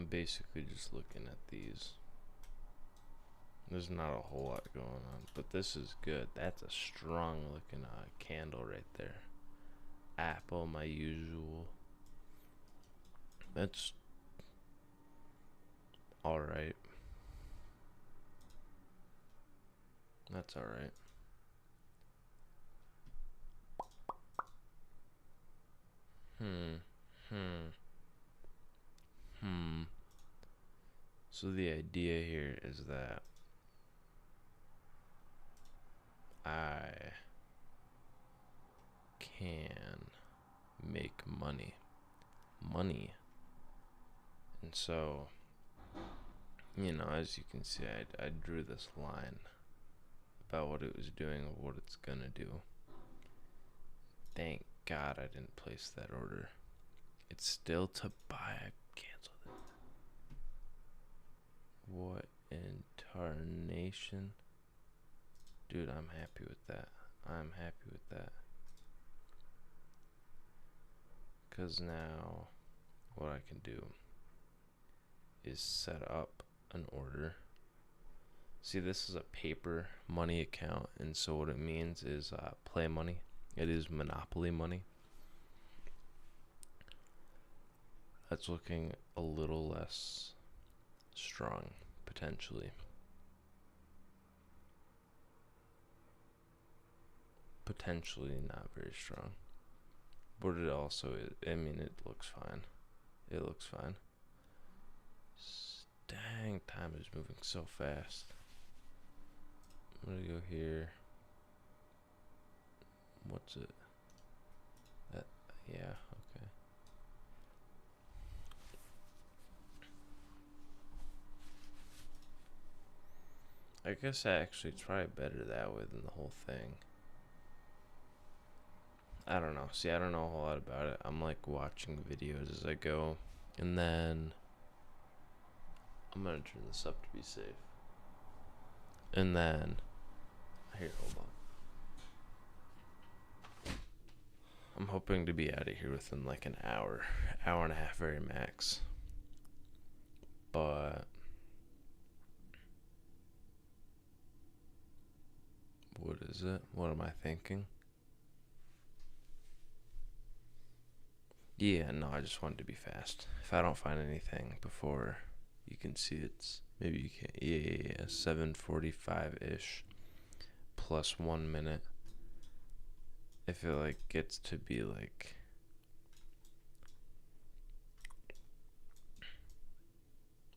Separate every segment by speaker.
Speaker 1: I'm basically just looking at these. There's not a whole lot going on, but this is good. That's a strong looking candle right there. Apple, my usual. That's alright. That's alright. Hmm. Hmm. Hmm. So the idea here is that I can make money. Money. And so, as you can see, I drew this line about what it was doing or what it's gonna do. Thank God I didn't place that order. It's still to buy. I canceled it. What in tarnation? Dude, I'm happy with that. I'm happy with that. Because now what I can do is set up an order. See, this is a paper money account, and so what it means is play money. It is Monopoly money. That's looking a little less strong, potentially. Potentially not very strong. But it also is, it looks fine. It looks fine. Dang, time is moving so fast. I'm gonna go here. What's it? That, yeah, okay. I guess I actually try better that way than the whole thing. I don't know. See, I don't know a whole lot about it. I'm like watching videos as I go, and then I'm gonna turn this up to be safe. And then, here, hold on. I'm hoping to be out of here within like an hour, hour and a half, very max. But what is it? What am I thinking? Yeah, no, I just wanted to be fast. If I don't find anything before you can see it's maybe you can. Yeah, 7:45 ish plus 1 minute. If it like gets to be like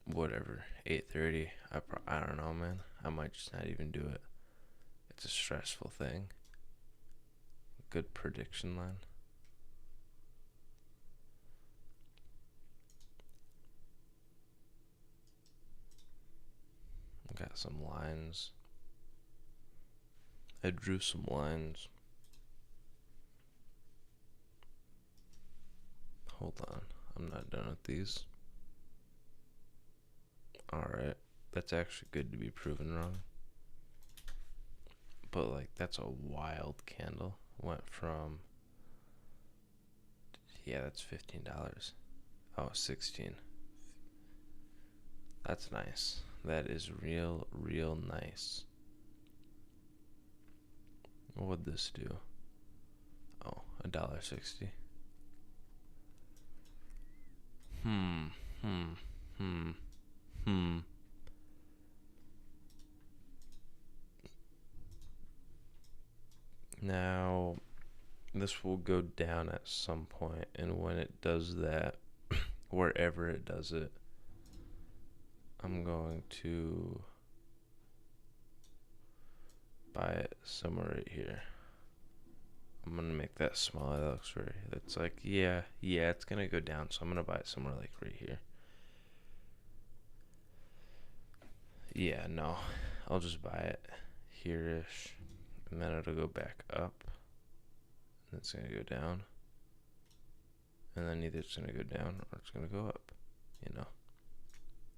Speaker 1: whatever 8:30, I don't know, man. I might just not even do it. It's a stressful thing. Good prediction line. Got some lines. I drew some lines. Hold on, I'm not done with these. Alright, that's actually good to be proven wrong. But like, that's a wild candle. Went from, yeah, that's $15. Oh, 16. That's nice. That is real nice. What would this do? Oh, $1.60. Hmm. Now, this will go down at some point, and when it does that, wherever it does it, I'm going to buy it somewhere right here. I'm gonna make that smaller. That looks very. That's like, yeah, it's gonna go down, so I'm gonna buy it somewhere like right here. Yeah, no, I'll just buy it here-ish, and then it'll go back up, and it's gonna go down, and then either it's gonna go down or it's gonna go up.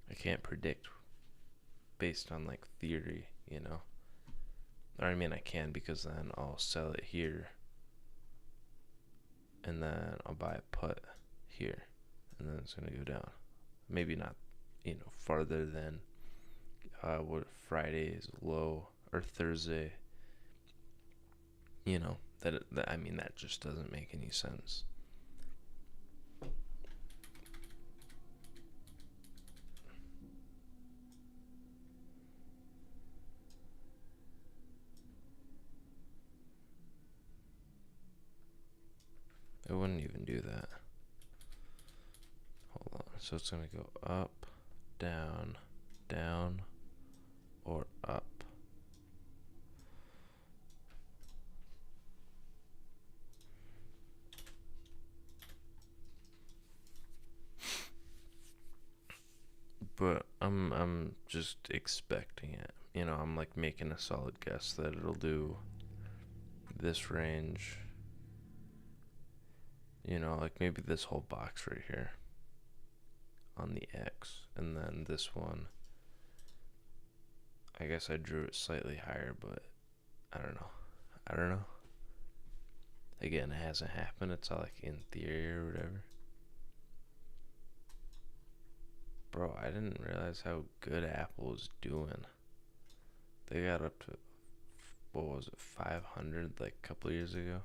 Speaker 1: I can't predict based on like theory. Or I can, because then I'll sell it here, and then I'll buy a put here, and then it's gonna go down. maybe not, farther than what Friday is low or Thursday. I mean, that just doesn't make any sense. It wouldn't even do that. Hold on. So it's going to go up, down, down, or up. But I'm just expecting it. I'm like making a solid guess that it'll do this range. Like maybe this whole box right here on the X, and then this one. I guess I drew it slightly higher, but I don't know. Again, it hasn't happened. It's all like in theory or whatever. Bro, I didn't realize how good Apple was doing. They got up to, what was it, 500 like a couple years ago?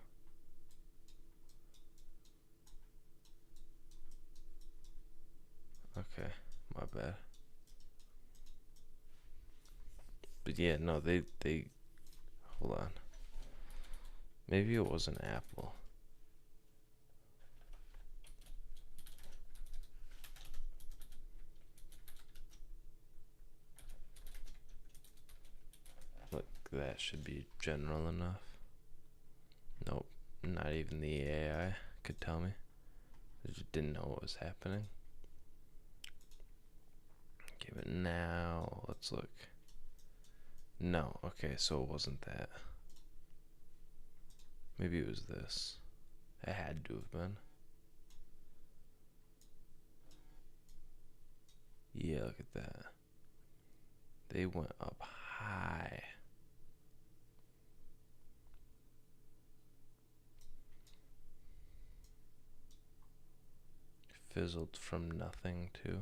Speaker 1: Okay, my bad. But yeah, no, they hold on. Maybe it wasn't Apple. Look, that should be general enough. Nope, not even the AI could tell me. I just didn't know what was happening. Okay, but now let's look. No, okay, so it wasn't that. Maybe it was this. It had to have been. Yeah, look at that. They went up high. Fizzled from nothing too.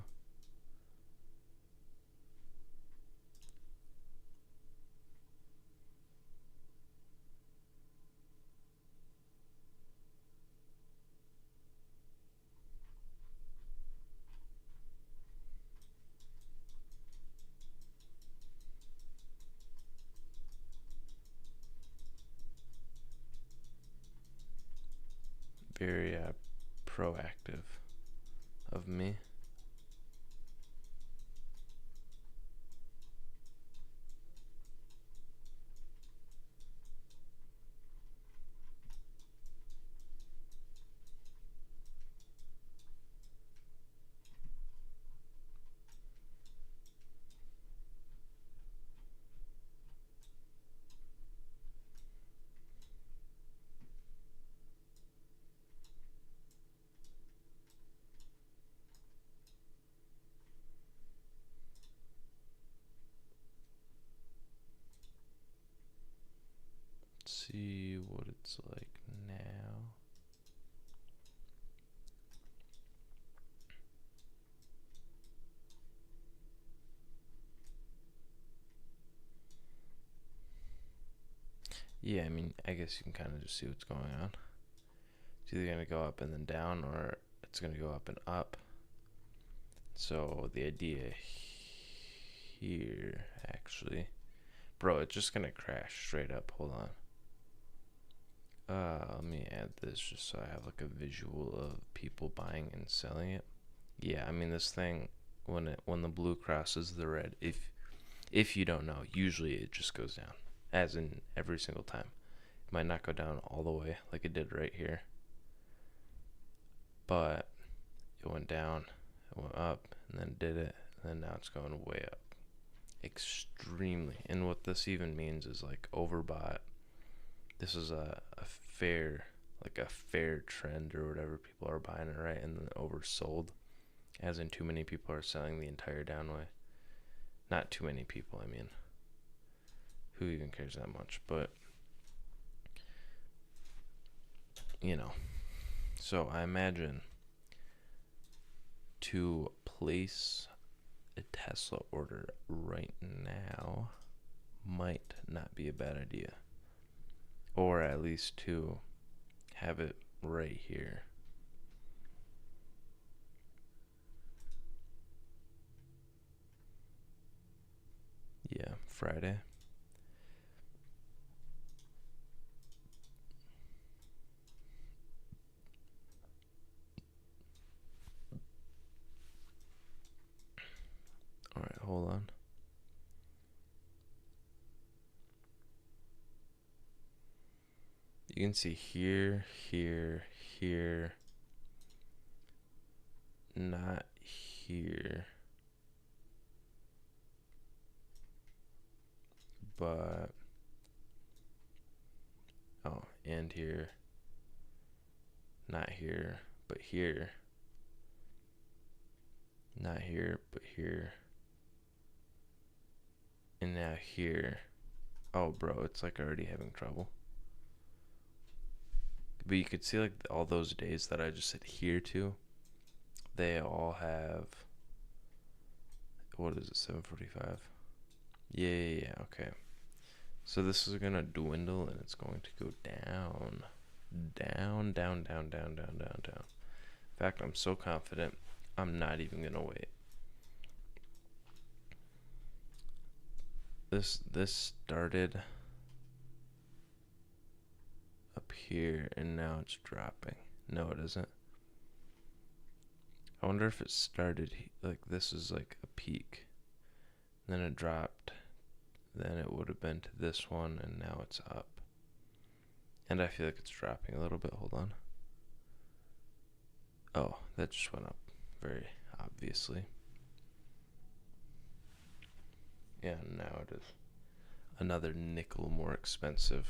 Speaker 1: Very proactive of me. Let's see what it's like now. Yeah, I mean, I guess you can kind of just see what's going on. It's either going to go up and then down, or it's going to go up and up. So the idea here, actually, bro, it's just going to crash straight up. Hold on. Let me add this just so I have like a visual of people buying and selling it. Yeah, I mean, this thing, when the blue crosses the red, if you don't know, usually it just goes down, as in every single time. It might not go down all the way like it did right here, but it went down, it went up, and then did it, and then now it's going way up extremely. And what this even means is like overbought. This is a fair, like a fair trend or whatever. People are buying it, right? And then oversold, as in too many people are selling the entire downway. Not too many people, I mean, who even cares that much? But so I imagine to place a Tesla order right now might not be a bad idea. Or at least to have it right here. Yeah, Friday. Alright, hold on. You can see here, here, here, not here, but, oh, and here, not here, but here, not here, but here, and now here. Oh, bro, it's like already having trouble. But you could see like all those days that I just said here to, they all have, what is it, 7:45? Yeah, okay. So this is gonna dwindle and it's going to go down. Down, down, down, down, down, down, down. In fact, I'm so confident I'm not even gonna wait. This started up here and now it's dropping. No, it isn't. I wonder if it started like this is like a peak, then it dropped, then it would have been to this one, and now it's up. And I feel like it's dropping a little bit. Hold on. Oh, that just went up very obviously. Yeah, now it is another nickel more expensive.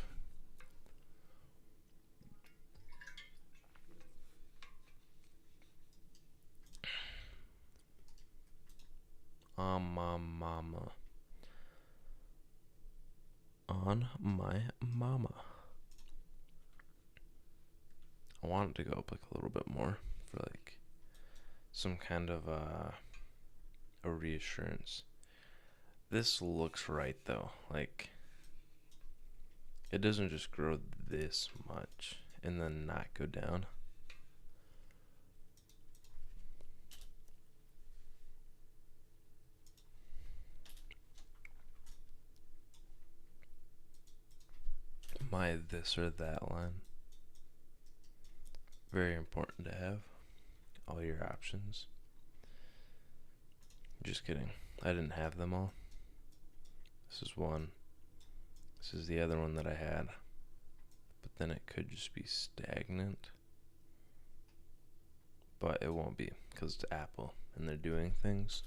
Speaker 1: My mama. On my mama. I want it to go up like a little bit more for like some kind of a reassurance. This looks right though. Like it doesn't just grow this much and then not go down. My this or that line. Very important to have all your options. Just kidding. I didn't have them all. This is one. This is the other one that I had. But then it could just be stagnant. But it won't be because it's Apple and they're doing things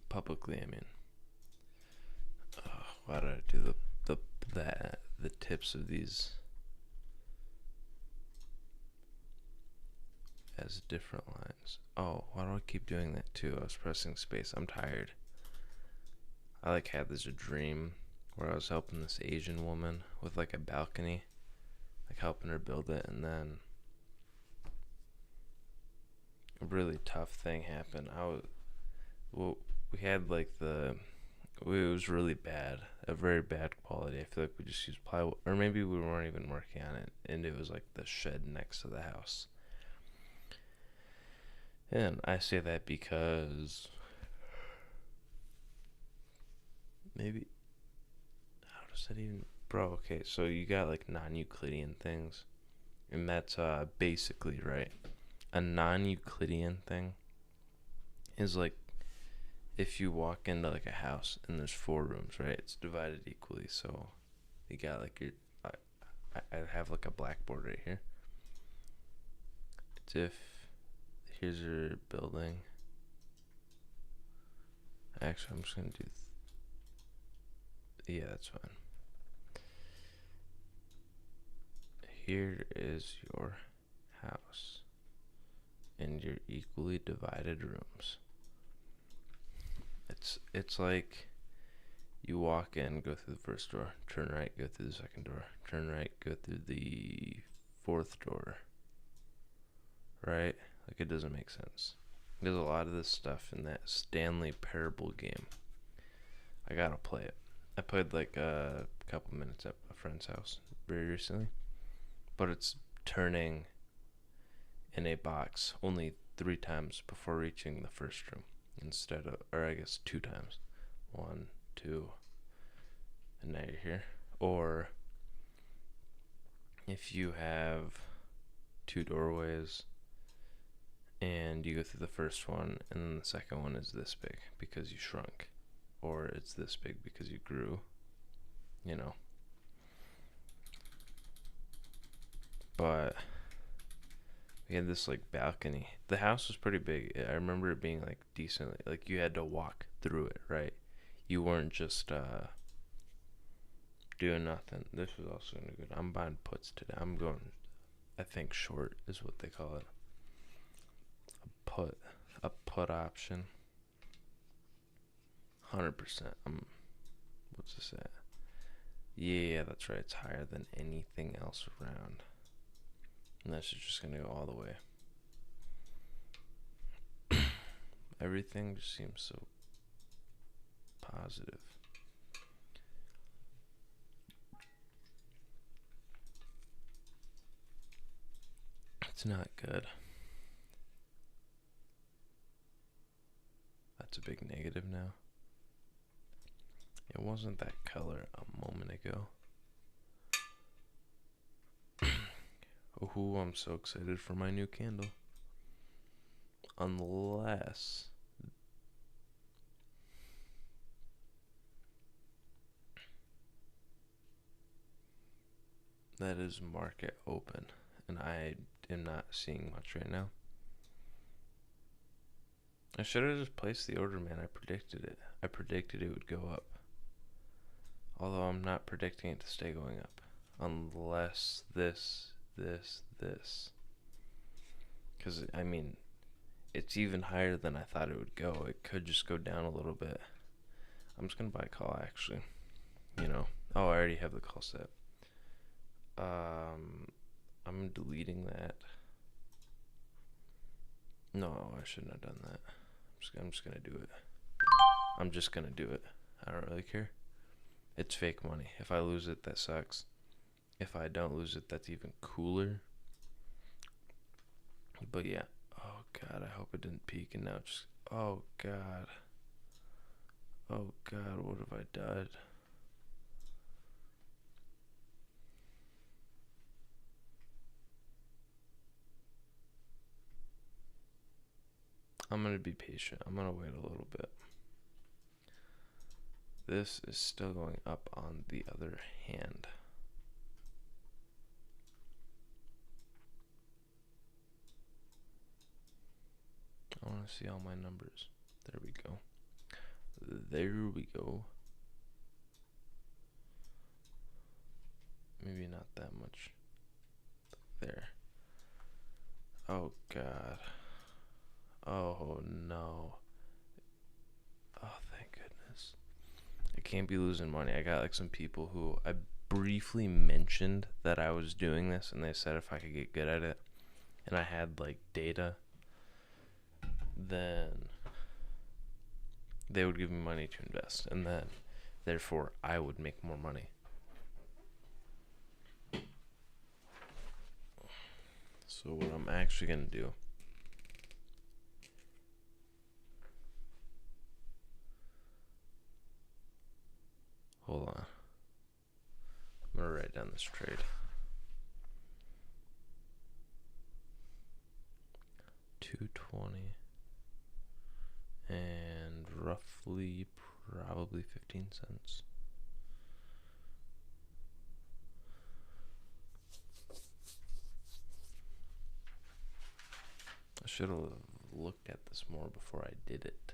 Speaker 1: publicly. I mean, why did I do the tips of these as different lines? Oh, why do I keep doing that too? I was pressing space. I'm tired. I like had this dream where I was helping this Asian woman with like a balcony, like helping her build it, and then a really tough thing happened. We had like it was really bad, a very bad quality. I feel like we just used plywood, or maybe we weren't even working on it, and it was like the shed next to the house. And I say that because maybe, how does that even, bro? Okay, so you got like non-Euclidean things, and that's basically right. A non-Euclidean thing is like if you walk into like a house and there's 4 rooms, right? It's divided equally. So you got like your, I have like a blackboard right here. It's if here's your building. Actually, I'm just gonna do. Yeah, that's fine. Here is your house and your equally divided rooms. It's like you walk in, go through the first door, turn right, go through the second door, turn right, go through the 4th door. Right? Like, it doesn't make sense. There's a lot of this stuff in that Stanley Parable game. I gotta play it. I played like a couple minutes at a friend's house very recently, but it's turning in a box only 3 times before reaching the first room instead of, or I guess 2 times. 1, 2, and now you're here. Or if you have 2 doorways and you go through the first one and then the second one is this big because you shrunk, or it's this big because you grew, you know. But we had this like balcony. The house was pretty big. I remember it being like decently, like you had to walk through it, right? You weren't just doing nothing. This was also gonna be good. I'm buying puts today. I'm going, I think short is what they call it. A put option. 100%. What's this at? Yeah, that's right. It's higher than anything else around. And this is just gonna go all the way. Everything just seems so positive. It's not good. That's a big negative now. It wasn't that color a moment ago. Oh, I'm so excited for my new candle. Unless that is market open and I am not seeing much right now. I should have just placed the order, man. I predicted it. I predicted it would go up. Although I'm not predicting it to stay going up. Unless this. Because, I mean, it's even higher than I thought it would go. It could just go down a little bit. I'm just going to buy a call, actually. You know. Oh, I already have the call set. I'm deleting that. No, I shouldn't have done that. I'm just gonna do it. I'm just gonna do it. I don't really care. It's fake money. If I lose it, that sucks. If I don't lose it, that's even cooler. But yeah. Oh god, I hope it didn't peak and now it's just, oh god. Oh god, what have I done? I'm gonna be patient. I'm gonna wait a little bit. This is still going up on the other hand. I want to see all my numbers. There we go. There we go. Maybe not that much. There. Oh god. Oh no. Oh, thank goodness. I can't be losing money. I got like some people who I briefly mentioned that I was doing this and they said if I could get good at it and I had like data, then they would give me money to invest and then therefore I would make more money. So what I'm actually going to do, hold on, I'm going to write down this trade. 220 and roughly probably 15 cents. I should have looked at this more before I did it.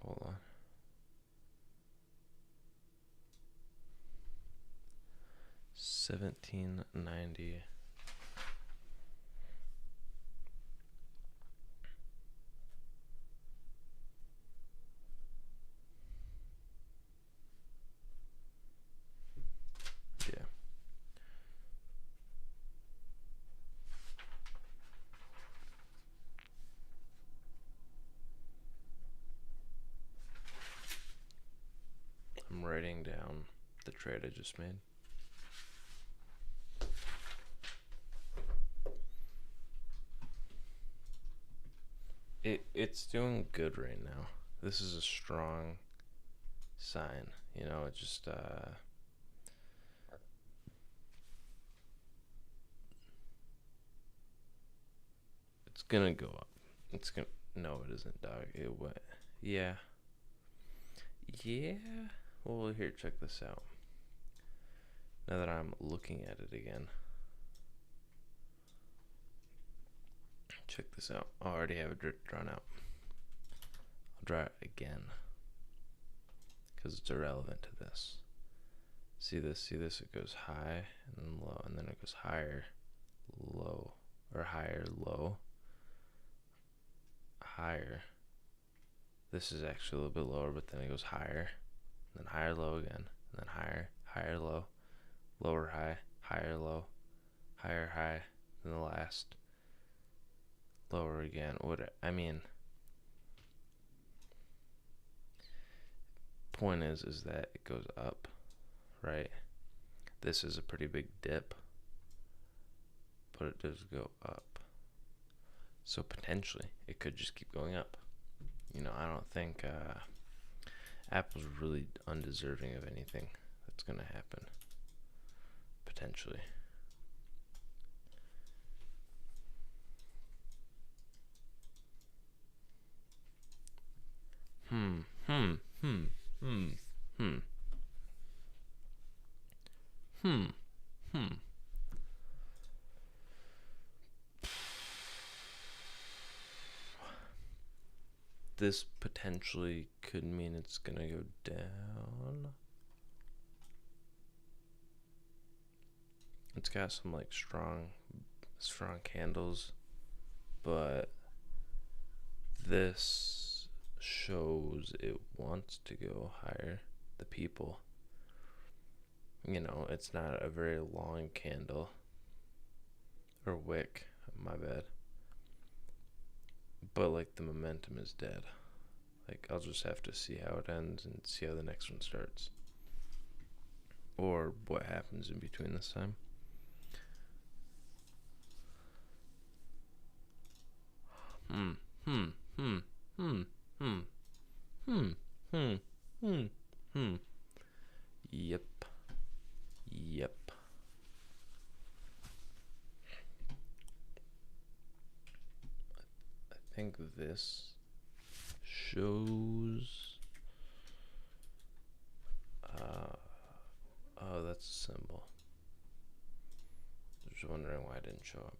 Speaker 1: Hold on. 1790. writing down the trade I just made. It's doing good right now. This is a strong sign. You know, it just it's gonna go up. It's gonna no, it isn't, dog. It went. Yeah. Yeah. Well, here, check this out. Now that I'm looking at it again. Check this out. I already have it drawn out. I'll draw it again. Because it's irrelevant to this. See this? See this? It goes high and then low. And then it goes higher, low. Or higher, low. Higher. This is actually a little bit lower, but then it goes higher. And then higher, low again. And then higher, higher, low. Lower, high. Higher, low. Higher, high. And the last. Lower again. I mean, point is that it goes up, right? This is a pretty big dip, but it does go up. So potentially, it could just keep going up. You know, I don't think Apple's really undeserving of anything that's going to happen. Potentially. This potentially could mean it's gonna go down. It's got some like strong candles, but this shows it wants to go higher. The people, you know, it's not a very long candle or wick, my bad, but like the momentum is dead. Like, I'll just have to see how it ends and see how the next one starts, or what happens in between this time. Yep. I think this shows. Oh, that's a symbol. Just wondering why it didn't show up.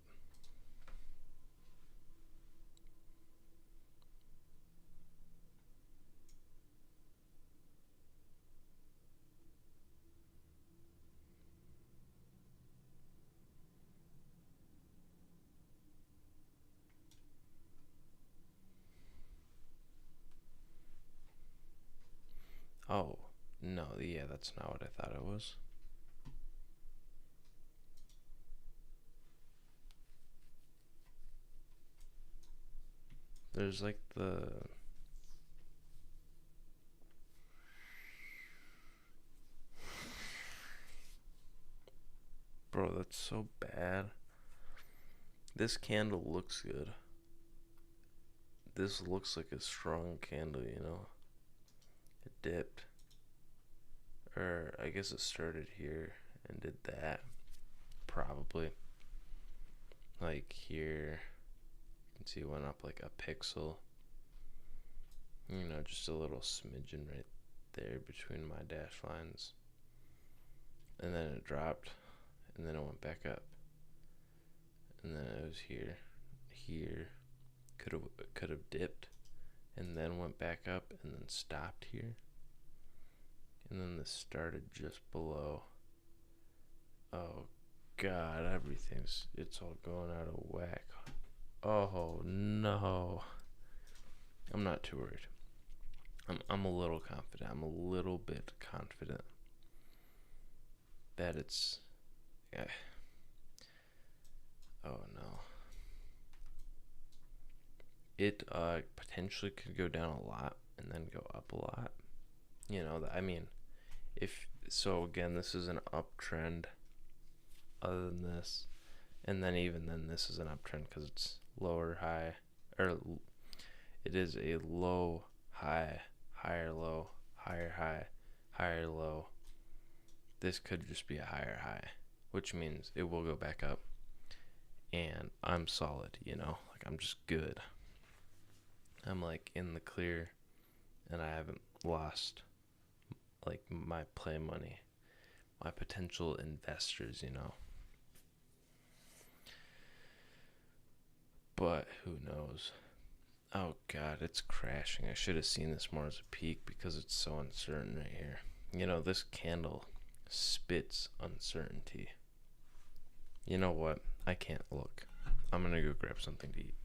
Speaker 1: Oh, no, yeah, that's not what I thought it was. There's like the... Bro, that's so bad. This candle looks good. This looks like a strong candle, you know? It dipped. Or I guess it started here and did that. Probably. Like here. You can see it went up like a pixel. You know, just a little smidgen right there between my dash lines. And then it dropped. And then it went back up. And then it was here. Here. Could have dipped. And then went back up and then stopped here. And then this started just below. Oh God, it's all going out of whack. Oh no. I'm not too worried. I'm a little confident. I'm a little bit confident that it's... Oh no. It potentially could go down a lot and then go up a lot. You know, I mean, If so, again, this is an uptrend. Other than this, and then even then, this is an uptrend because it's lower high, or it is a low high, higher low, higher high, higher low. This could just be a higher high, which means it will go back up. And I'm solid, like I'm just good. I'm like in the clear, and I haven't lost like my play money, my potential investors. But who knows? Oh god, it's crashing. I should have seen this more as a peak because it's so uncertain right here. This candle spits uncertainty. You know what? I can't look. I'm gonna go grab something to eat.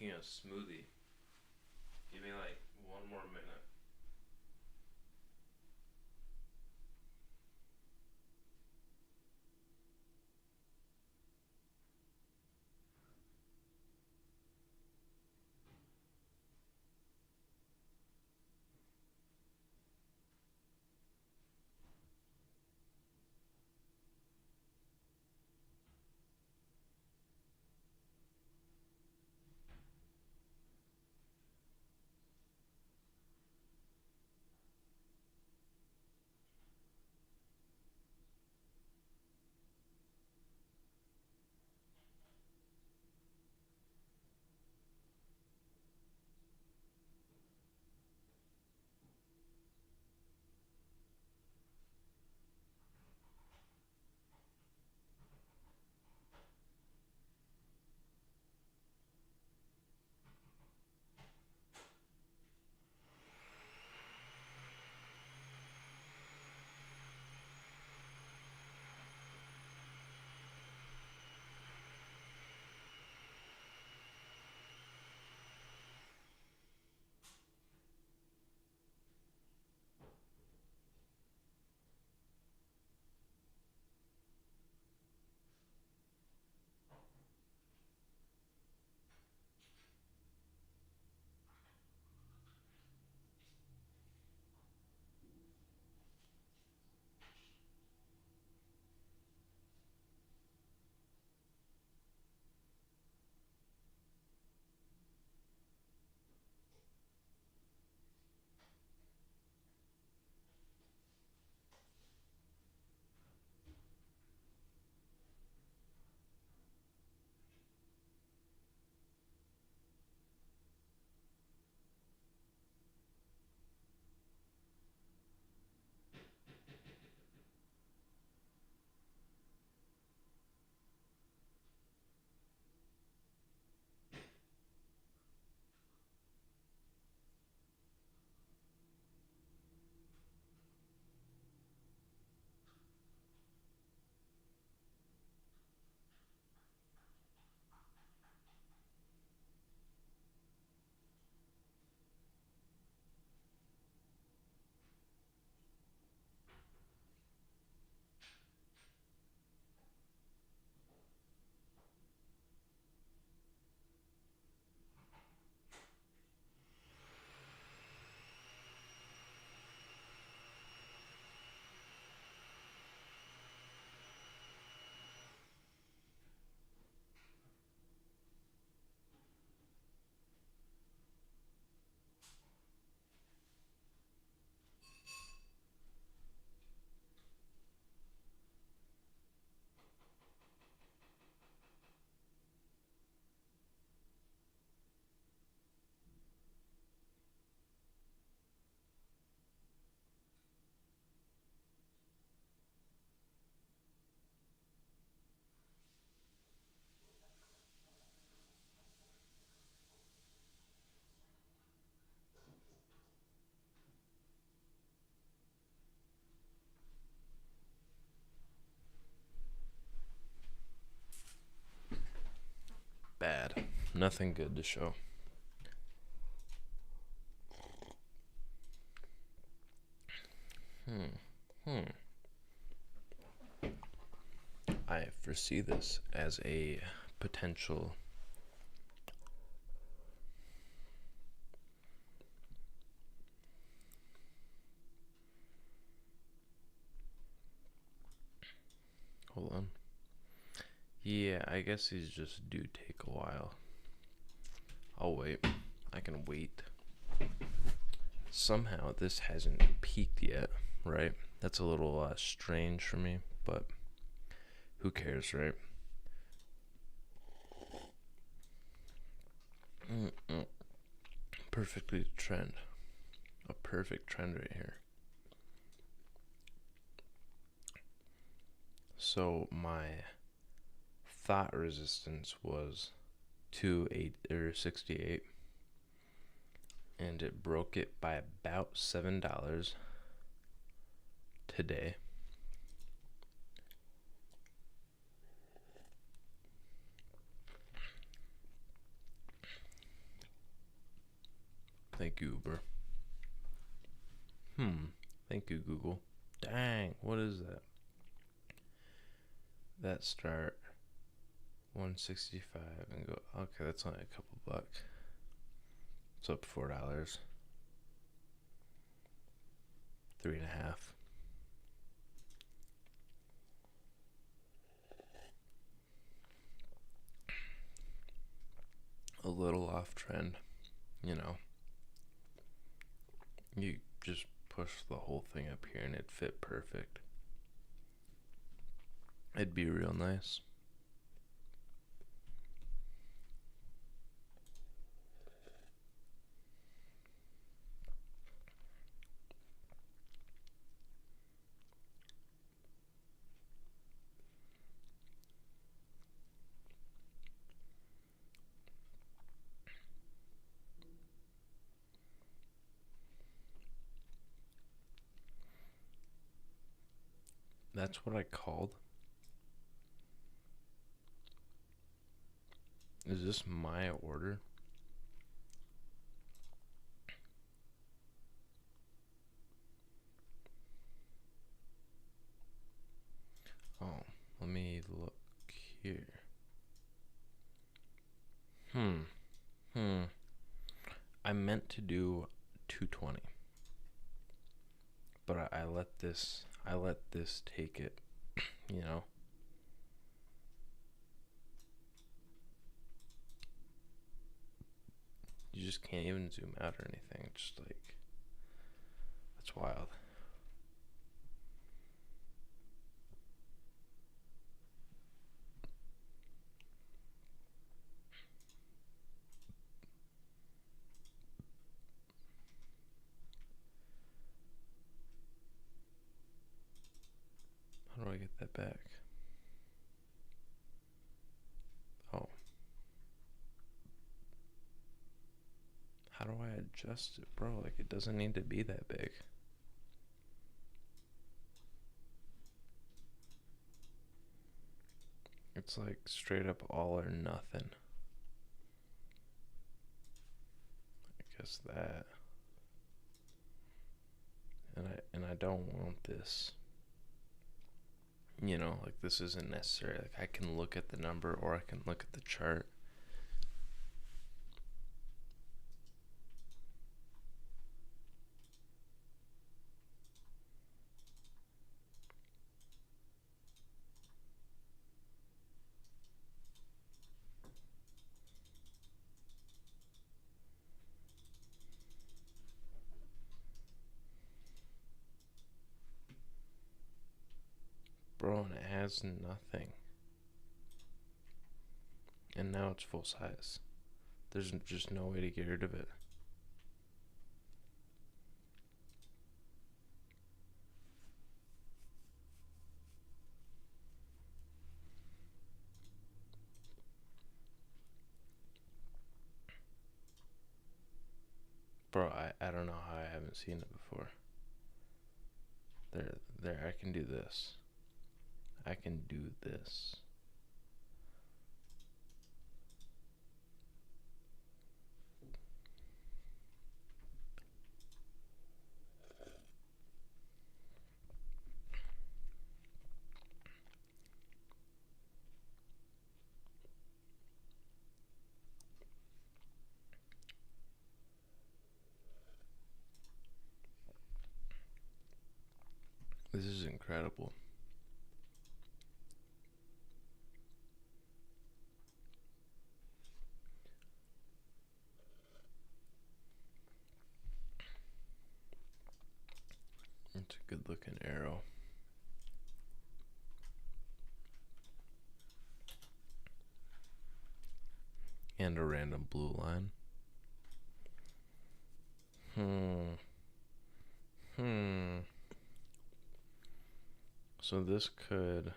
Speaker 1: making a smoothie. Give me like one more minute. Bad. Nothing good to show. I foresee this as a potential hold on. Yeah, I guess these just do take a while. I'll wait. I can wait. Somehow this hasn't peaked yet, right? That's a little strange for me, but who cares, right? Perfectly trend. A perfect trend right here. So my thought resistance was 268, and it broke it by about $7 today. Thank you, Uber. Thank you, Google. Dang, what is that? That start 165 and go. Okay, that's only a couple bucks. It's up $4. 3.5. A little off trend, you know. You just push the whole thing up here and it'd fit perfect. It'd be real nice. That's what I called. Is this my order? Oh, let me look here. I meant to do 220. But I let this take it, you know. You just can't even zoom out or anything. It's just like, that's wild. How do I get that back? Oh. How do I adjust it, bro? Like, it doesn't need to be that big. It's like straight up all or nothing. I guess that. And I don't want this. You know, like, this isn't necessary. Like, I can look at the number or I can look at the chart. Bro, and it has nothing. And now it's full size. There's just no way to get rid of it. Bro, I don't know how I haven't seen it before. There, I can do this. I can do this. This is incredible. It's a good looking arrow. And a random blue line. So this could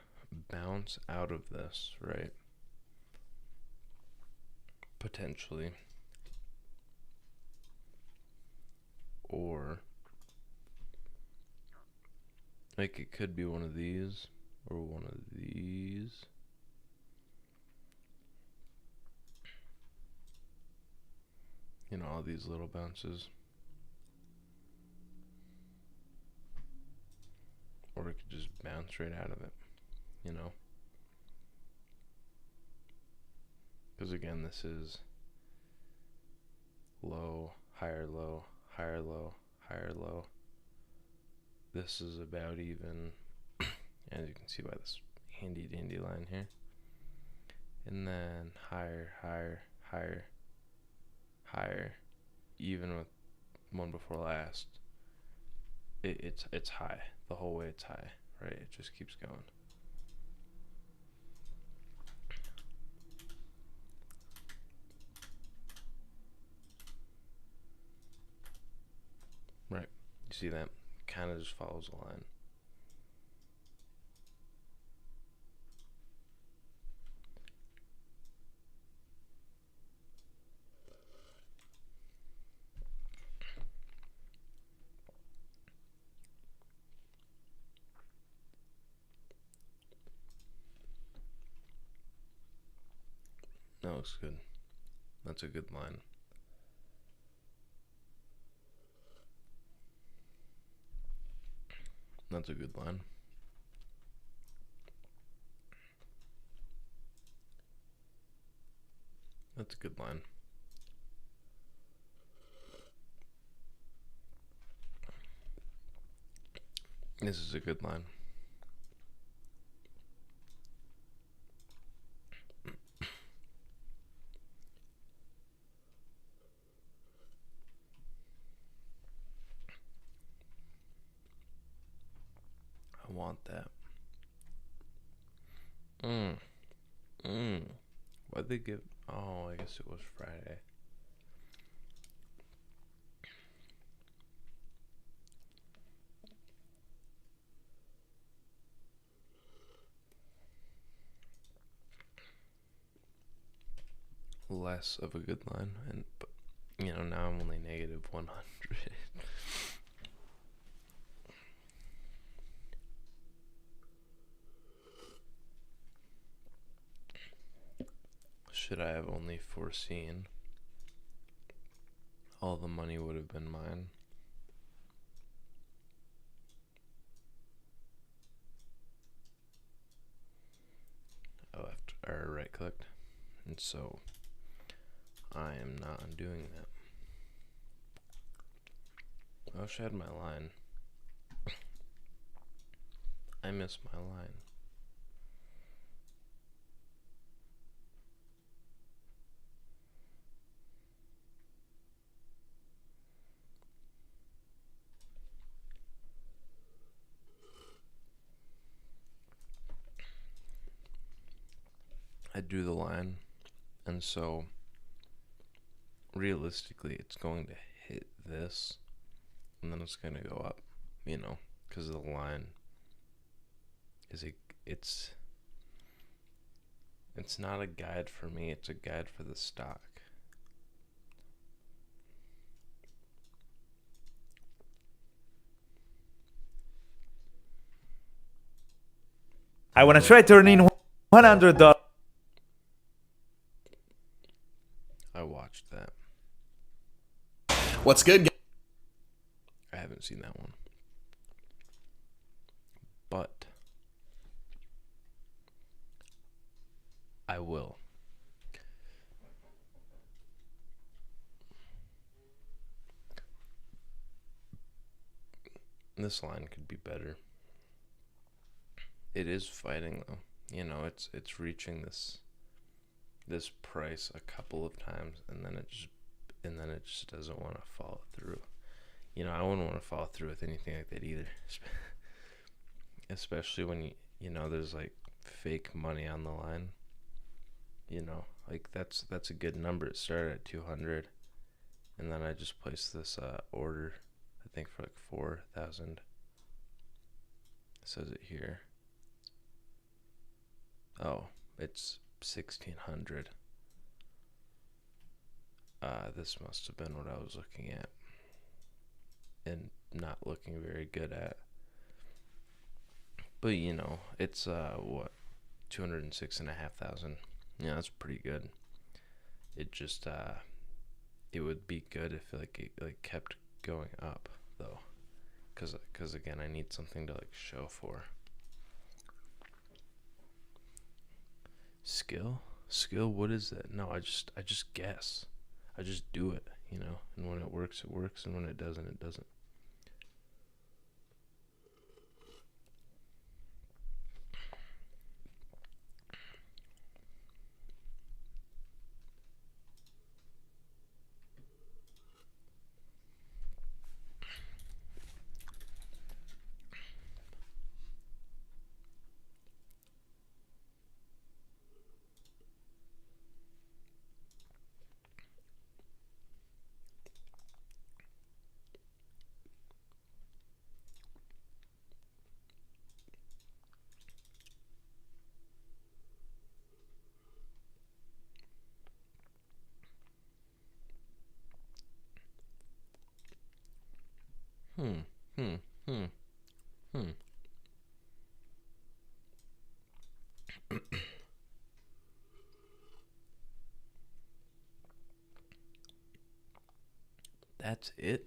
Speaker 1: bounce out of this, right? Potentially. Or, like, it could be one of these or one of these. You know, all these little bounces. just bounce right out of it, you know? Because again, this is low, higher low, higher low, higher low. This is about even, as you can see by this handy dandy line here. And then higher, higher, higher, higher, even with one before last. It's high. The whole way it's high, right? It just keeps going. Right. You see that? Kind of just follows the line. That looks good. That's a good line. That's a good line. That's a good line. This is a good line. I want that. Why'd they give? Oh, I guess it was Friday. Less of a good line, and but you know, now I'm only negative 100. Should I have only foreseen, all the money would have been mine. I left or right clicked, and so I am not undoing that. I wish I had my line. I miss my line. I drew the line, and so realistically it's going to hit this, and then it's going to go up, you know, because the line is it's not a guide for me, it's a guide for the stock.
Speaker 2: I want to try turning $100.
Speaker 1: I watched that.
Speaker 3: What's good?
Speaker 1: I haven't seen that one. But I will. This line could be better. It is fighting though. You know, it's reaching this price a couple of times, and then it just doesn't want to follow through. You know, I wouldn't want to follow through with anything like that either. Especially when you know there's like fake money on the line. You know, like that's a good number. It started at 200, and then I just placed this order, I think for like 4,000. It says it here. Oh, it's 1,600. This must have been what I was looking at, and not looking very good at. But you know, it's what, 206,500. Yeah, that's pretty good. It just it would be good if it kept going up though, cause again I need something to like show for. Skill, what is that? No, I just guess. I just do it, you know. And when it works, it works, and when it doesn't, it doesn't. Hmm, hmm, hmm, hmm. That's it.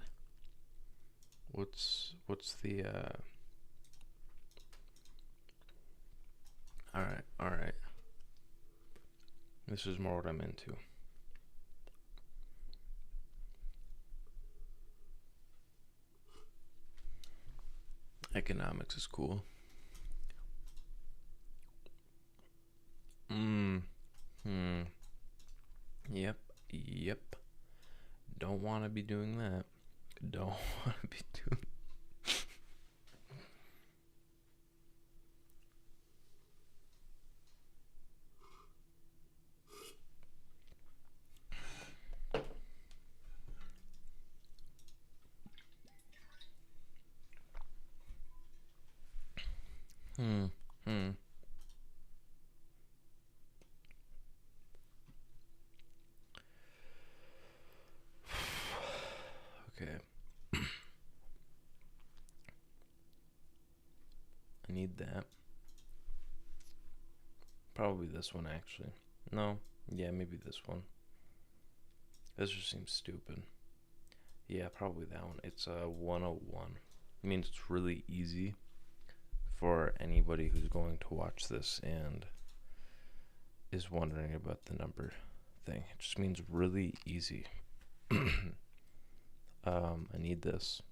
Speaker 1: What's the all right. This is more what I'm into. Economics is cool. Hmm. Hmm. Yep. Yep. Don't want to be doing that. Don't want to be doing. Hmm. Hmm. Okay. I need that. Probably this one actually. No. Yeah, maybe this one. This just seems stupid. Yeah, probably that one. It's a 101. It means it's really easy for anybody who's going to watch this and is wondering about the number thing. It just means really easy. I need this.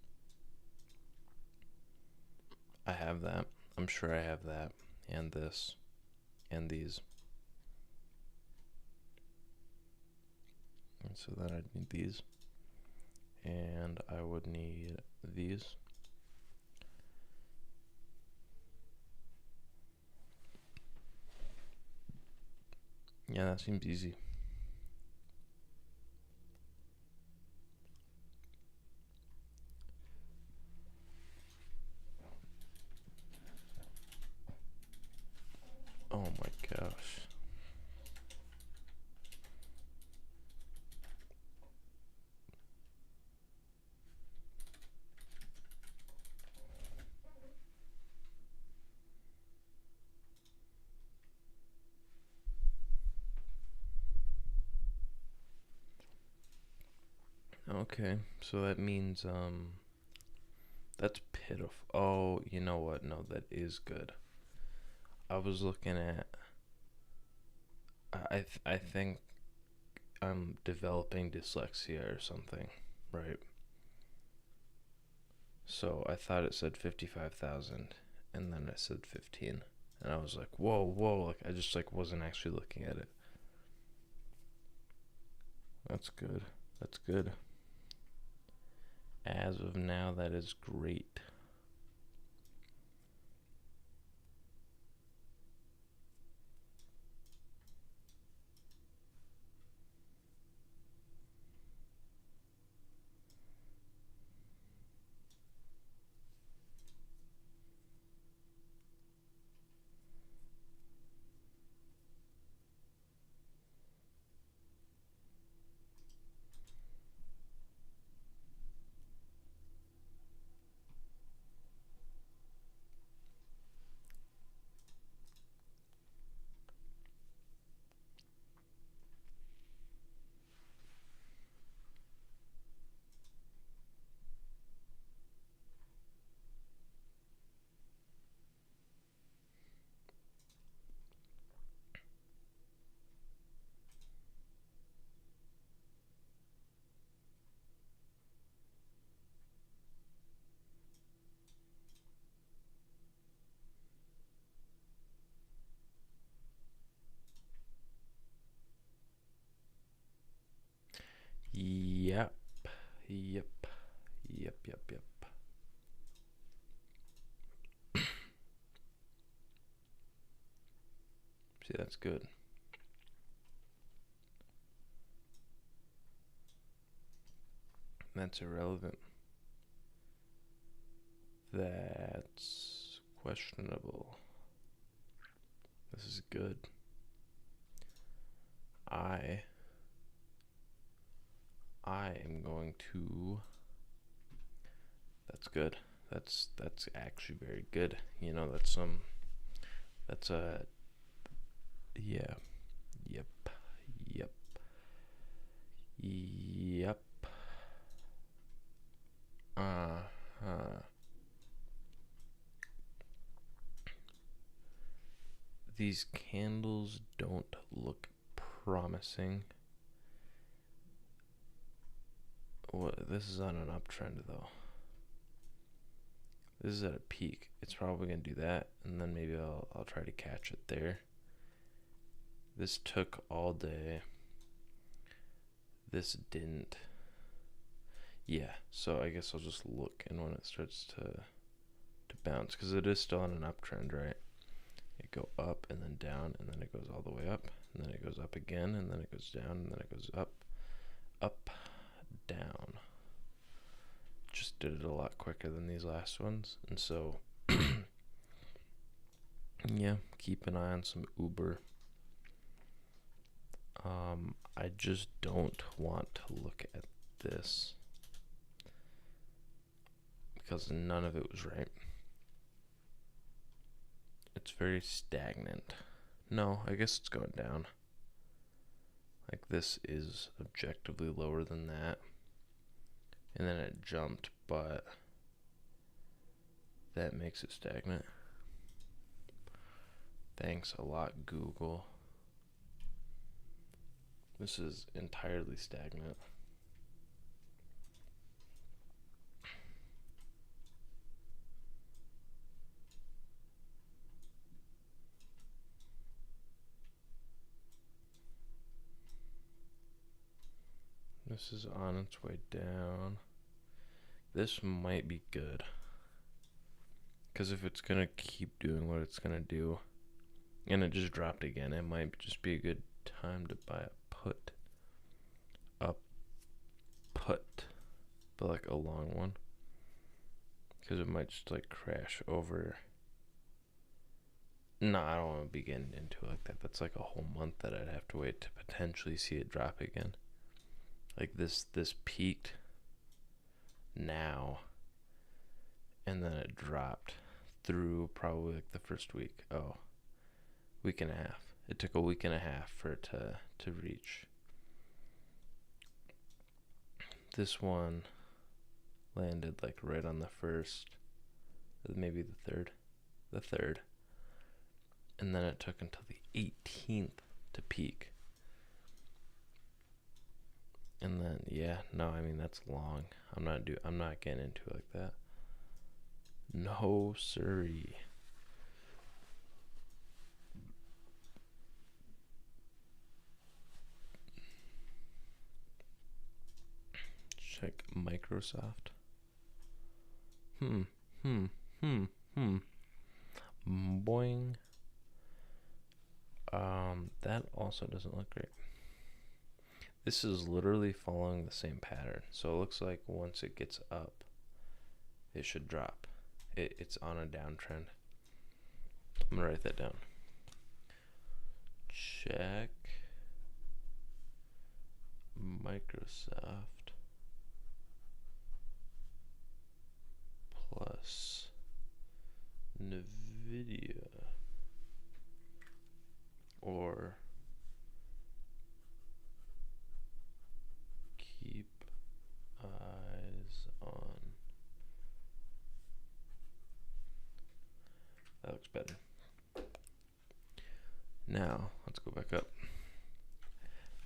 Speaker 1: I have that. I'm sure I have that. And this. And these. And so then I'd need these. And I would need these. Yeah, that seems easy. Oh my gosh. Okay, so that means that's pitiful. Oh, you know what? No, that is good. I was looking at I think I'm developing dyslexia or something, right? So I thought it said 55,000 and then it said 15. And I was like, "Whoa, whoa." Like I just like wasn't actually looking at it. That's good. That's good. As of now, that is great. Yep. Yep. See, that's good. That's irrelevant. That's questionable. This is good. I am going to. That's good. That's actually very good. You know, that's a. Yeah. Yep. These candles don't look promising. This is on an uptrend though. This is at a peak. It's probably gonna do that, and then maybe I'll try to catch it there. This took all day. This didn't. Yeah, so I guess I'll just look, and when it starts to bounce, because it is still on an uptrend, right? It go up and then down, and then it goes all the way up, and then it goes up again, and then it goes down, and then it goes up, down. Just did it a lot quicker than these last ones, and so yeah, keep an eye on some Uber. I just don't want to look at this because none of it was right. It's very stagnant. No, I guess it's going down. Like, this is objectively lower than that. And then it jumped, but that makes it stagnant. Thanks a lot, Google. This is entirely stagnant. This is on its way down. This might be good. Because if it's going to keep doing what it's going to do, and it just dropped again, it might just be a good time to buy a put. But like a long one. Because it might just like crash over. No, I don't want to be getting into it like that. That's like a whole month that I'd have to wait to potentially see it drop again. Like this peaked now, and then it dropped through probably like the first week. Week and a half. It took a week and a half for it to reach. This one landed like right on the first, maybe the third, and then it took until the 18th to peak. And then I mean that's long. I'm not getting into it like that. No siree. Check Microsoft. Boing. That also doesn't look great. This is literally following the same pattern. So it looks like once it gets up, it should drop. It's on a downtrend. I'm gonna write that down. Check Microsoft plus Nvidia or keep eyes on. That looks better. Now let's go back up.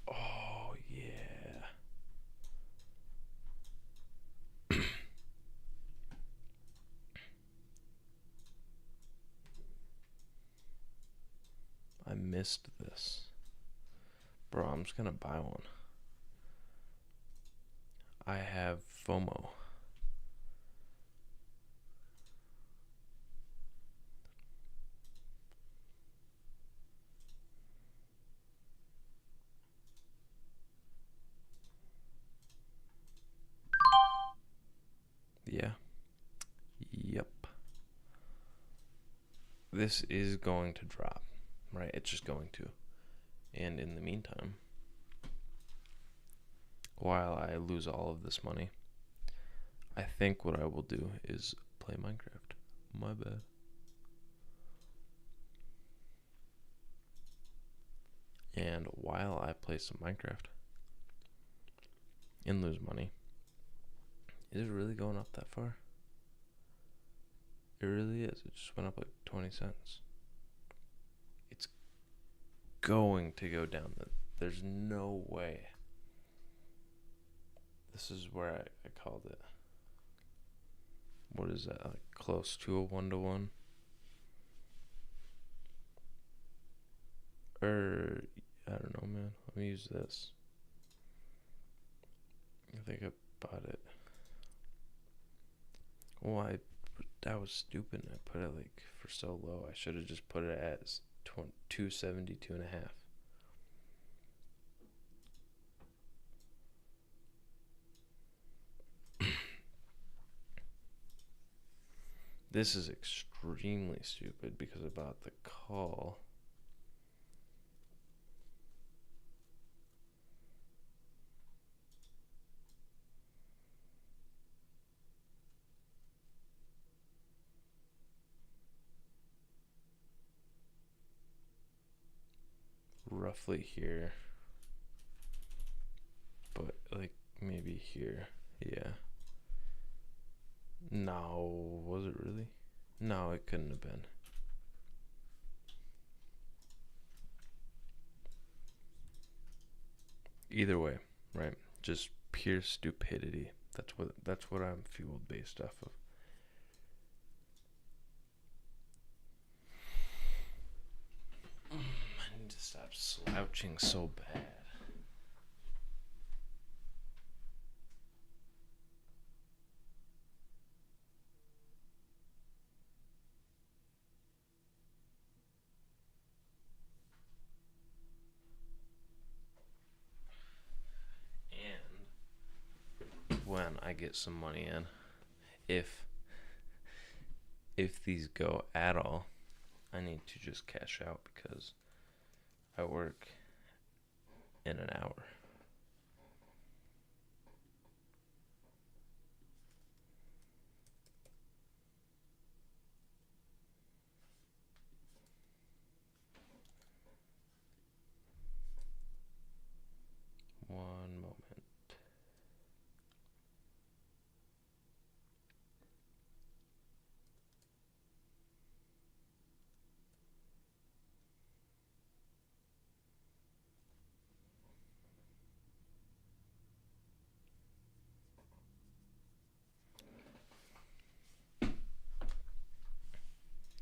Speaker 1: Oh yeah. I missed this. Bro, I'm just gonna buy one. I have FOMO. Yeah. Yep. This is going to drop, right? It's just going to. And in the meantime, while I lose all of this money, I think what I will do is play Minecraft. My bad. And while I play some Minecraft and lose money, is it really going up that far? It really is. It just went up like 20 cents. It's going to go down. There's no way. This is where I called it. What is that? Like close to a 1-to-1? Or, I don't know, man. Let me use this. I think I bought it. Well, that was stupid. I put it like for so low. I should have just put it as 272.5. This is extremely stupid because I bought the call. Roughly here. But like maybe here. Yeah. No, was it really? No, it couldn't have been. Either way, right? Just pure stupidity. That's what I'm fueled based off of. I need to stop slouching so bad. And when I get some money in, if these go at all, I need to just cash out because I work in an hour. One moment.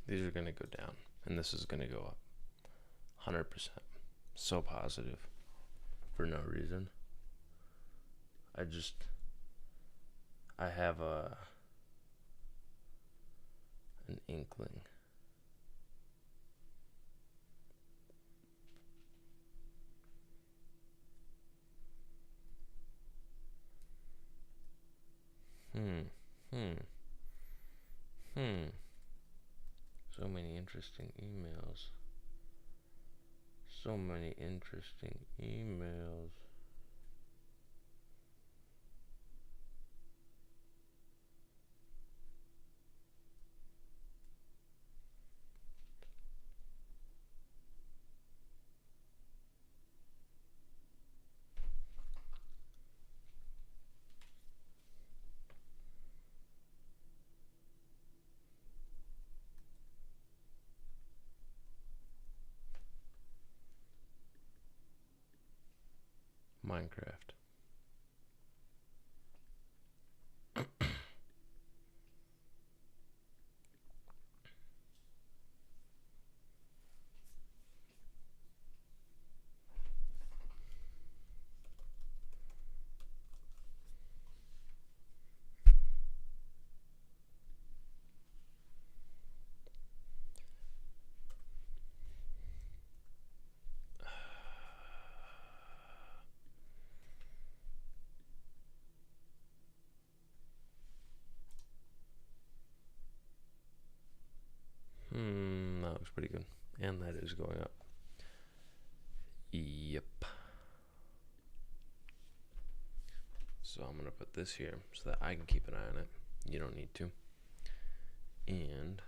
Speaker 1: These are going to go down, and this is going to go up. 100%. So positive. For no reason. I have an inkling. So many interesting emails. So many interesting emails. Minecraft. That looks pretty good. And that is going up. Yep. So I'm going to put this here so that I can keep an eye on it. You don't need to. And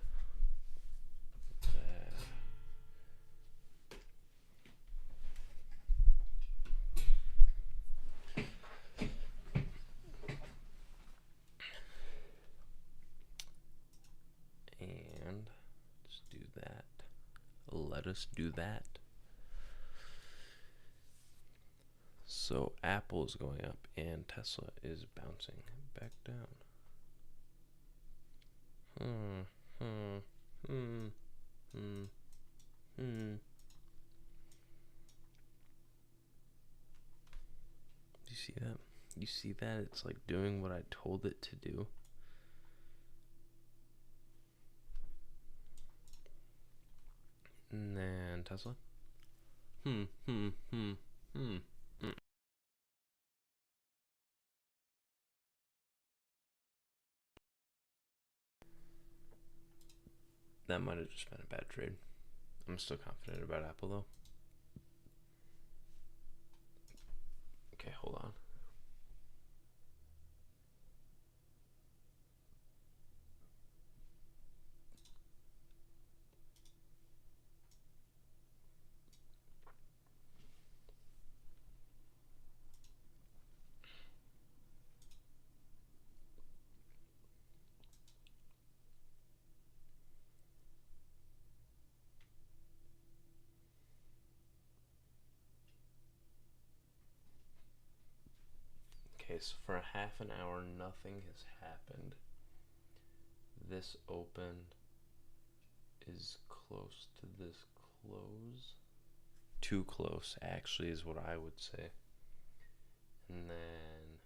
Speaker 1: that. And let's do that. Let us do that. So Apple is going up and Tesla is bouncing back down. Do you see that? You see that? It's like doing what I told it to do. And then Tesla. That might have just been a bad trade. I'm still confident about Apple though. Okay, hold on. Okay, so for a half an hour, nothing has happened. This open is close to this close. Too close, actually, is what I would say. And then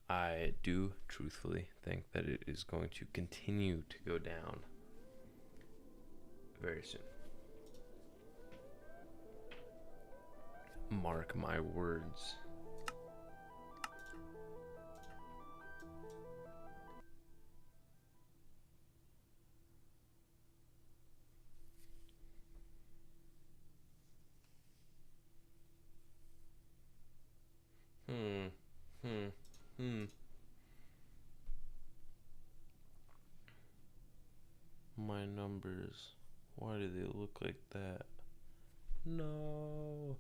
Speaker 1: I do truthfully think that it is going to continue to go down very soon. Mark my words. My numbers. Why do they look like that? No.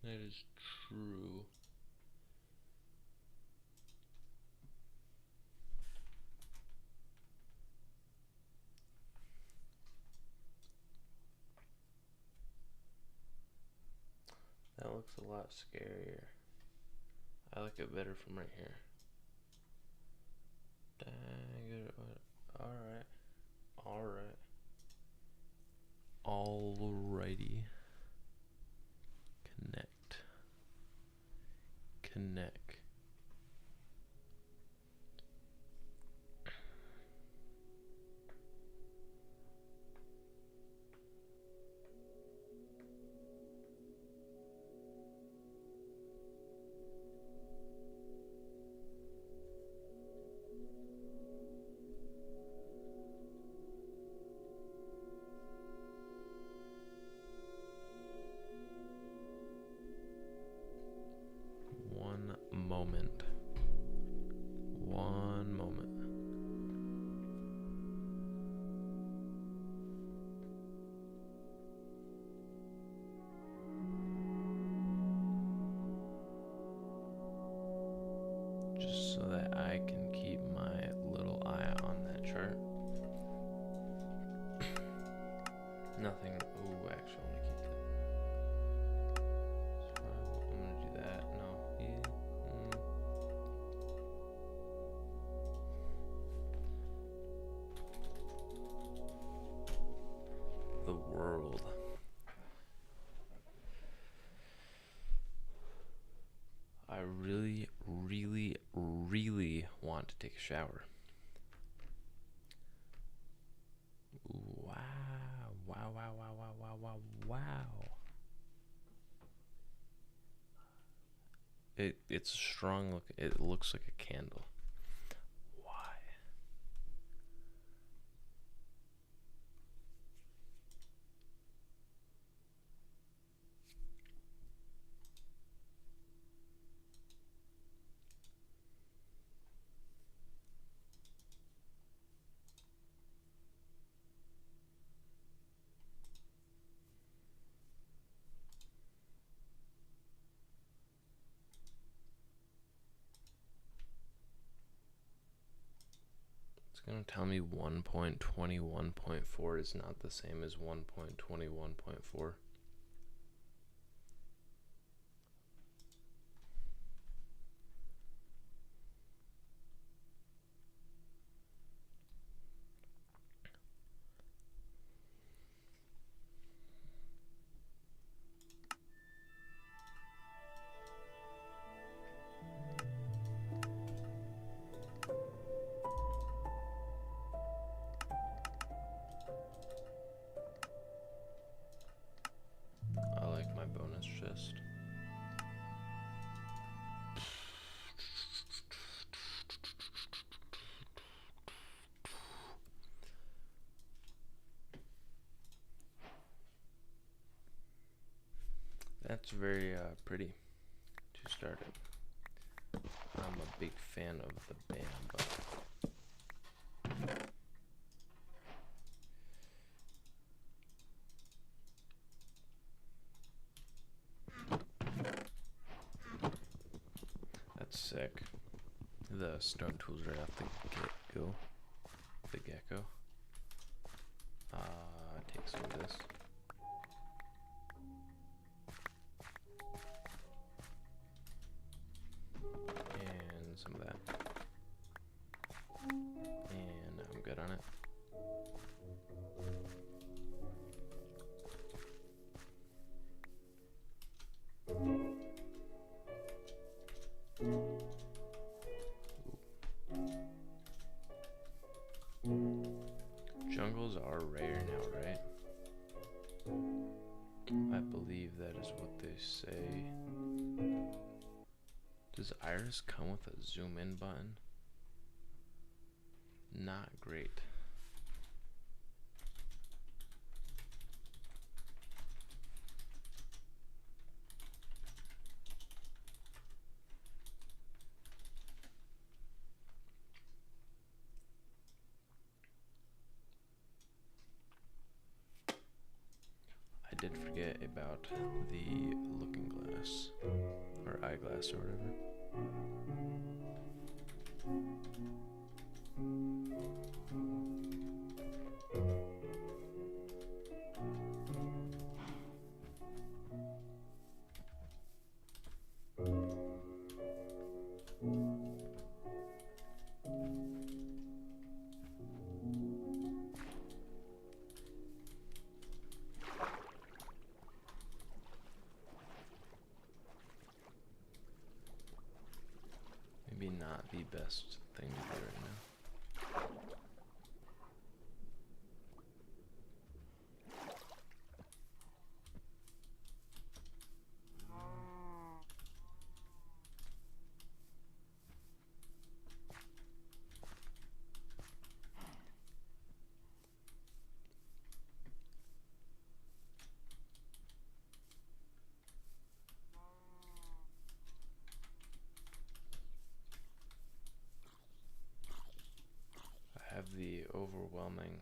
Speaker 1: That is true. That looks a lot scarier. I like it better from right here. Dang it. Alright. Alright. Alrighty. Connect. Connect. One moment. One moment. Just so that I can keep my little eye on that chart. Nothing. Ooh, actually, I want to keep that. I'm gonna do that. No. Yeah. The world. I really, really, really want to take a shower. Wow, wow, wow, wow, wow, wow, wow, wow. It's a strong look. It looks like a candle. Why? It's gonna tell me 1.21.4 is not the same as 1.21.4. I like my bonus chest. That's very pretty to start it. I'm a big fan of the band, but that's sick. The stone tools right off the get-go. The gecko. Take some of this. And some of that. And I'm good on it. Jungles are rare now, right? I believe that is what they say. Does Iris come with a zoom in button? Not great. I did forget about the looking glass, or eyeglass, or whatever. Maybe not the best thing to do right now. I have the overwhelming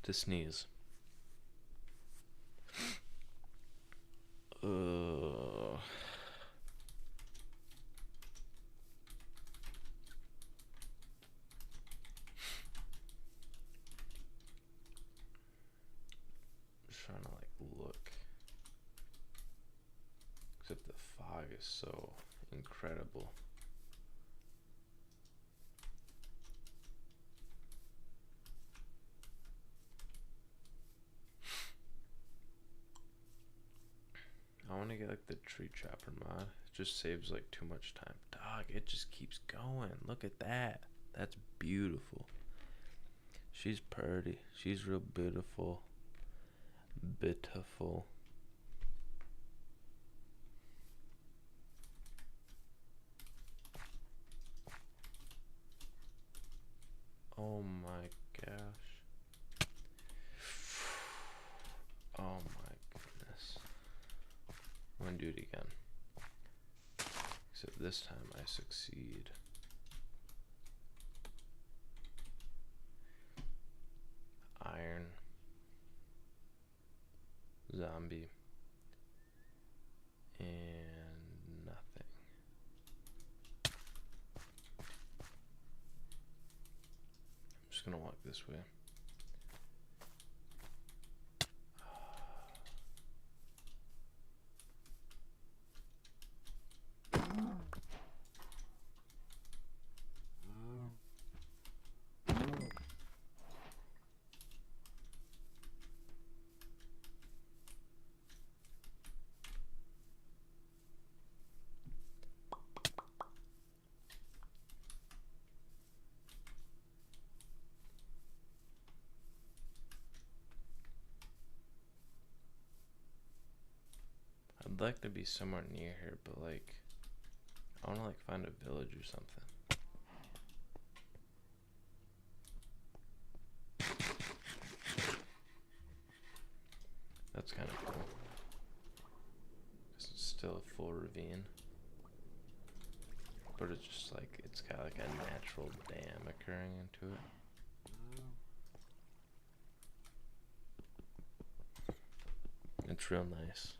Speaker 1: to sneeze. Just trying to look. Except the fog is so incredible. get like the tree chopper mod. It just saves like too much time. Dog, it just keeps going. Look at that. That's beautiful. She's pretty. She's real beautiful. Beautiful. Oh my gosh. Oh my goodness. I'm gonna do it again. Except this time I succeed. Iron. Zombie. And nothing. I'm just gonna walk this way. I'd like to be somewhere near here, but like, I wanna like find a village or something. That's kind of cool. It's still a full ravine, but it's just like, it's got like a natural dam occurring into it. It's real nice.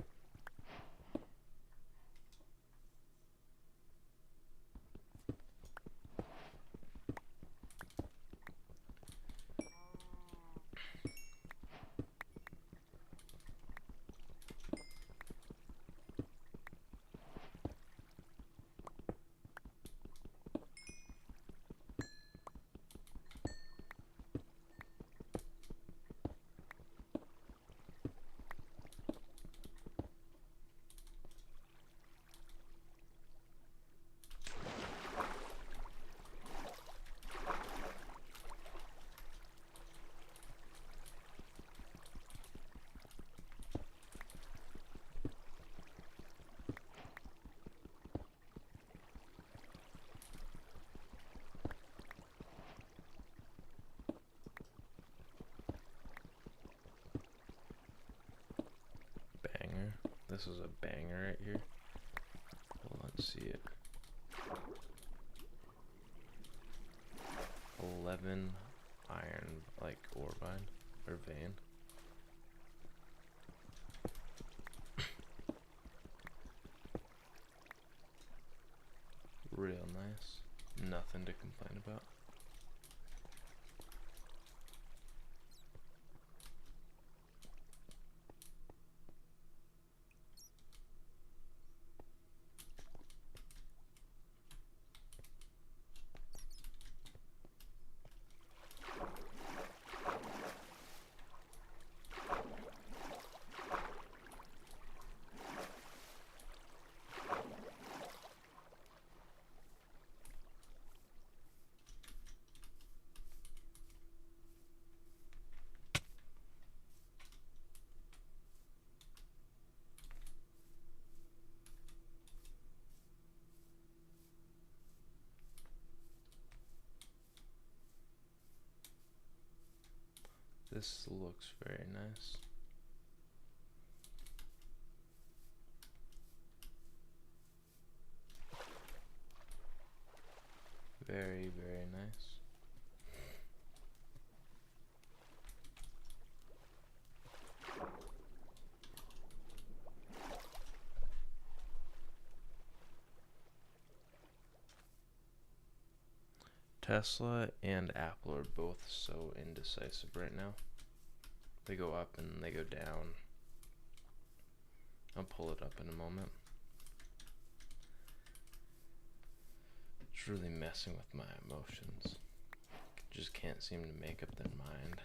Speaker 1: Banger. This is a banger right here. Well, let's see it. 11 iron, like ore mine or vein. Real nice. Nothing to complain about. This looks very nice. Very, very nice. Tesla and Apple are both so indecisive right now. They go up and they go down. I'll pull it up in a moment. It's really messing with my emotions. Just can't seem to make up their mind.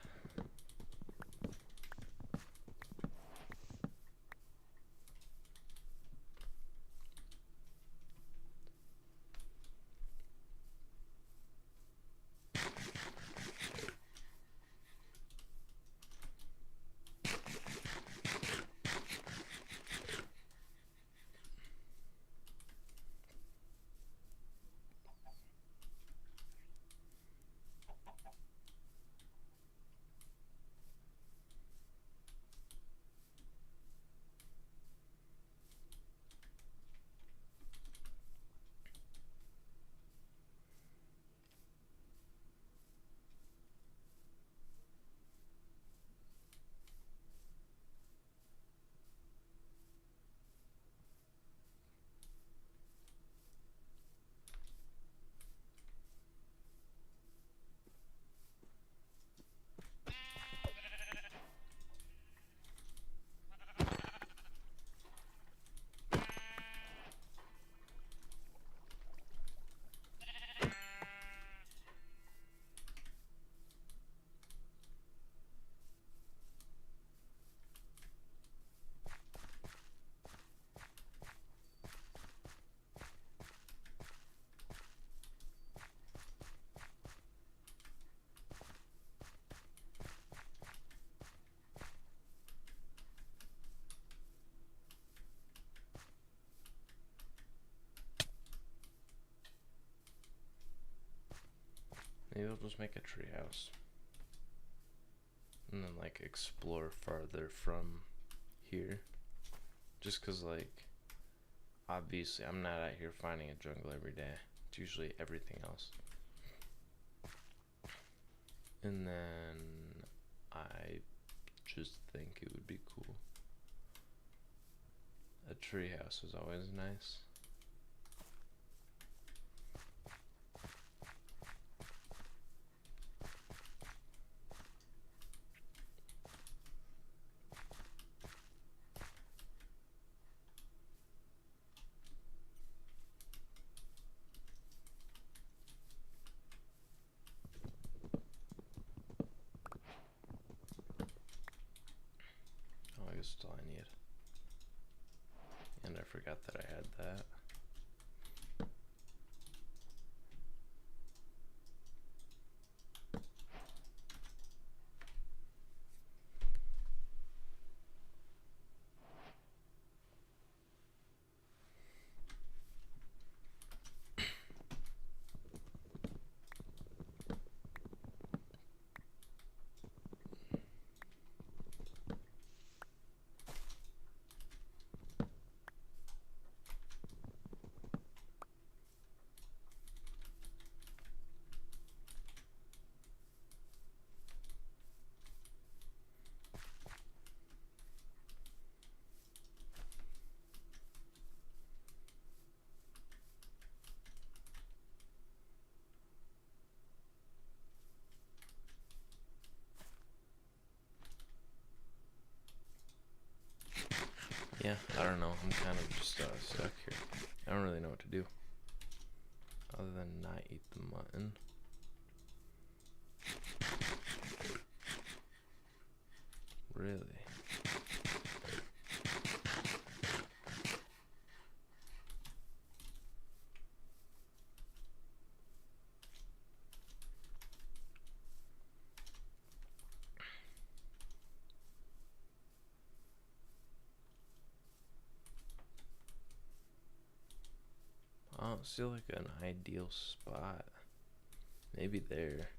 Speaker 1: just make a treehouse. And then, like, explore farther from here. Just because, like, obviously I'm not out here finding a jungle every day. It's usually everything else. And then I just think it would be cool. A treehouse is always nice. Oh, I guess that's all I need. And I forgot that I had that. Yeah, I don't know. I'm kind of just stuck here. I don't really know what to do. Other than not eat the mutton. Really? I don't see like an ideal spot. Maybe there.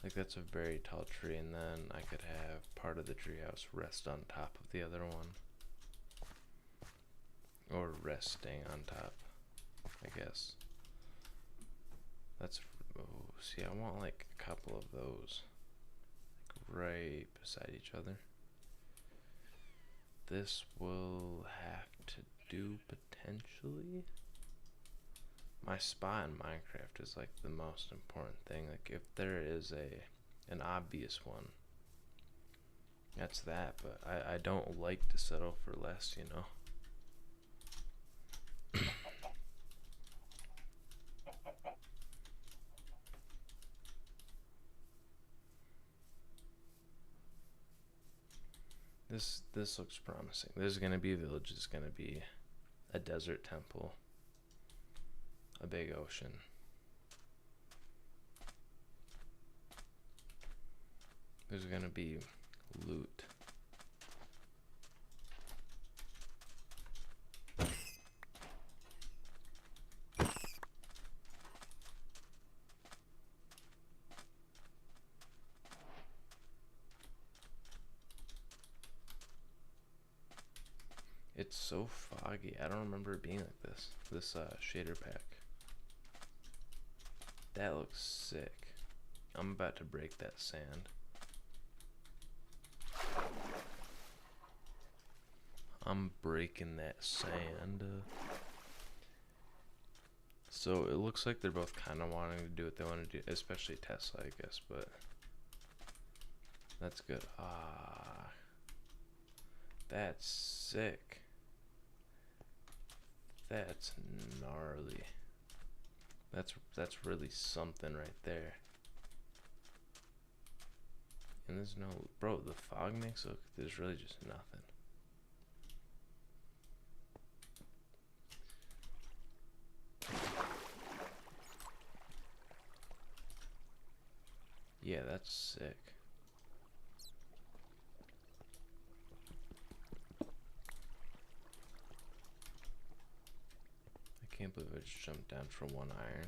Speaker 1: Like that's a very tall tree, and then I could have part of the treehouse rest on top of the other one. Or resting on top, I guess. That's, oh, see, I want like a couple of those. Like right beside each other. This will have to do potentially. My spot in Minecraft is like the most important thing. Like if there is an obvious one, that's that, but I don't like to settle for less, you know. This looks promising. There's gonna be a village, it's gonna be a desert temple, a big ocean. There's gonna be loot. It's so foggy. I don't remember it being like this. This shader pack. That looks sick. I'm about to break that sand. I'm breaking that sand. So it looks like they're both kind of wanting to do what they want to do, especially Tesla, I guess, but that's good. Ah, that's sick. That's gnarly. That's really something right there. And there's no, bro, the fog makes it look, there's really just nothing. Yeah, that's sick. I can't believe I just jumped down for 1 iron.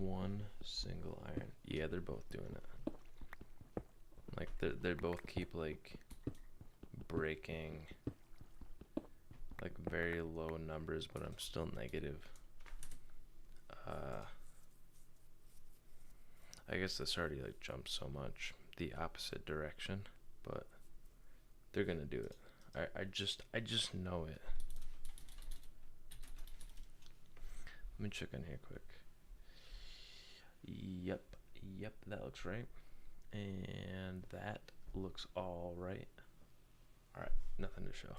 Speaker 1: one single iron. Yeah, they're both doing it. Like they both keep like breaking like very low numbers, but I'm still negative. I guess this already like jumped so much the opposite direction, but they're gonna do it. I just know it. Let me check in here quick. Yep, that looks right. And that looks all right. All right, nothing to show.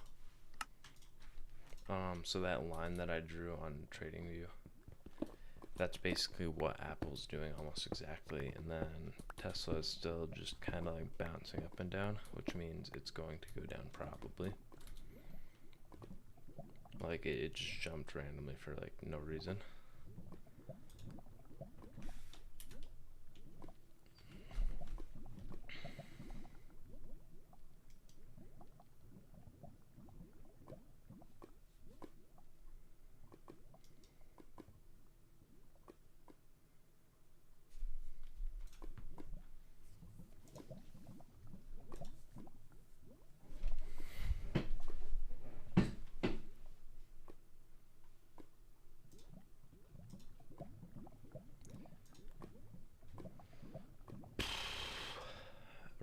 Speaker 1: So that line that I drew on TradingView, that's basically what Apple's doing almost exactly, and then Tesla is still just kind of like bouncing up and down, which means it's going to go down probably. Like it just jumped randomly for like no reason.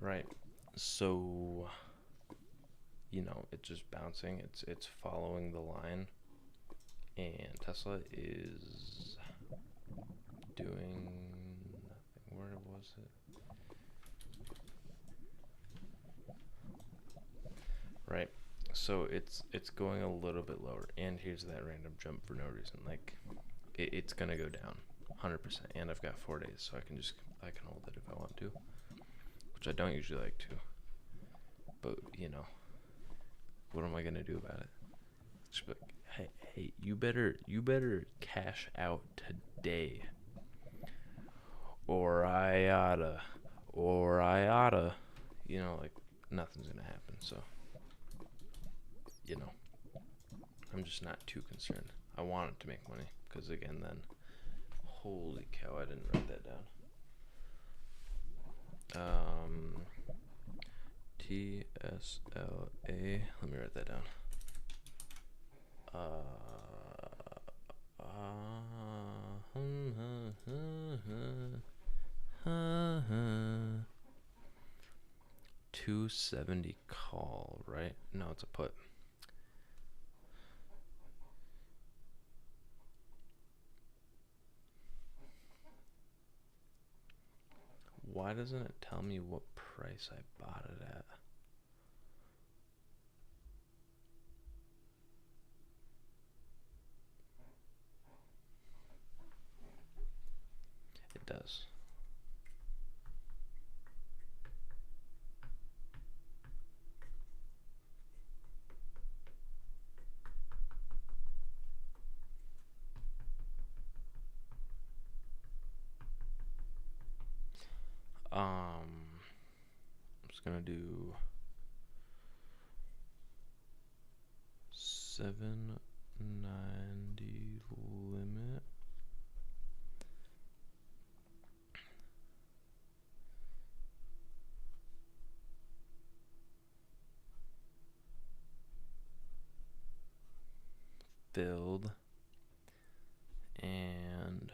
Speaker 1: Right. So, you know, it's just bouncing. It's following the line, and Tesla is doing nothing. Where was it? Right. So it's going a little bit lower, and here's that random jump for no reason. Like it's gonna go down 100%, and I've got 4 days, so I can hold it if I want to, which I don't usually like to. But you know, what am I gonna do about it? Just be like, hey, you better cash out today, or I oughta, you know, like nothing's gonna happen. So, you know, I'm just not too concerned. I wanted to make money, because again, then, holy cow, I didn't write that down. TSLA. Let me write that down. 270 call, right? No, it's a put. Why doesn't it tell me what price I bought it at? It does. I'm just gonna do 790 limit. Filled. And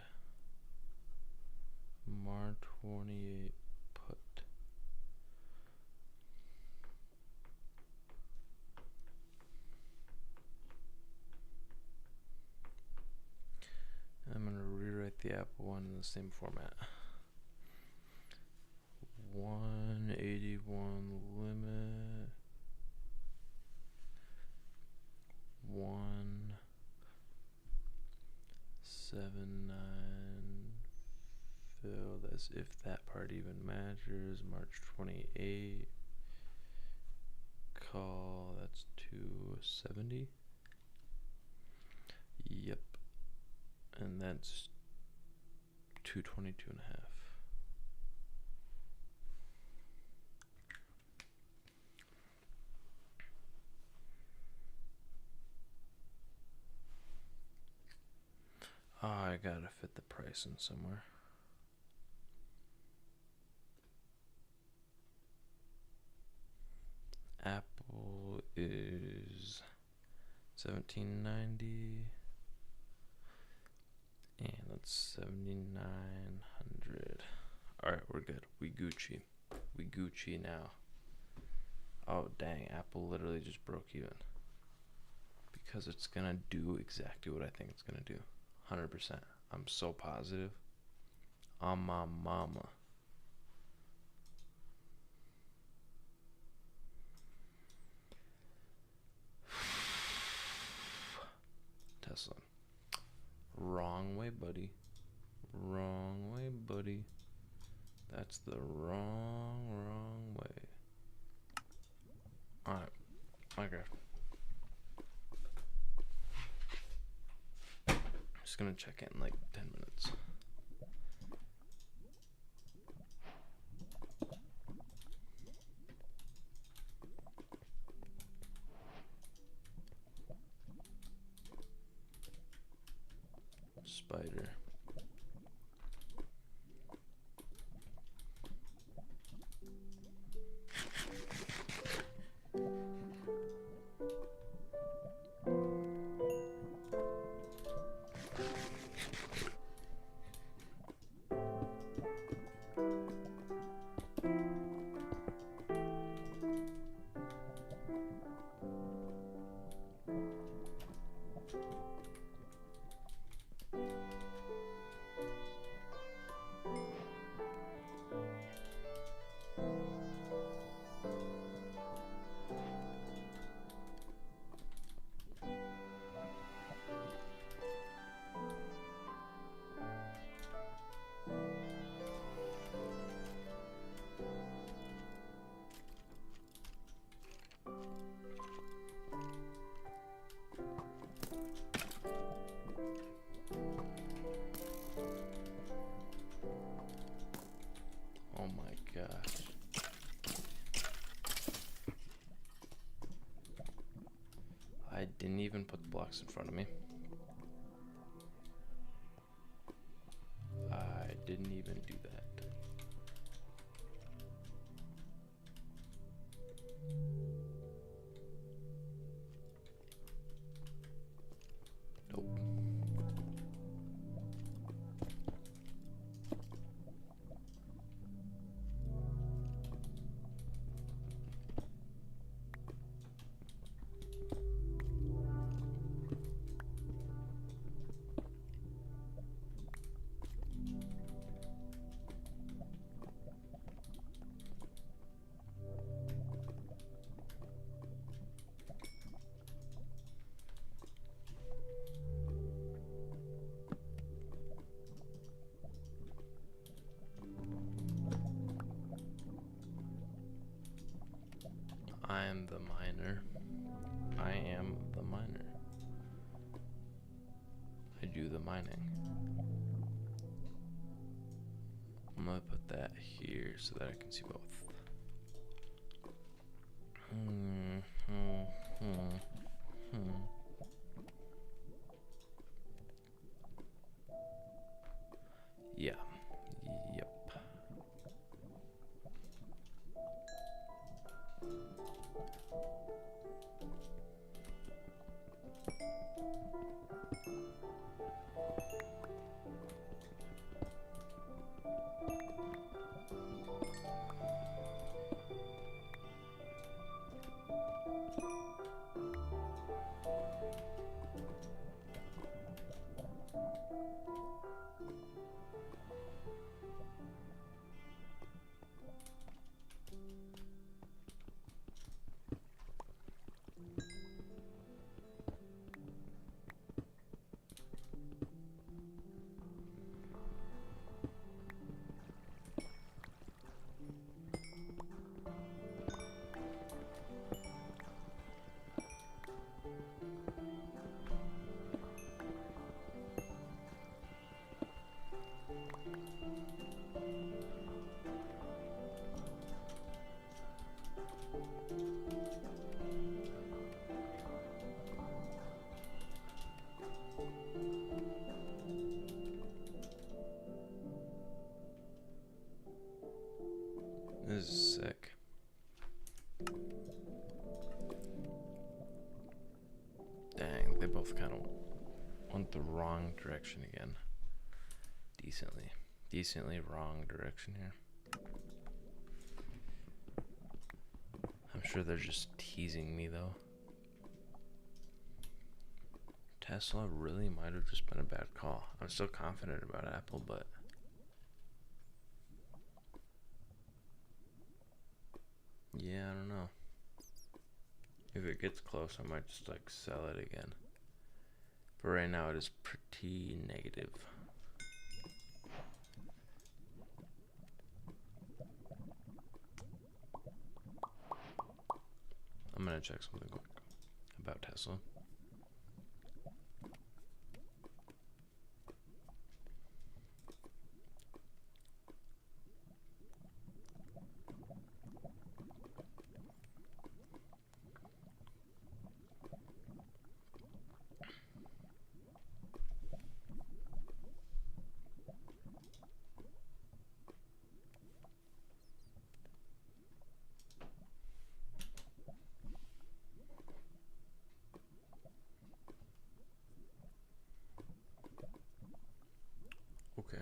Speaker 1: Mar 28 put. I'm going to rewrite the Apple one in the same format. 181 limit. 179 fill. That's if that part even matches. March 28. Call. That's 270. Yep. And that's 222 and a half. Oh, I gotta fit the price in somewhere. 1790. And that's 7,900. Alright, we're good. We Gucci. We Gucci now. Oh, dang. Apple literally just broke even. Because it's gonna do exactly what I think it's gonna do. 100%. I'm so positive. On my mama. Tesla. Wrong way, buddy. Wrong way, buddy. That's the wrong way. Alright. Okay. Just gonna check in like 10 minutes. Spider. Oh my gosh. I didn't even put the blocks in front of me. I didn't even do that. Nope. I am the miner. I am the miner. I do the mining. I'm gonna put that here so that I can see both. Yeah. Yep. They both kind of went the wrong direction again. Decently wrong direction here. I'm sure they're just teasing me though. Tesla really might have just been a bad call. I'm still confident about Apple, but yeah, I don't know. If it gets close, I might just like sell it again. But right now it is pretty negative. I'm gonna check something quick about Tesla. Okay.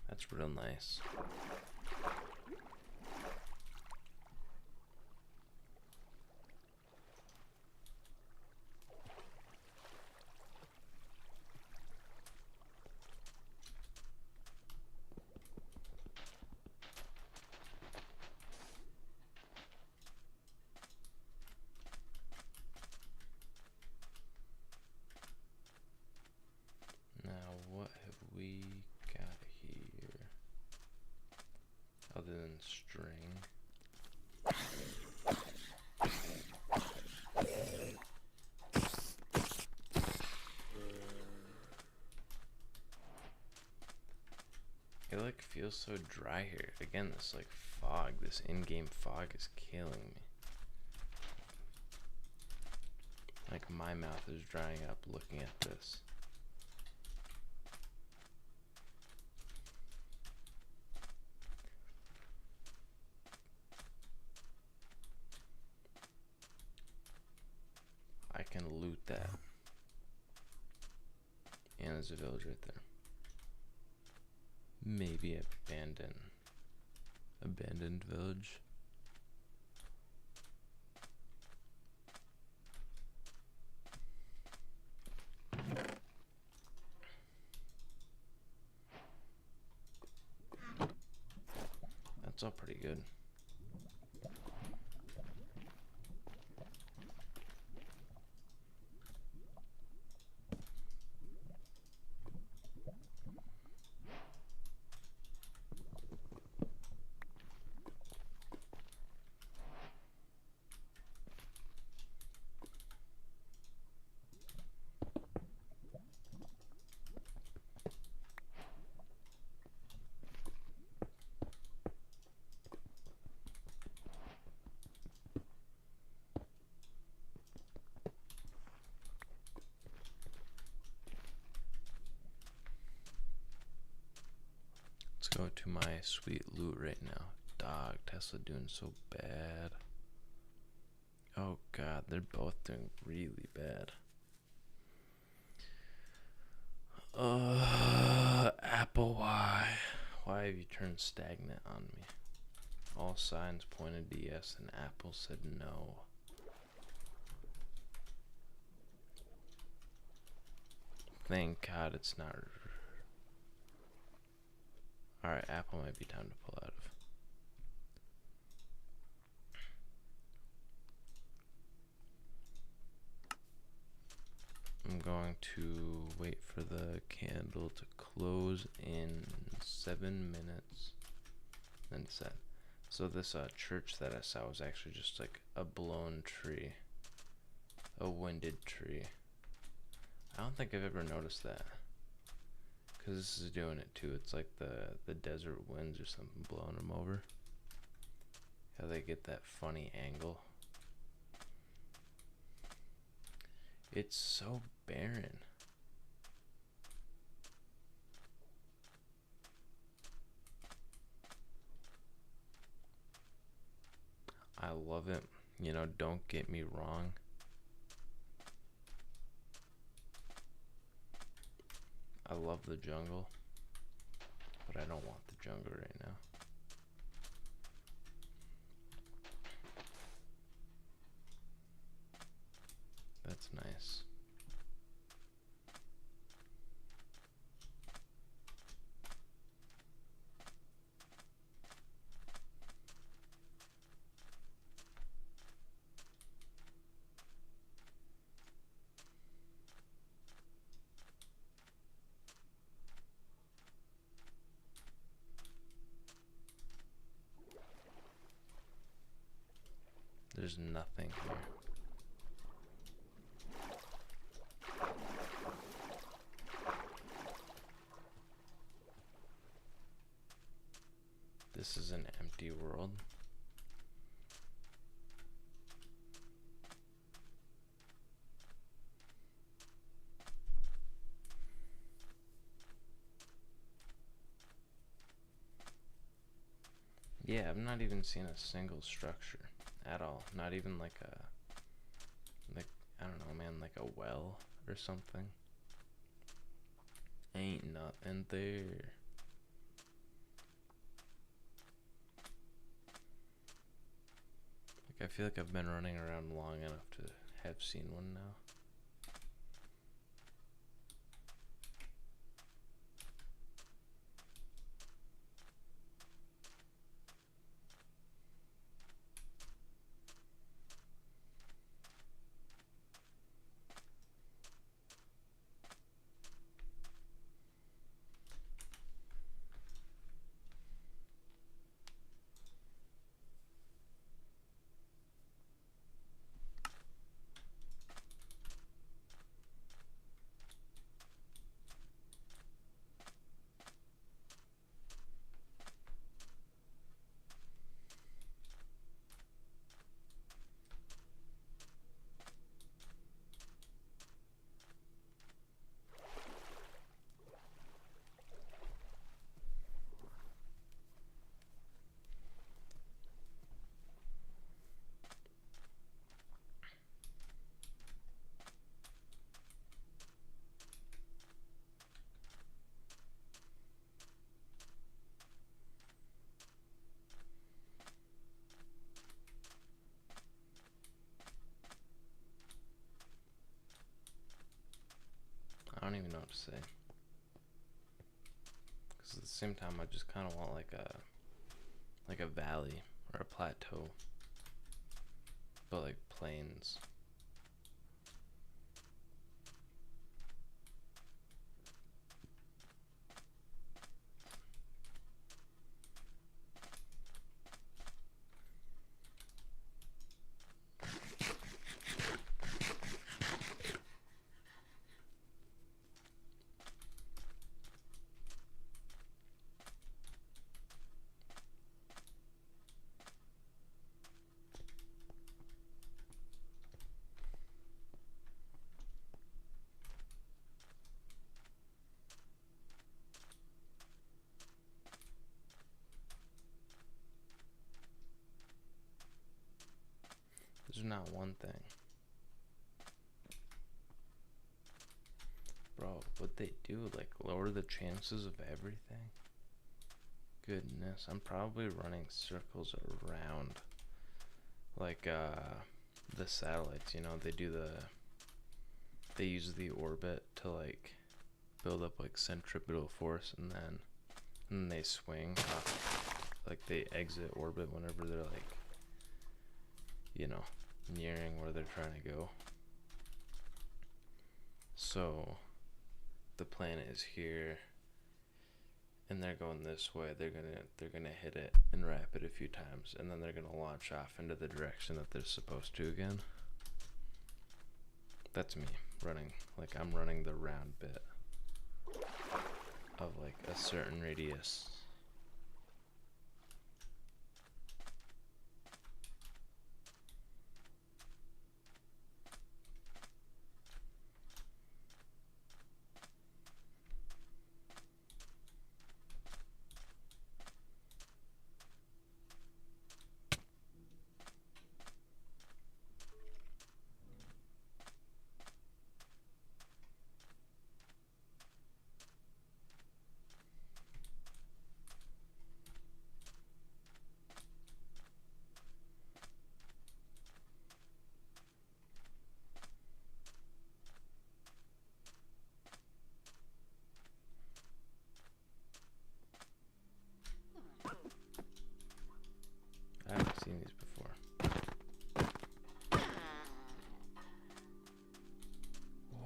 Speaker 1: That's real nice. Now, what have we got here other than string? It like feels so dry here. Again, this like fog, this in-game fog is killing me. Like my mouth is drying up looking at this. I can loot that. And there's a village right there. Maybe abandoned village. That's all pretty good. Let's go to my sweet loot right now. Dog, Tesla doing so bad. Oh god, they're both doing really bad. Apple, why? Why have you turned stagnant on me? All signs pointed to yes, and Apple said no. Thank God it's not. Alright, Apple might be time to pull out of. going to wait for the candle to close in 7 minutes. Then set. So this church that I saw was actually just like a blown tree. A winded tree. I don't think I've ever noticed that. Because this is doing it too. It's like the desert winds or something blowing them over. How they get that funny angle. It's so barren. I love it. You know, don't get me wrong. I love the jungle, but I don't want the jungle right now. That's nice. There's nothing here. This is an empty world. Yeah, I've not even seen a single structure at all. Not even like I don't know, man, like a well or something. Ain't nothing there. Like, I feel like I've been running around long enough to have seen one now. I don't even know what to say. Because at the same time, I just kind of want like a valley or a plateau, but like plains. There's not one thing. Bro, what they do, like, lower the chances of everything? Goodness, I'm probably running circles around. Like, the satellites, you know, they use the orbit to, like, build up, like, centripetal force, and then they swing off, like, they exit orbit whenever they're, like, you know, nearing where they're trying to go. So the plan is here, and they're going this way. They're gonna hit it and wrap it a few times, and then they're gonna launch off into the direction that they're supposed to again. That's me running, like I'm running the round bit of like a certain radius. I haven't seen these before.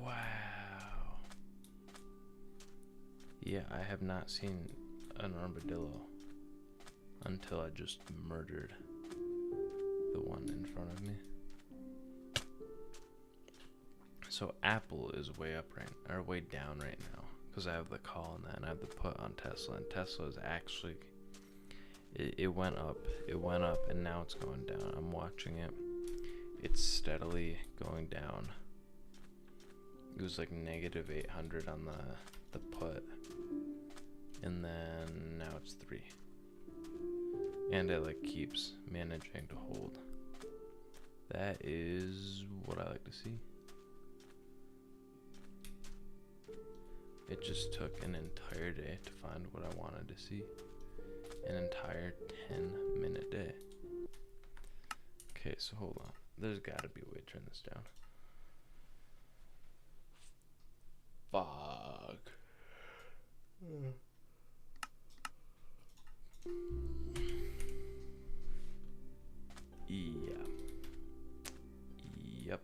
Speaker 1: Wow. Yeah, I have not seen an armadillo until I just murdered the one in front of me. So Apple is way up or way down right now, because I have the call on that and I have the put on Tesla, and Tesla is actually, it went up, and now it's going down. I'm watching it. It's steadily going down. It was like negative 800 on the put, and then now it's 3. And it like keeps managing to hold. That is what I like to see. It just took an entire day to find what I wanted to see. An entire 10-minute day. Okay, so hold on. There's gotta be a way to turn this down. Fuck. Yeah. Yep.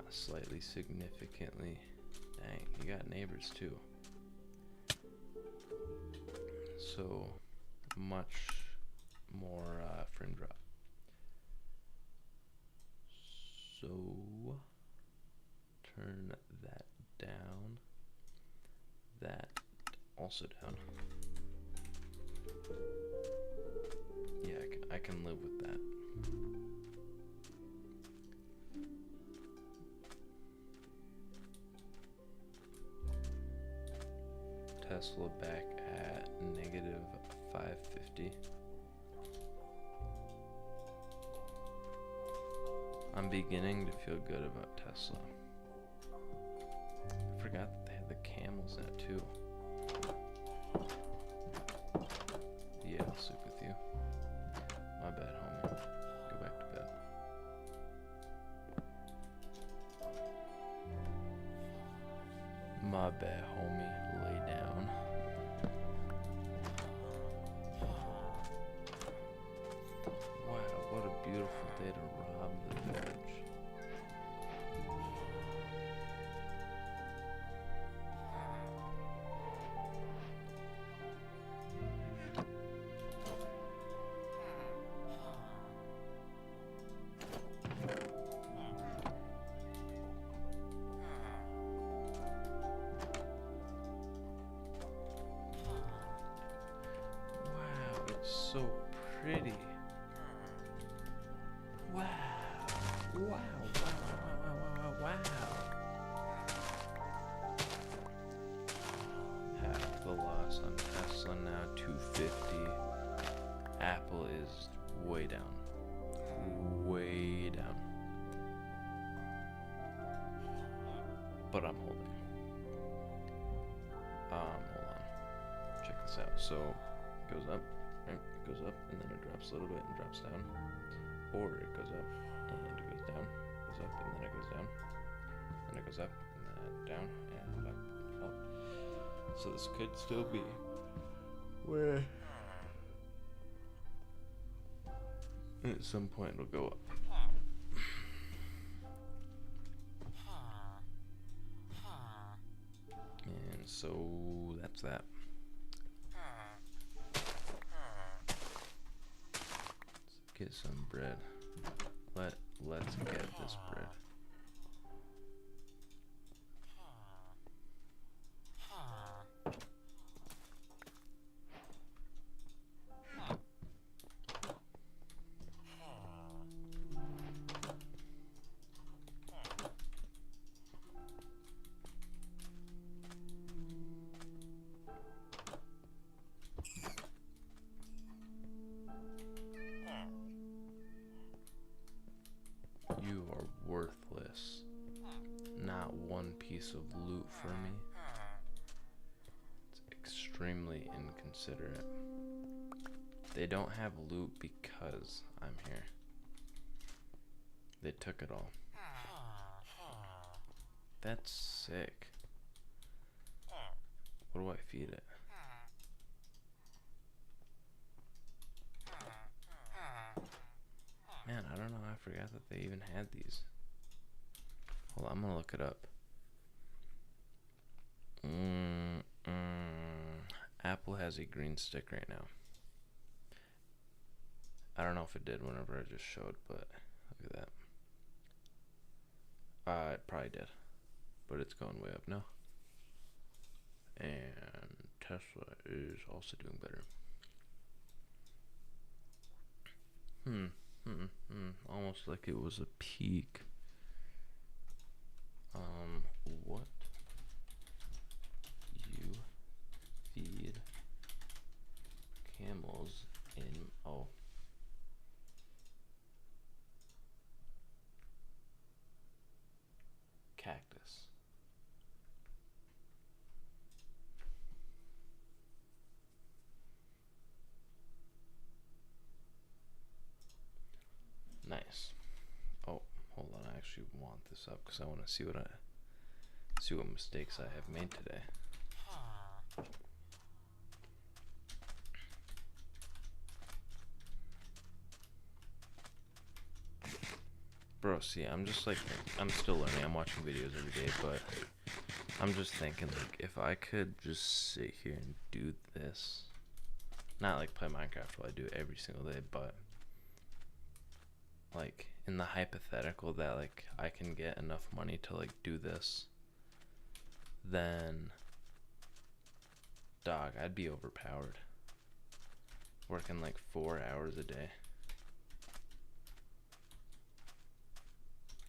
Speaker 1: Slightly, significantly. Dang, you got neighbors too. So much more frame drop. So turn that down. That also down. Yeah, I can live with that. Tesla back at negative 550. I'm beginning to feel good about Tesla. I forgot that they had the camels in it too. Yeah, I'll sleep with you. My bad, homie. Go back to bed. My bad, homie. Lay down. Wow, what a beautiful day to rob the village. So pretty. Wow. Wow. Wow. Half the loss on Tesla now, 250. Apple is way down. Way down. But I'm holding. Hold on. Check this out. So it goes up. Right, it goes up and then it drops a little bit and drops down, or it goes up and it goes down, goes up and then it goes down, and it goes up and then down and up. So this could still be where At some point it'll go up. And so that's that. Let's get some bread. Let's get this bread. You are worthless. Not one piece of loot for me. It's extremely inconsiderate. They don't have loot because I'm here. They took it all. That's sick. What do I feed it? Man, I don't know. I forgot that they even had these. Hold on, I'm gonna look it up. Apple has a green stick right now. I don't know if it did whenever I just showed, but look at that. It probably did, but it's going way up now. And Tesla is also doing better. Almost like it was a peak. What you feed camels in cactus. Nice. Oh, hold on. I actually want this up because I want to see what mistakes I have made today. Bro, see, I'm just like, I'm still learning. I'm watching videos every day, but I'm just thinking, like, if I could just sit here and do this, not like play Minecraft while I do it every single day, but like in the hypothetical that like I can get enough money to like do this, then dog, I'd be overpowered. Working like 4 hours a day.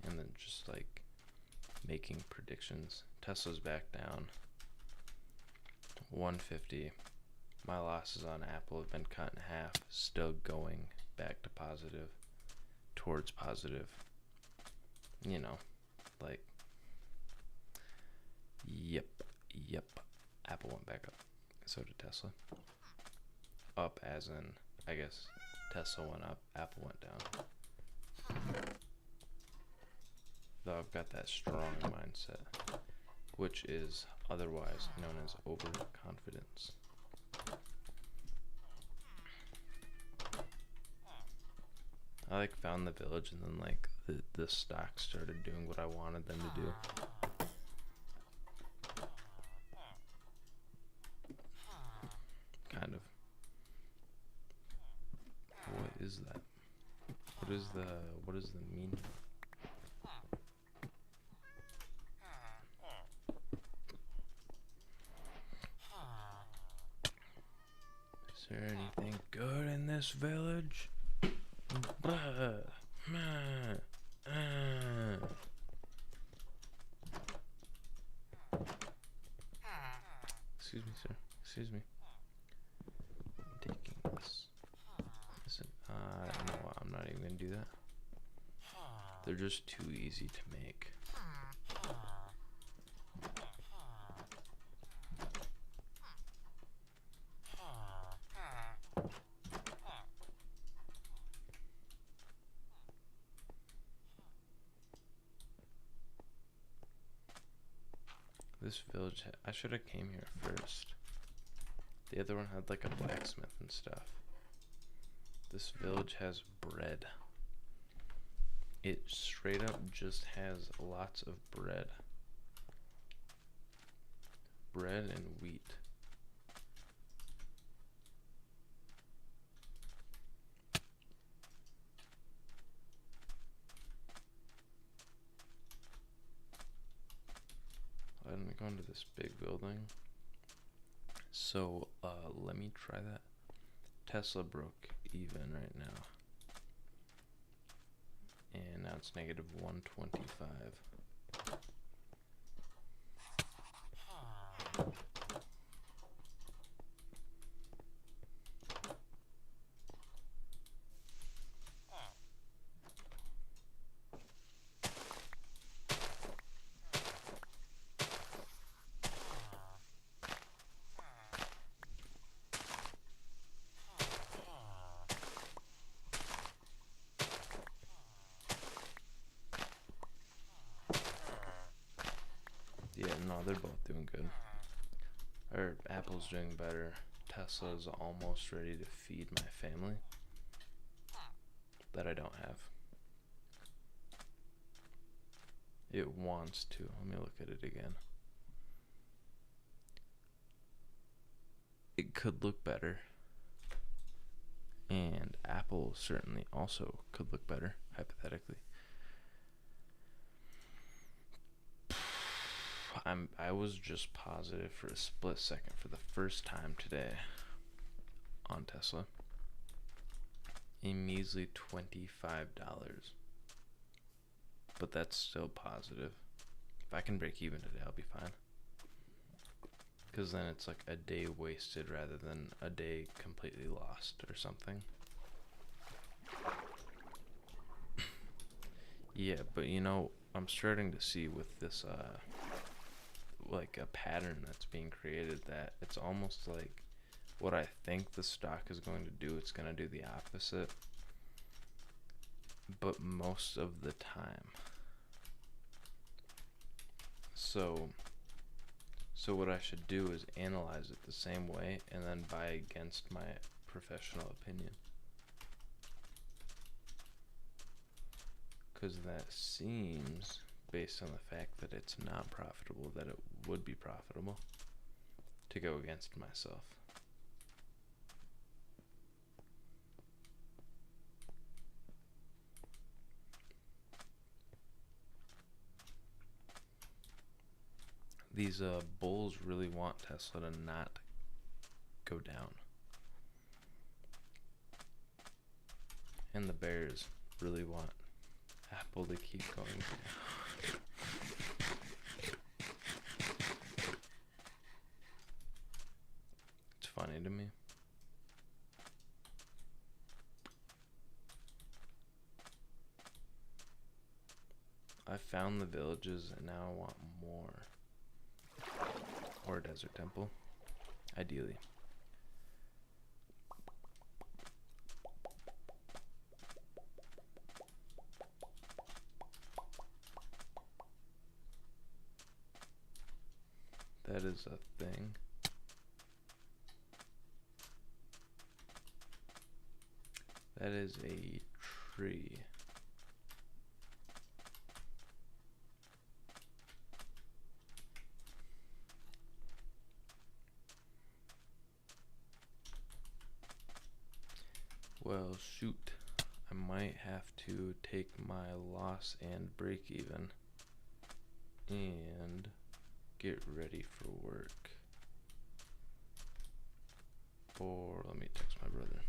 Speaker 1: And then just like making predictions. Tesla's back down 150. My losses on Apple have been cut in half. Still going back to positive, towards positive. You know, like, yep. Apple went back up. So did Tesla. Up as in, I guess Tesla went up, Apple went down. Though I've got that strong mindset, which is otherwise known as overconfidence. I like found the village and then like the stock started doing what I wanted them to do. Kind of. What is that? What is the meaning? Is there anything good in this village? Excuse me, sir. Excuse me. I'm taking this. Listen, you know what? I'm not even gonna do that. They're just too easy to make. This village, I should have came here first. The other one had like a blacksmith and stuff. This village has bread. It straight up just has lots of bread. Bread and wheat. I'm going to this big building. So let me try that. Tesla broke even right now. And now it's negative 125. Yeah, no, they're both doing good. Or Apple's doing better. Tesla's almost ready to feed my family that I don't have. It wants to. Let me look at it again. It could look better. And Apple certainly also could look better, hypothetically. I was just positive for a split second for the first time today on Tesla. A measly $25. But that's still positive. If I can break even today, I'll be fine. Because then it's like a day wasted rather than a day completely lost or something. Yeah, but you know, I'm starting to see with this like a pattern that's being created that it's almost like what I think the stock is going to do, it's going to do the opposite, but most of the time. So what I should do is analyze it the same way and then buy against my professional opinion, because that seems, based on the fact that it's not profitable, that it would be profitable to go against myself. These bulls really want Tesla to not go down. And the bears really want Apple to keep going down. It's funny to me. I found the villages and now I want more. Or a desert temple, ideally. That is a thing. That is a tree. Well, shoot. I might have to take my loss and break even and get ready for work. Or let me text my brother.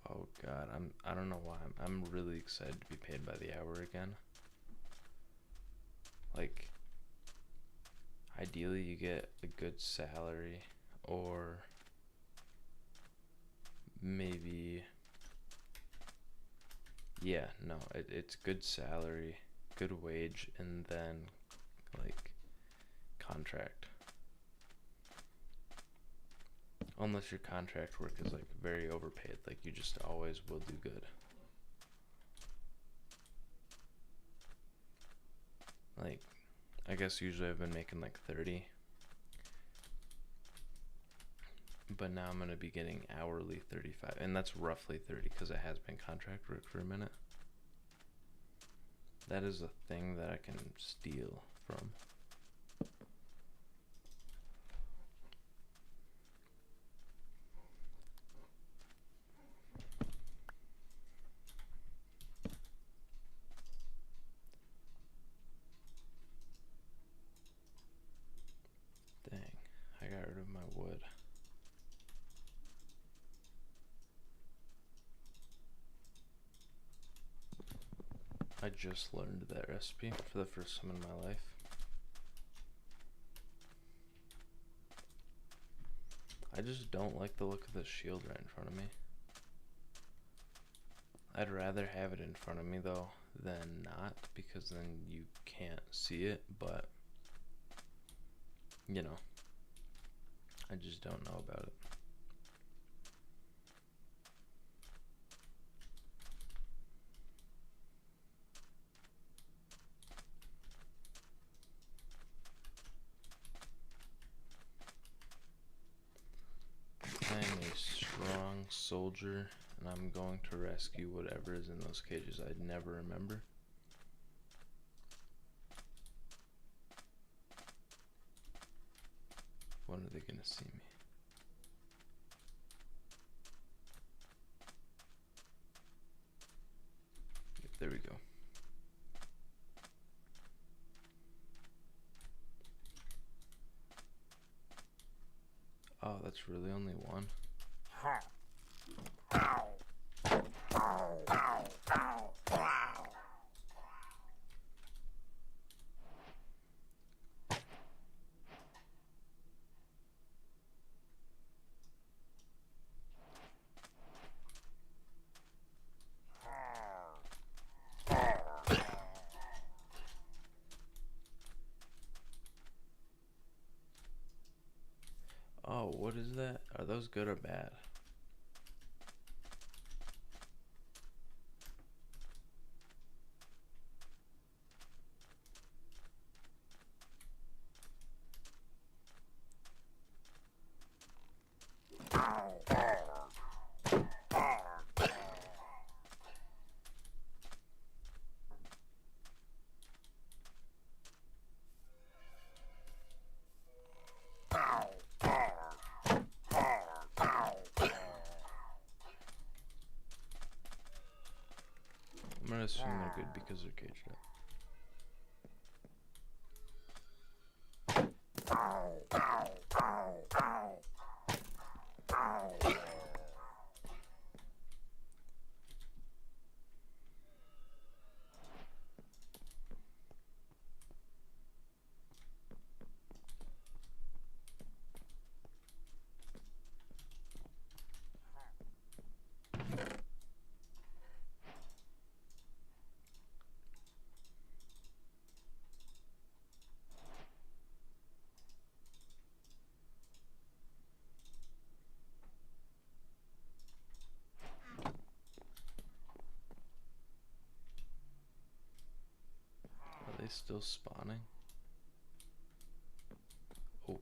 Speaker 1: Oh God, I don't know why I'm really excited to be paid by the hour again. Like, ideally you get a good salary, or maybe, yeah, no, it's good salary good wage and then like contract. Unless your contract work is like very overpaid, like you just always will do good. Like, I guess usually I've been making like 30, but now I'm gonna be getting hourly 35, and that's roughly 30 because it has been contract work for a minute. That is a thing that I can steal from. Dang, I got rid of my wood. I just learned that recipe for the first time in my life. I just don't like the look of the shield right in front of me. I'd rather have it in front of me though than not, because then you can't see it, but you know, I just don't know about it. I am a strong soldier, and I'm going to rescue whatever is in those cages I'd never remember. When are they gonna see me? Yep, there we go. Oh, that's really only one? Oh, what is that? Are those good or bad? I'm gonna assume they're good because they're caged up. Are they still spawning? Oh.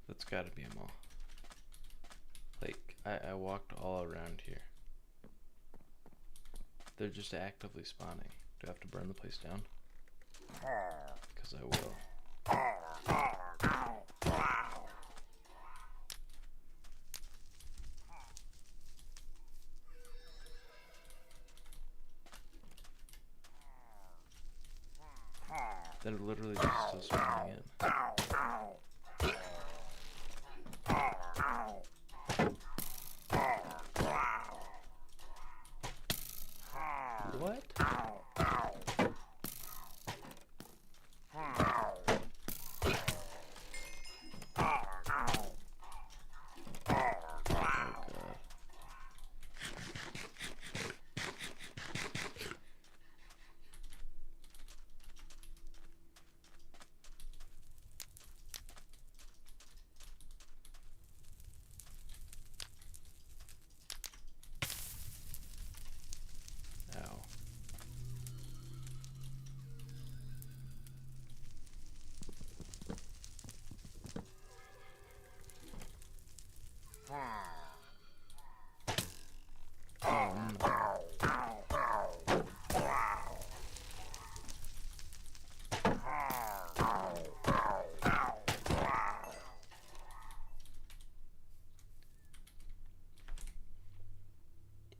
Speaker 1: That's gotta be them all. Like, I walked all around here. They're just actively spawning. Do I have to burn the place down? Because I will. They're literally just still spawning in. What? Ow.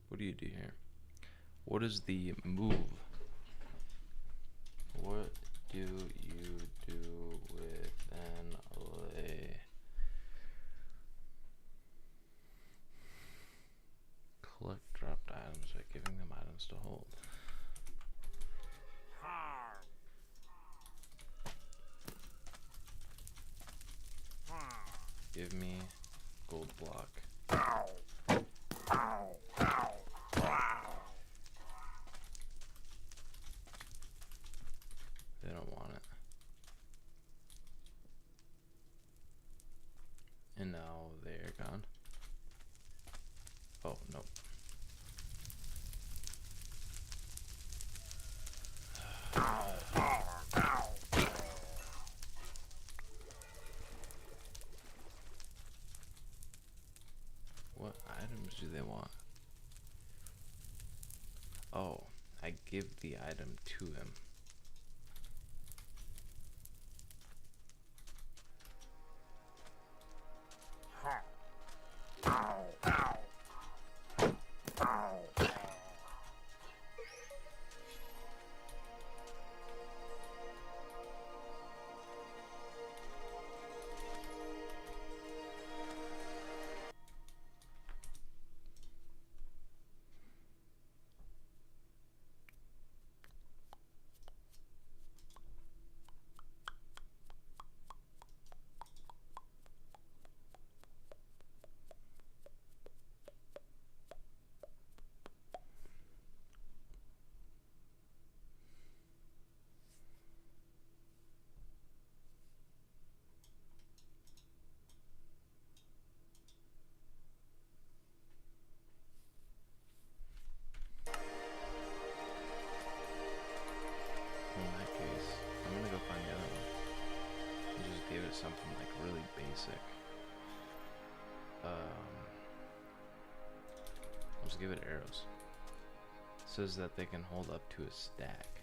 Speaker 1: What do you do here? What is the move? What do you do with an allay? Collect dropped items by giving them items to hold. Give me gold block. They don't want it. And now they're gone. Oh, nope. What items do they want? Oh, I give the item to him. In that case, I'm gonna go find the other one. And just give it something like really basic. I'll just give it arrows. It says that they can hold up to a stack.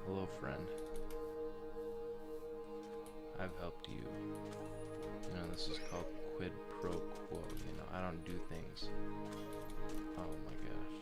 Speaker 1: Hello, friend. I've helped you. You know, this is called quid pro quo. You know, I don't do things. Oh my gosh.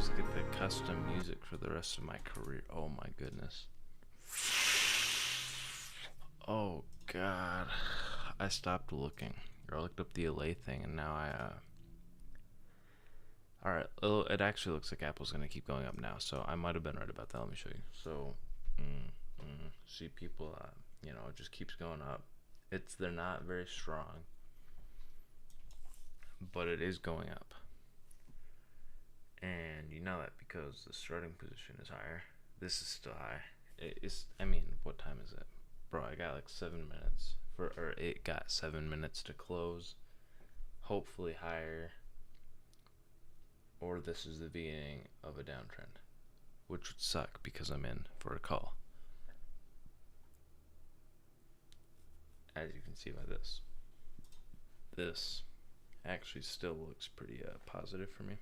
Speaker 1: just get the custom music for the rest of my career. Oh my goodness. Oh god. I stopped looking. I looked up the LA thing, and now Alright, it actually looks like Apple's going to keep going up now, so I might have been right about that. Let me show you. So, see people, it just keeps going up. They're not very strong, but it is going up. And you know that because the starting position is higher. This is still high. What time is it? Bro, I got like 7 minutes. It got 7 minutes to close. Hopefully higher. Or this is the beginning of a downtrend, which would suck because I'm in for a call. As you can see by this actually still looks pretty positive for me.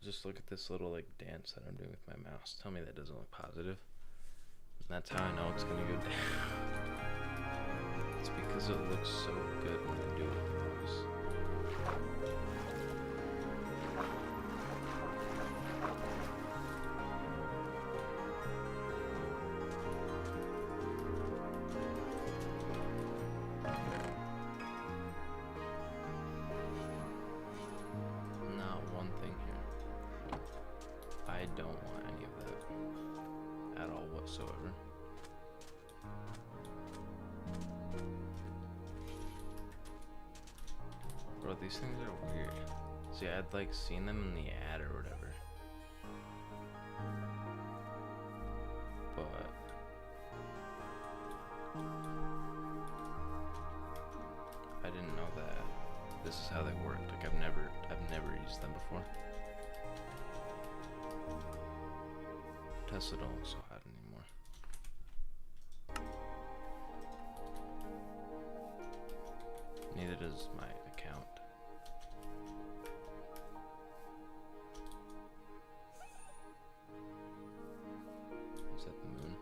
Speaker 1: Just look at this little like dance that I'm doing with my mouse. Tell me that doesn't look positive. And that's how I know it's gonna go down. It's because it looks so good when I do it with the mouse. I don't want any of that at all whatsoever. Bro, these things are weird. See, I'd like seen them in the ad or whatever. But I didn't know that this is how they worked. Like I've never used them before. Tesla don't look so hot anymore. Neither does my account. Is that the moon?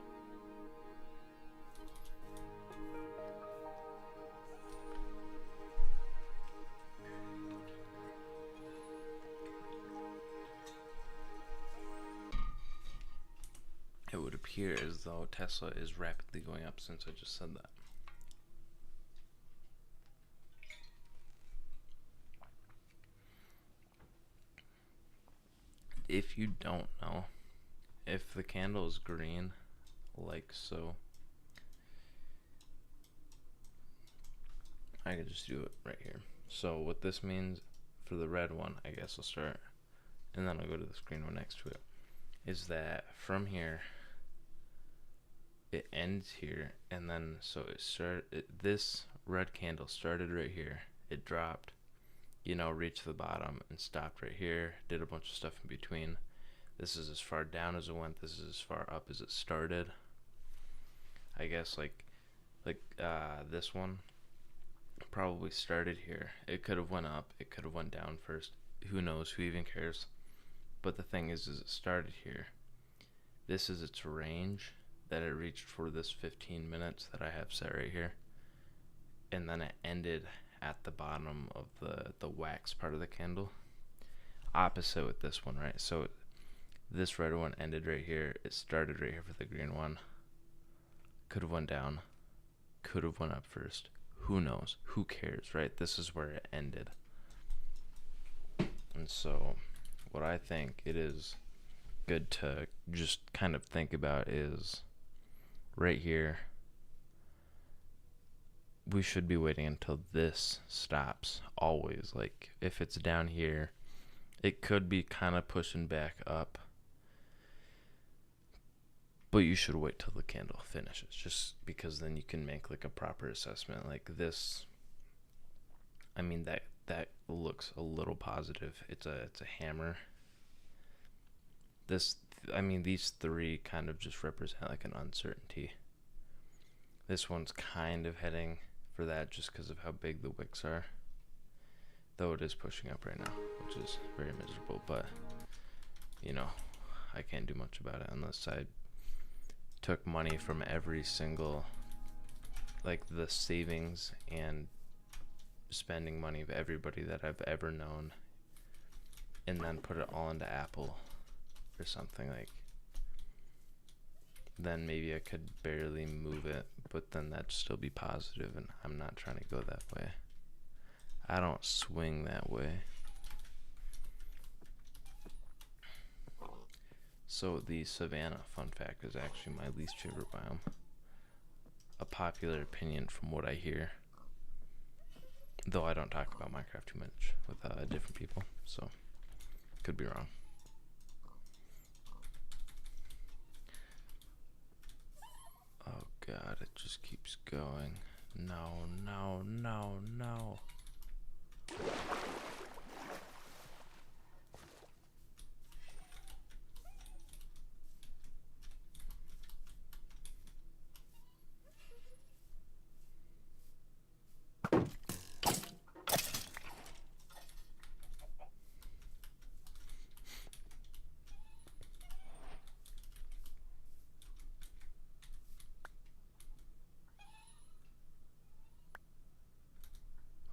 Speaker 1: It would appear as though Tesla is rapidly going up since I just said that. If you don't know, if the candle is green, like so, I could just do it right here. So what this means for the red one, I guess I'll start, and then I'll go to this green one next to it, is that from here, it ends here, and then so this red candle started right here, it dropped, reached the bottom and stopped right here, did a bunch of stuff in between. This is as far down as it went, this is as far up as it started. I guess like this one probably started here. It could have went up, it could have went down first. Who knows, who even cares? But the thing is it started here. This is its range that it reached for this 15 minutes that I have set right here. And then it ended at the bottom of the wax part of the candle. Opposite with this one, right? So this red one ended right here. It started right here for the green one. Could have went down. Could have went up first. Who knows? Who cares, right? This is where it ended. And so what I think it is good to just kind of think about is right here, we should be waiting until this stops always. Like if it's down here, it could be kind of pushing back up, but you should wait till the candle finishes, just because then you can make like a proper assessment. Like this, that looks a little positive. It's a hammer. These three kind of just represent like an uncertainty. This one's kind of heading for that just because of how big the wicks are. Though it is pushing up right now, which is very miserable, but I can't do much about it unless I took money from every single, like the savings and spending money of everybody that I've ever known and then put it all into Apple or something, like, then maybe I could barely move it, but then that'd still be positive, and I'm not trying to go that way. I don't swing that way. So the savanna, fun fact, is actually my least favorite biome. A popular opinion from what I hear. Though I don't talk about Minecraft too much with different people, so could be wrong. Oh god, it just keeps going. No, no, no, no.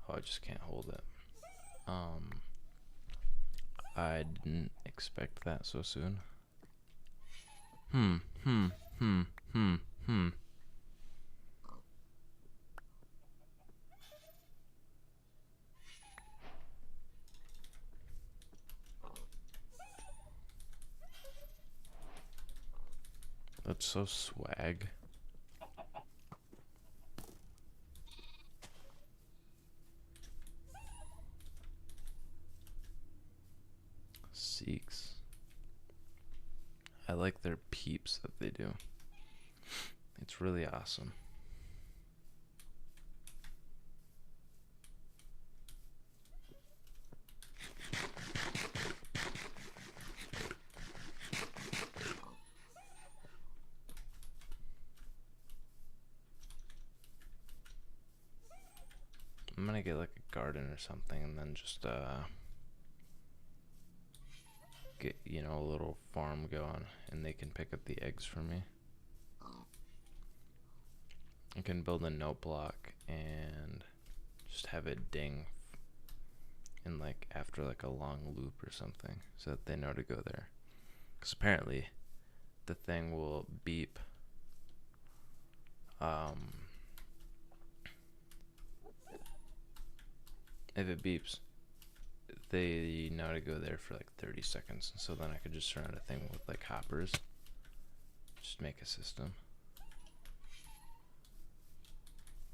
Speaker 1: Oh, I just can't hold it. I didn't expect that so soon. That's so swag. Seeks. I like their peeps that they do. It's really awesome. I'm gonna get like a garden or something and then just get, you know, a little farm going and they can pick up the eggs for me. I can build a note block and just have it ding in like after like a long loop or something so that they know to go there. Because apparently the thing will beep if it beeps, they know to go there for like 30 seconds. So then I could just surround a thing with like hoppers. Just make a system.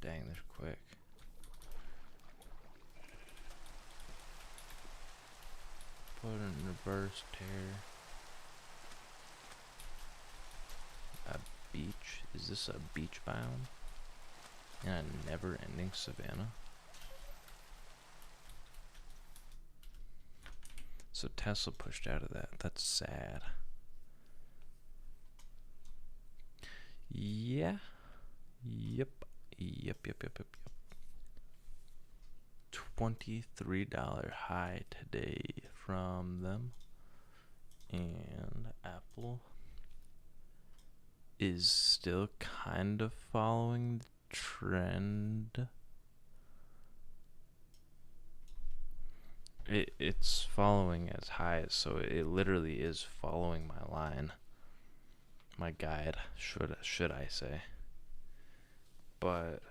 Speaker 1: Dang, they're quick. Put in reverse tear. A beach? Is this a beach biome? In a never-ending savanna? So Tesla pushed out of that. That's sad. Yeah. Yep. $23 high today from them. And Apple is still kind of following the trend. It's following as high, so it literally is following my line, my guide, should I say. But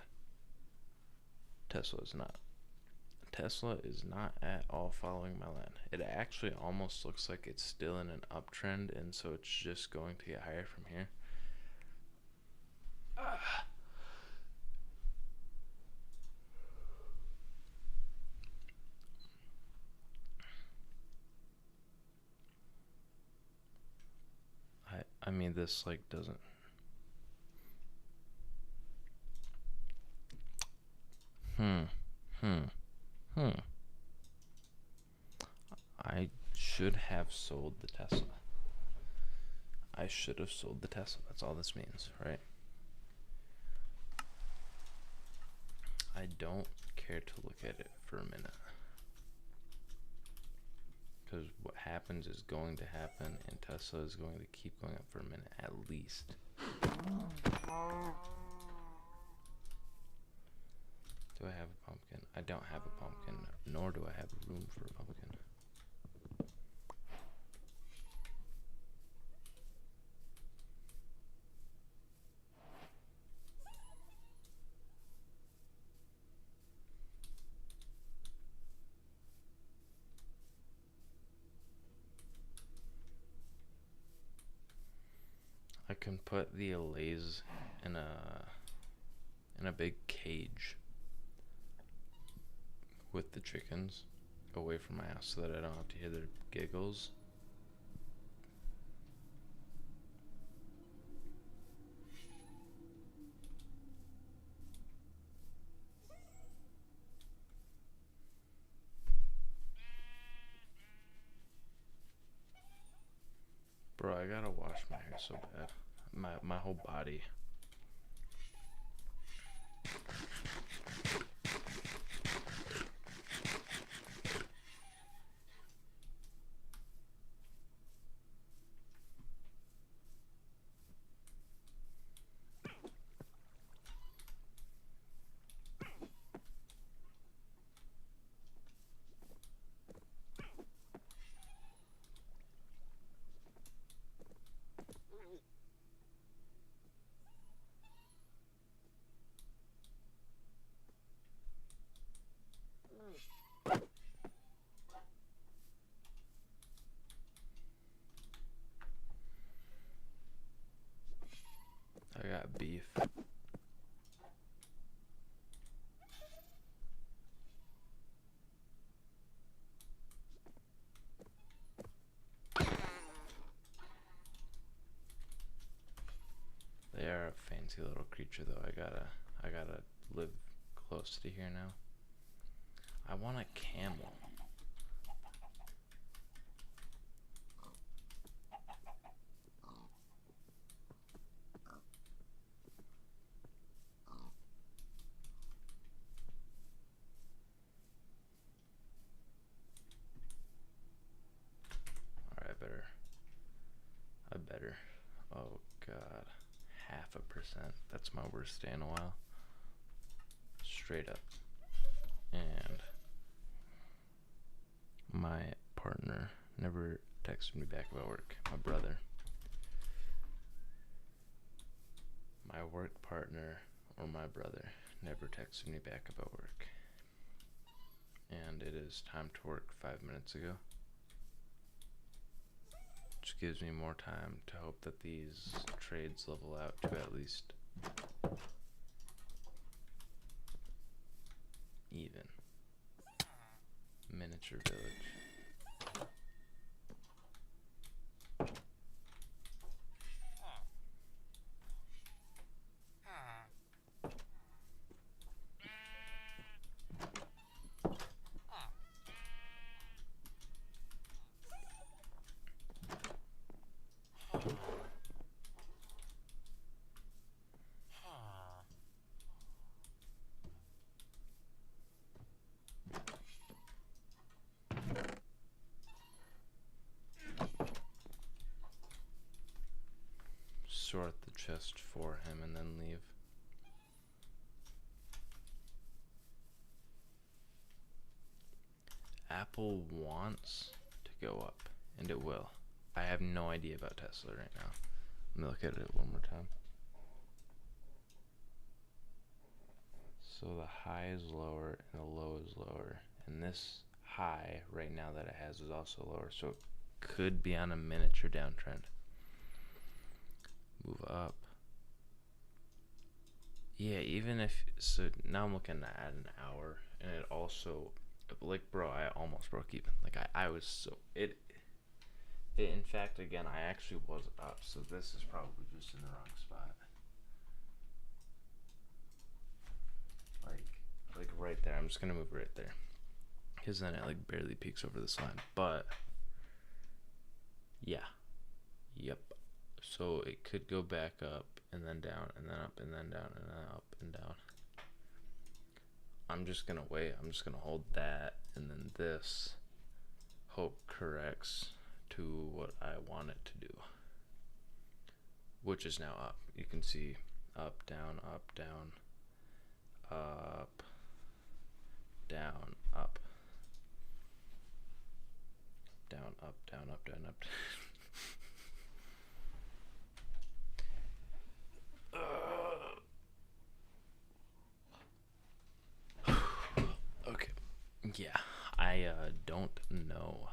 Speaker 1: Tesla is not. Tesla is not at all following my line. It actually almost looks like it's still in an uptrend, and so it's just going to get higher from here. I mean, this like doesn't. I should have sold the Tesla. I should have sold the Tesla. That's all this means, right? I don't care to look at it for a minute. Because what happens is going to happen, and Tesla is going to keep going up for a minute at least. Do I have a pumpkin? I don't have a pumpkin, nor do I have room for a pumpkin. I can put the allays in a big cage with the chickens away from my house so that I don't have to hear their giggles. Bro, I gotta wash my hair so bad. My whole body. I got beef. They are a fancy little creature though. I gotta live close to here now. I want a camel. Alright, I better. Oh god. 0.5%. That's my worst day in a while. Straight up. And my partner never texted me back about work. My brother. My work partner or my brother never texted me back about work. And it is time to work 5 minutes ago. Which gives me more time to hope that these trades level out to at least even. Miniature village. Sort the chest for him and then leave. Apple wants to go up, and it will. I have no idea about Tesla right now. Let me look at it one more time. So the high is lower and the low is lower, and this high right now that it has is also lower, so it could be on a miniature downtrend. Move up. Yeah, even if, so now I'm looking at an hour, and it also, like, bro, I almost broke even. Like, I was so, in fact, again, I actually was up, so this is probably just in the wrong spot. Like right there. I'm just gonna move right there, because then it like barely peeks over this line. But yeah, yep. So it could go back up and then down and then up and then down and then up and down. I'm just gonna wait. I'm just gonna hold that, and then this hope corrects to what I want it to do, which is now up. You can see up, down, up, down, up, down, up, down, up, down, up, down, up. Okay. Yeah, I don't know.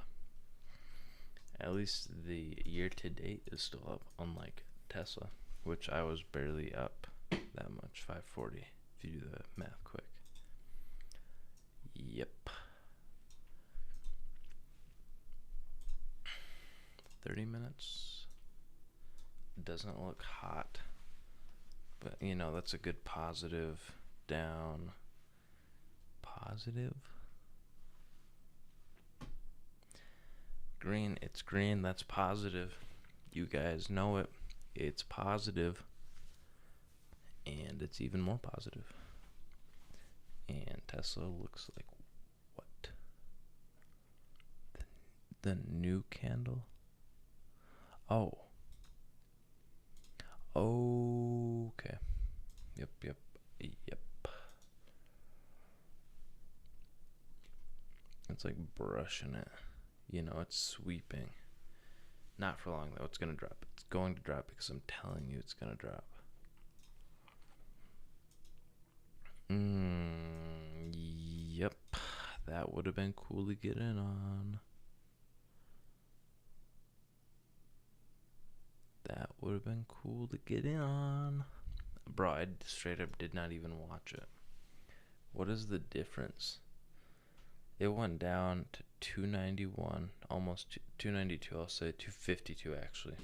Speaker 1: At least the year to date is still up, unlike Tesla, which I was barely up that much, 540, if you do the math quick. Yep. 30 minutes. Doesn't look hot, but you know, that's a good positive down. Positive? Green, it's green, that's positive. You guys know it. It's positive. And it's even more positive. And Tesla looks like what? The new candle? Oh. Okay. Yep. It's like brushing it. You know, it's sweeping. Not for long, though. It's going to drop. It's going to drop because I'm telling you it's going to drop. Yep. That would have been cool to get in on. That would have been cool to get in on. Bro, I straight up did not even watch it. What is the difference? It went down to 291, almost 292, I'll say 252 actually.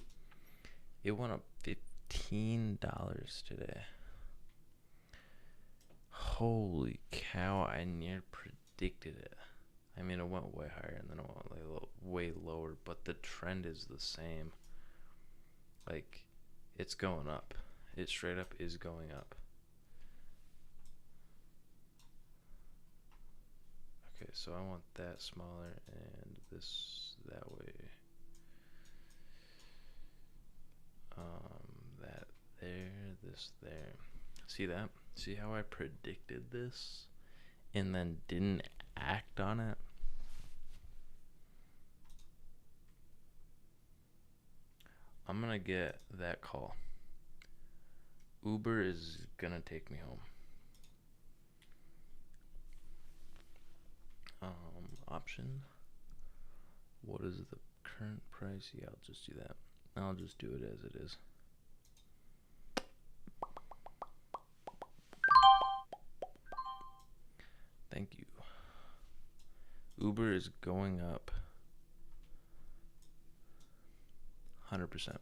Speaker 1: It went up $15 today. Holy cow, I near predicted it. I mean, it went way higher and then it went like way lower, but the trend is the same. Like, it's going up. It straight up is going up. Okay, so I want that smaller and this that way. That there, this there. See that? See how I predicted this and then didn't act on it? I'm gonna get that call. Uber is gonna take me home. Option. What is the current price? Yeah, I'll just do that. I'll just do it as it is. Thank you. Uber is going up 100%.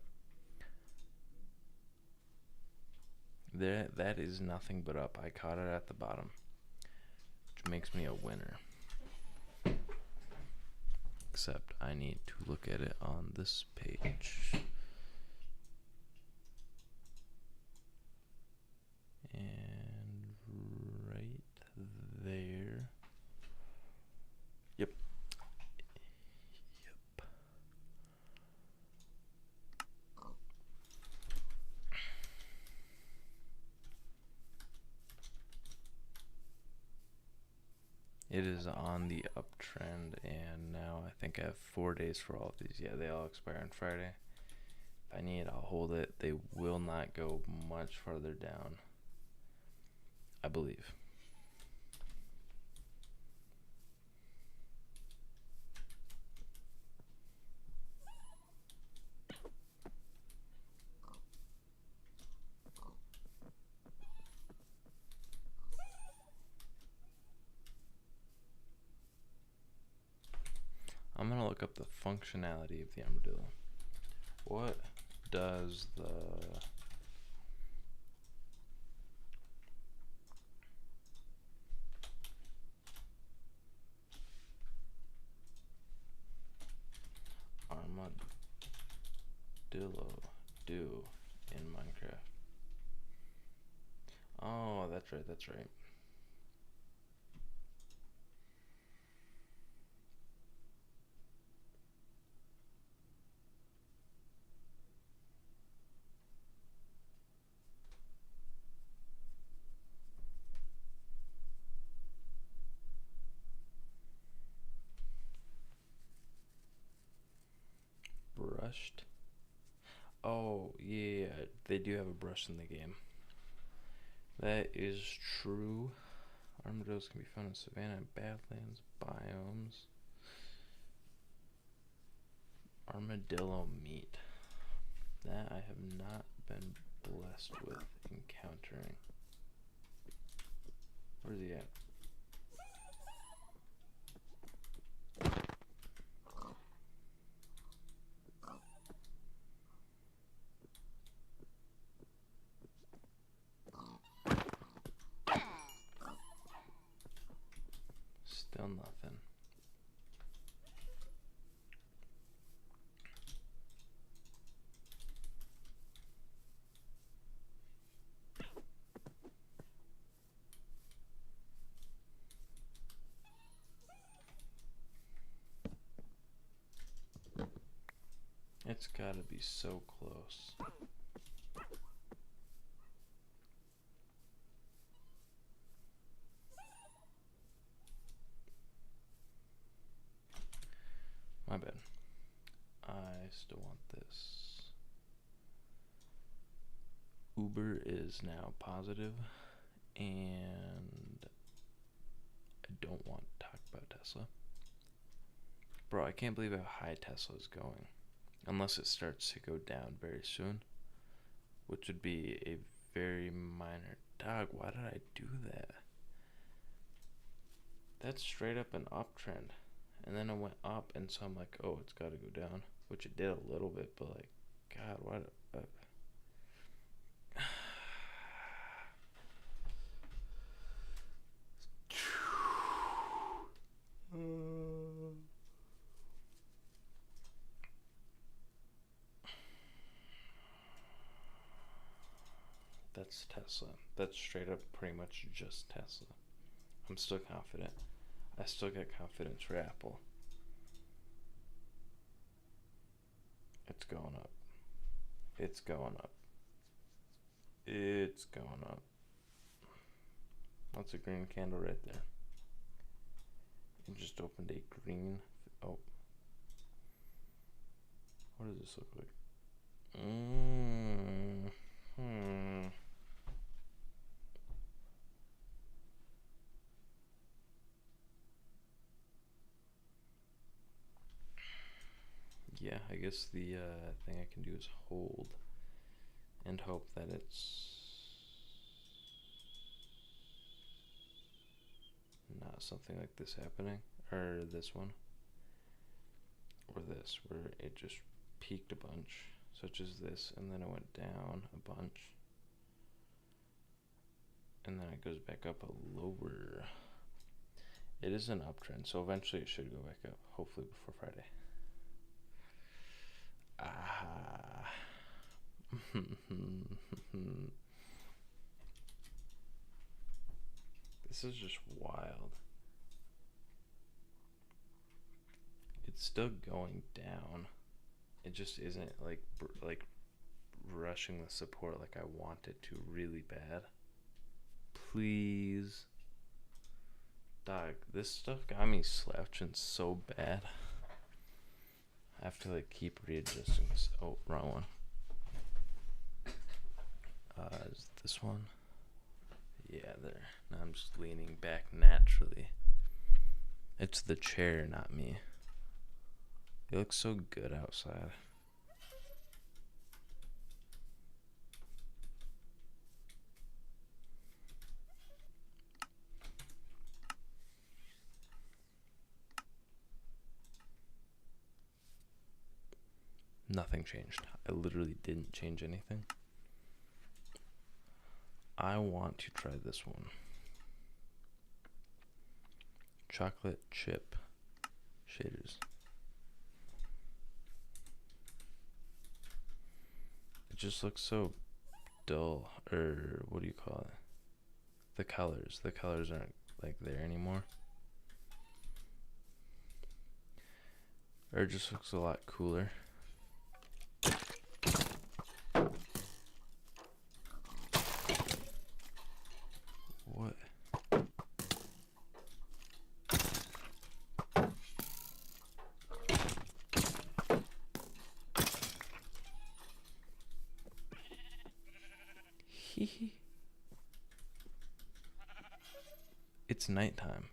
Speaker 1: That is nothing but up. I caught it at the bottom, which makes me a winner. Except I need to look at it on this page. And right there. Yep. It is on the uptrend, and now I think I have 4 days for all of these. Yeah, they all expire on Friday. If I need, I'll hold it. They will not go much farther down, I believe. I'm gonna look up the functionality of the armadillo. What does the armadillo do in Minecraft? Oh, that's right, that's right. Brushed. Oh, yeah, they do have a brush in the game. That is true. Armadillos can be found in savanna and badlands biomes. Armadillo meat. That I have not been blessed with encountering. Where's he at? Still nothing. It's gotta be so close. My bad. I still want this. Uber is now positive, and I don't want to talk about Tesla. Bro, I can't believe how high Tesla is going. Unless it starts to go down very soon, which would be a very minor. Dog, why did I do that? That's straight up an uptrend. And then it went up, and so I'm like, oh, it's got to go down. Which it did a little bit, but like, God, what? That's Tesla. That's straight up pretty much just Tesla. I'm still confident. I still get confidence for Apple. It's going up. It's going up. It's going up. That's a green candle right there. It just opened a green. Oh. What does this look like? Yeah, I guess the thing I can do is hold and hope that it's not something like this happening, or this one, or this, where it just peaked a bunch, such as this, and then it went down a bunch, and then it goes back up a lower. It is an uptrend, so eventually it should go back up, hopefully before Friday. This is just wild. It's still going down. It just isn't like rushing the support like I want it to really bad. Please. Dog, this stuff got me slouching so bad. I have to like keep readjusting this. Oh, wrong one. Is this one? Yeah, there. Now I'm just leaning back naturally. It's the chair, not me. It looks so good outside. Nothing changed. I literally didn't change anything. I want to try this one. Chocolate chip shaders. It just looks so dull, or what do you call it? The colors aren't like there anymore. Or it just looks a lot cooler. What? It's nighttime.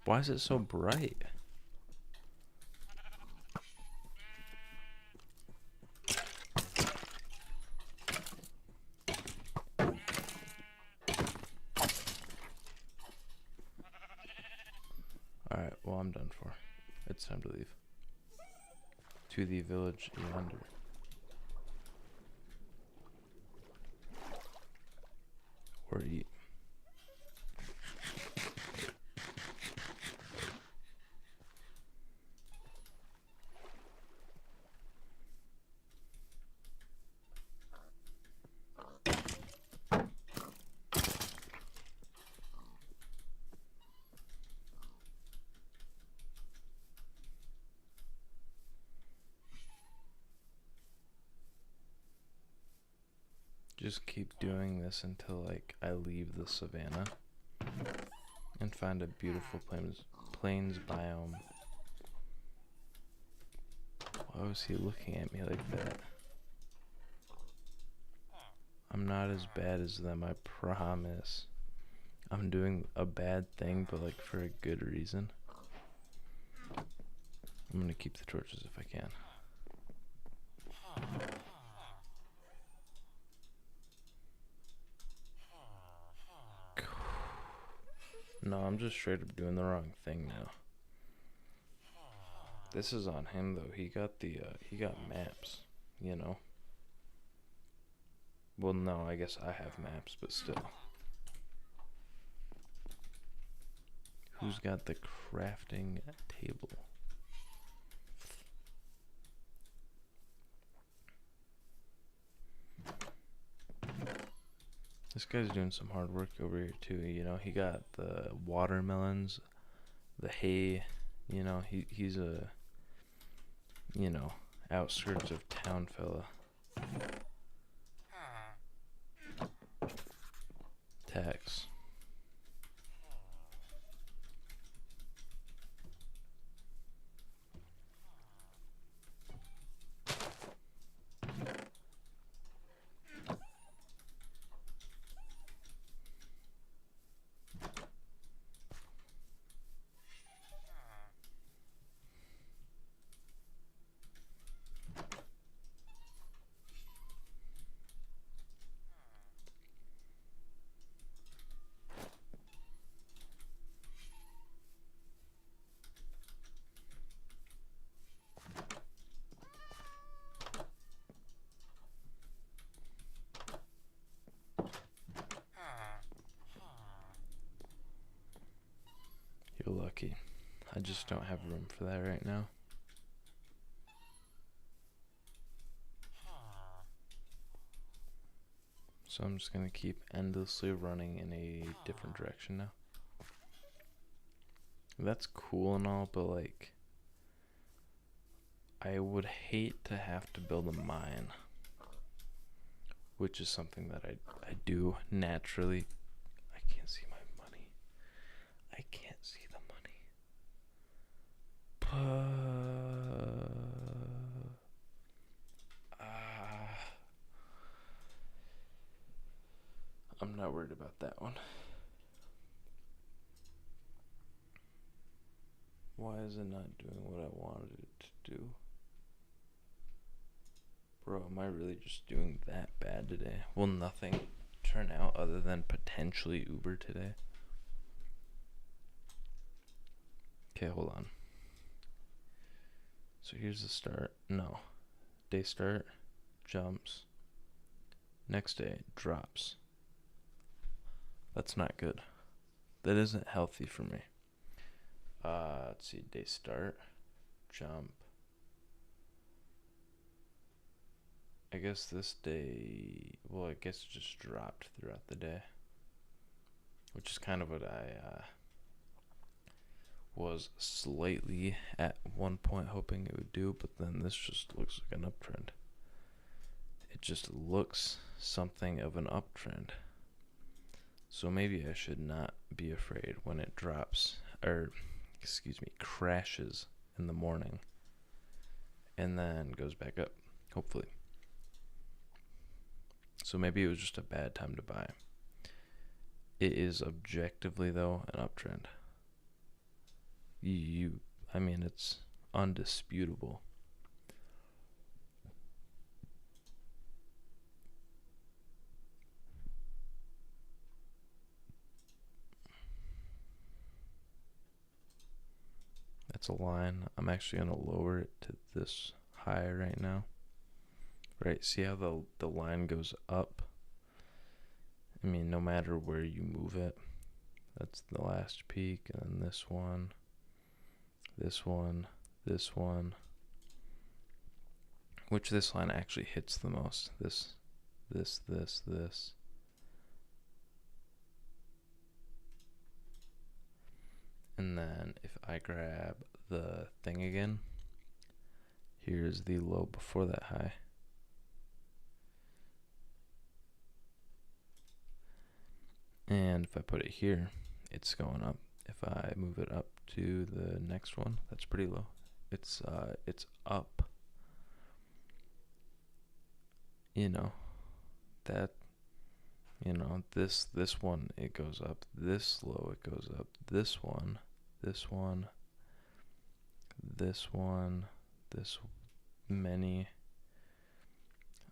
Speaker 1: Why is it so bright? Alright, well, I'm done for. It's time to leave. To the village yonder. Or eat. Just keep doing this until like I leave the savannah and find a beautiful plains biome. Why was he looking at me like that? I'm not as bad as them, I promise. I'm doing a bad thing, but like for a good reason. I'm gonna keep the torches if I can. No, I'm just straight up doing the wrong thing now. This is on him though. He got maps, you know. Well, no, I guess I have maps, but still. Who's got the crafting table? This guy's doing some hard work over here too, you know. He got the watermelons, the hay, you know. He's a, you know, outskirts of town fella. Tax. You're lucky. I just don't have room for that right now. So I'm just gonna keep endlessly running in a different direction now. That's cool and all, but like, I would hate to have to build a mine, which is something that I do naturally. I can't see my money. I can't see the money. I'm not worried about that one. Why is it not doing what I wanted it to do? Bro, am I really just doing that bad today? Will nothing turn out other than potentially Uber today? Okay, hold on. So here's the start. No. Day start, jumps. Next day, drops. That's not good. That isn't healthy for me. Let's see, day start, jump. I guess this day, well, I guess it just dropped throughout the day, which is kind of what I was slightly at one point hoping it would do, but then this just looks like an uptrend. It just looks something of an uptrend. So maybe I should not be afraid when it drops, or crashes in the morning and then goes back up, hopefully. So maybe it was just a bad time to buy. It is objectively, though, an uptrend. I mean, it's undisputable. that's a line. I'm actually going to lower it to this high right now. Right, see how the line goes up? I mean, no matter where you move it. That's the last peak, and then this one, this one, this one. Which this line actually hits the most. This. And then if I grab the thing again, here's the low before that high. And if I put it here, it's going up. If I move it up to the next one, that's pretty low. It's up. You know, that, you know, this one, it goes up. This low, it goes up. This one, this one, this one, this many.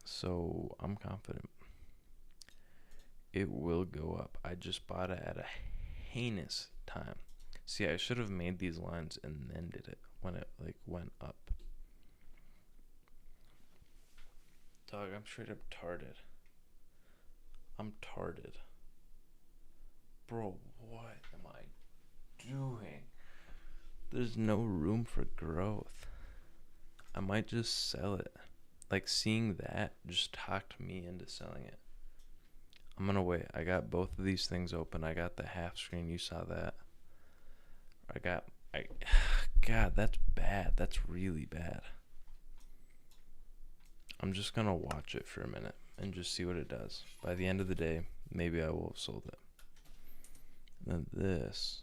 Speaker 1: So I'm confident it will go up. I just bought it at a heinous time. See, I should have made these lines and then did it when it like went up. Dog, I'm straight up tarded. I'm tarded. Bro, what am I doing? There's no room for growth. I might just sell it. Like, seeing that just talked me into selling it. I'm gonna wait. I got both of these things open. I got the half screen. You saw that. God, that's bad. That's really bad. I'm just gonna watch it for a minute and just see what it does. By the end of the day, maybe I will have sold it. Then this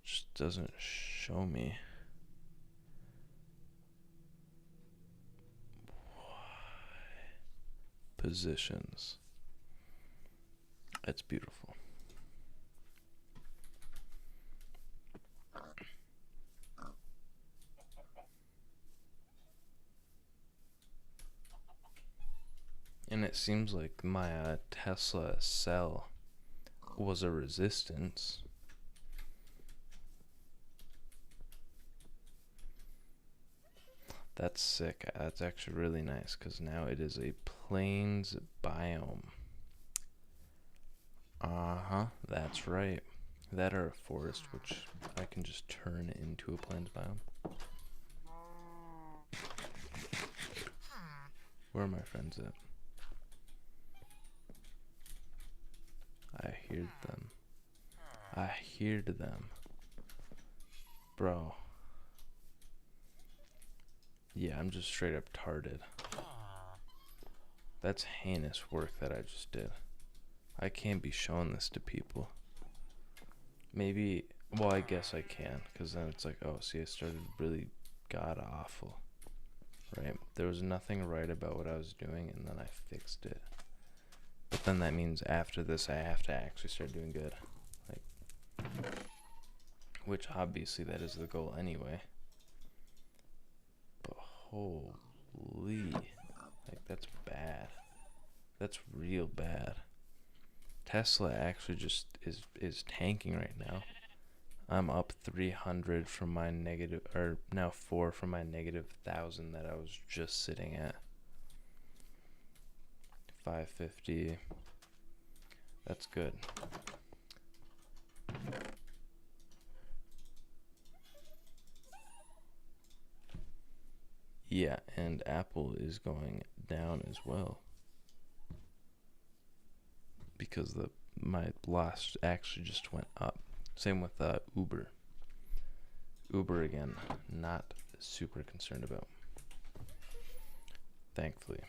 Speaker 1: just doesn't show me. Positions. It's beautiful. And it seems like my Tesla cell was a resistance. That's sick. That's actually really nice because now it is a plains biome. That's right. That or a forest, which I can just turn into a plains biome. Where are my friends at? I heard them. Bro. Yeah, I'm just straight up tarded. That's heinous work that I just did. I can't be showing this to people. Maybe, well, I guess I can, because then it's like, oh, see, I started really god awful. Right? There was nothing right about what I was doing, and then I fixed it. But then that means after this, I have to actually start doing good. Like, which obviously that is the goal anyway. But holy, like, that's bad. That's real bad. Tesla actually just is tanking right now. I'm up 300 from my negative, or now 4 from my negative 1,000 that I was just sitting at. 550. That's good. Yeah, and Apple is going down as well. Because my loss actually just went up. Same with Uber. Uber again, not super concerned about. Thankfully.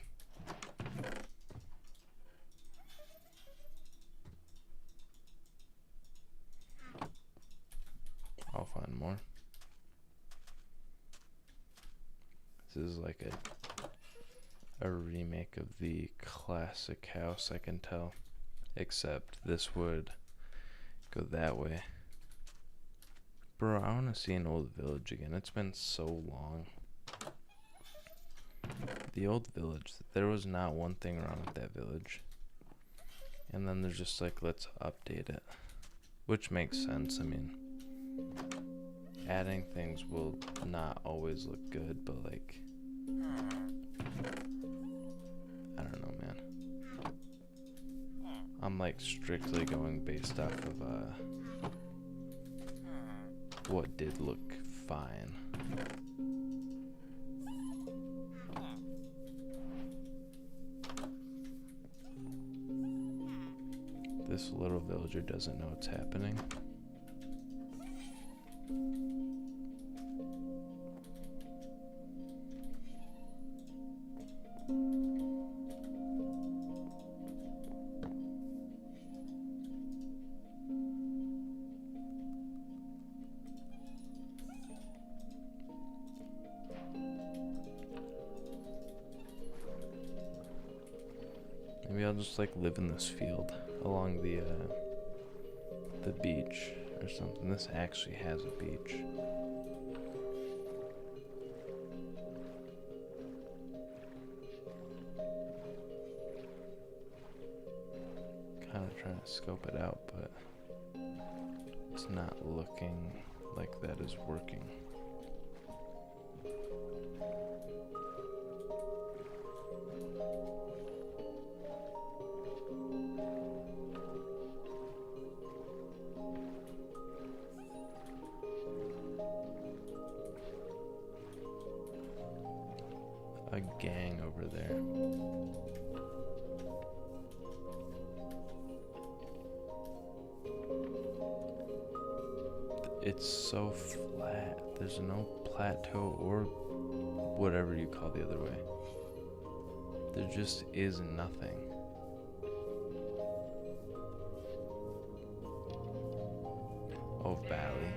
Speaker 1: I'll find more. This is like a remake of the classic house, I can tell. Except this would go that way. Bro, I want to see an old village again. It's been so long. The old village, there was not one thing wrong with that village. And then they're just like, let's update it. Which makes sense, I mean. adding things will not always look good, but like, I don't know, man. I'm like strictly going based off of what did look fine. This little villager doesn't know what's happening. Maybe I'll just like live in this field along the beach or something. This actually has a beach. Kind of trying to scope it out, but it's not looking like that is working. A gang over there. It's so flat. There's no plateau or whatever you call the other way. There just is nothing. Oh, valley.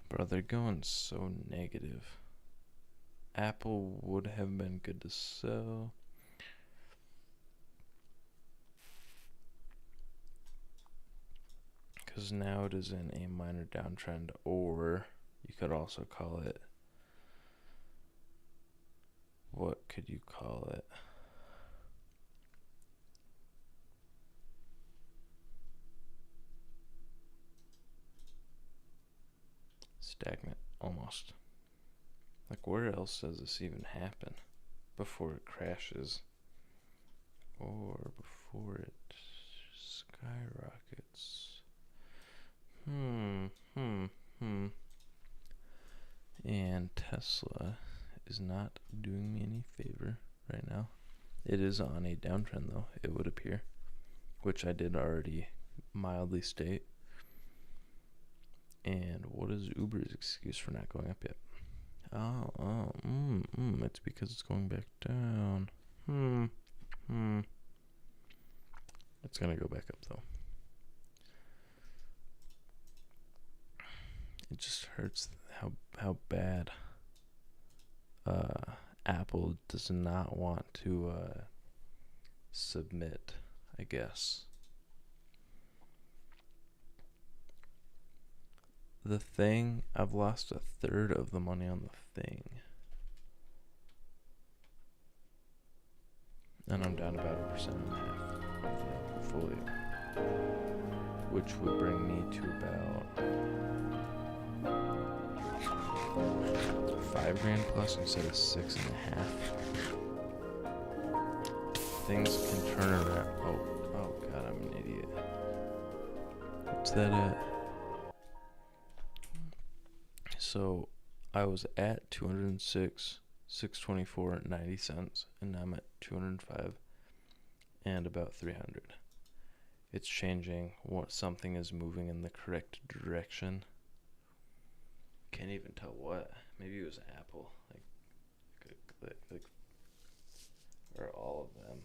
Speaker 1: Bro, they're going so negative. Apple would have been good to sell. Because now it is in a minor downtrend, or you could also call it, what could you call it? Stagnant, almost. Like, where else does this even happen before it crashes? Or before it skyrockets? And Tesla is not doing me any favor right now. It is on a downtrend, though, it would appear, which I did already mildly state. And what is Uber's excuse for not going up yet? It's because it's going back down. It's gonna go back up, though. It just hurts how bad Apple does not want to submit, I guess. the thing, I've lost a third of the money on the thing. And I'm down about 1.5% of the portfolio, which would bring me to about $5,000 plus instead of 6.5. Things can turn around. Oh god, I'm an idiot. What's that at? So I was at 206, 624.90 cents, and now I'm at 205 and about 300. It's changing. Something is moving in the correct direction. Can't even tell what. Maybe it was Apple, like or all of them.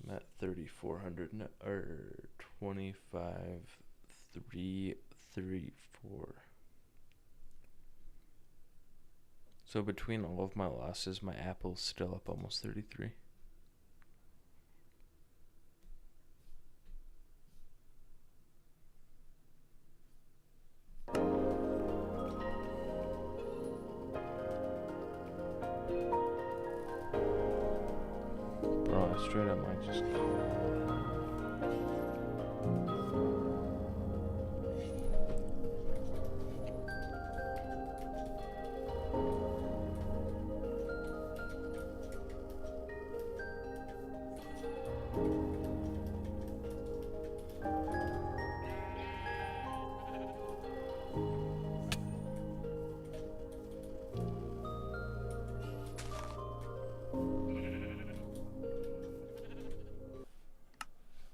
Speaker 1: I'm at 3,400 or 25,334. So between all of my losses, my Apple's still up almost 33. Bro, I straight up might just call it.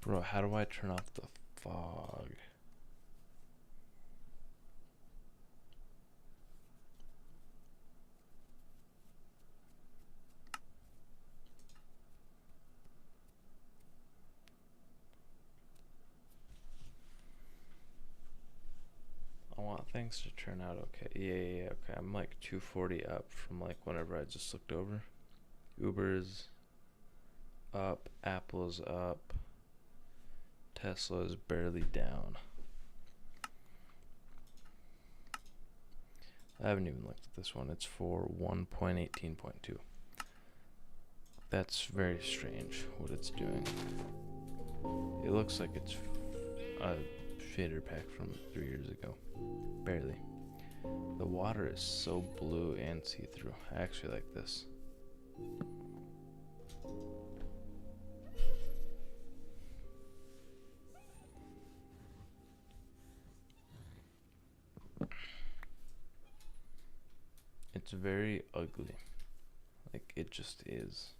Speaker 1: Bro, how do I turn off the fog? I want things to turn out okay. Yeah, okay. I'm like 240 up from like whenever I just looked over. Uber's up, Apple's up, Tesla is barely down. I haven't even looked at this one. It's for 1.18.2. That's very strange what it's doing. It looks like it's a shader pack from 3 years ago. Barely. The water is so blue and see-through. I actually like this. It's very ugly. Like, it just is.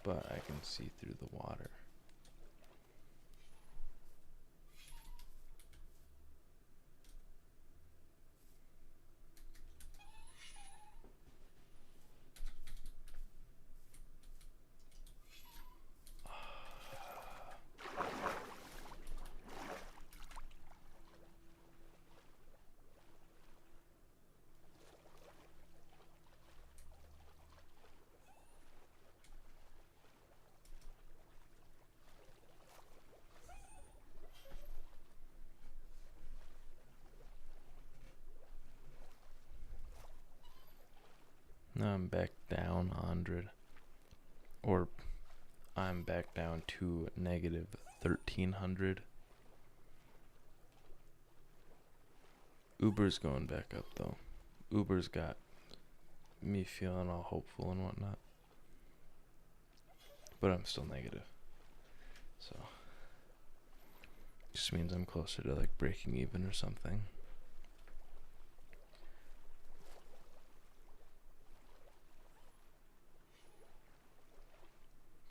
Speaker 1: But I can see through the water. Now I'm back down 100. Or I'm back down to negative 1,300. Uber's going back up though. Uber's got me feeling all hopeful and whatnot. But I'm still negative. So just means I'm closer to like breaking even or something.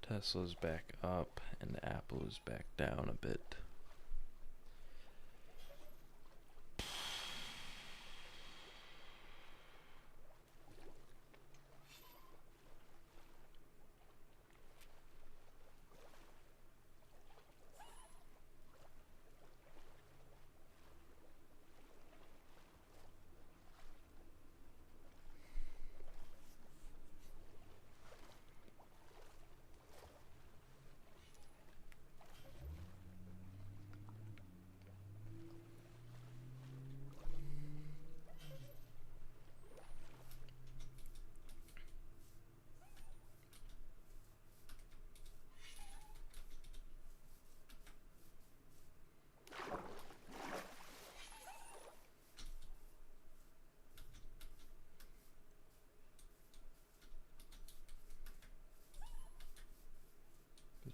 Speaker 1: Tesla's back up and Apple is back down a bit.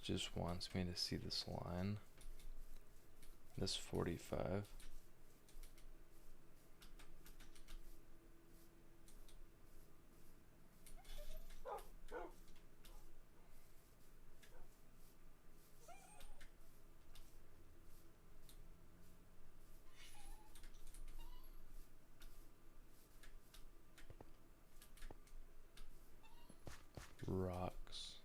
Speaker 1: just wants me to see this line. This 45. Rocks.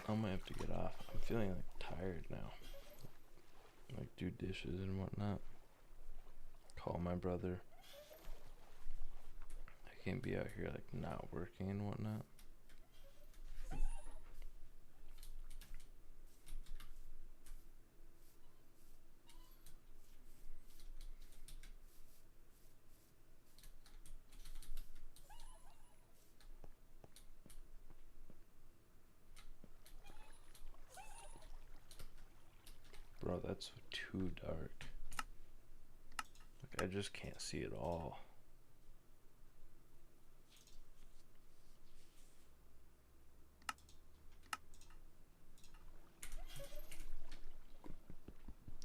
Speaker 1: I might have to get off. I'm feeling like tired now. Like do dishes and whatnot. Call my brother. I can't be out here like not working and whatnot. Bro, that's too dark. Like, I just can't see it all.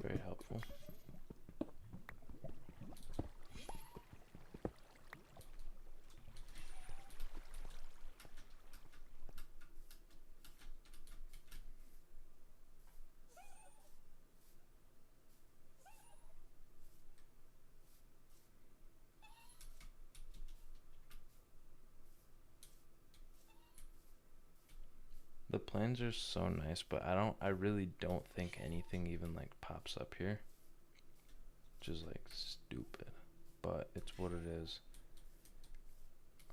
Speaker 1: Very helpful. The plans are so nice, but I really don't think anything even like pops up here. Which is like stupid, but it's what it is.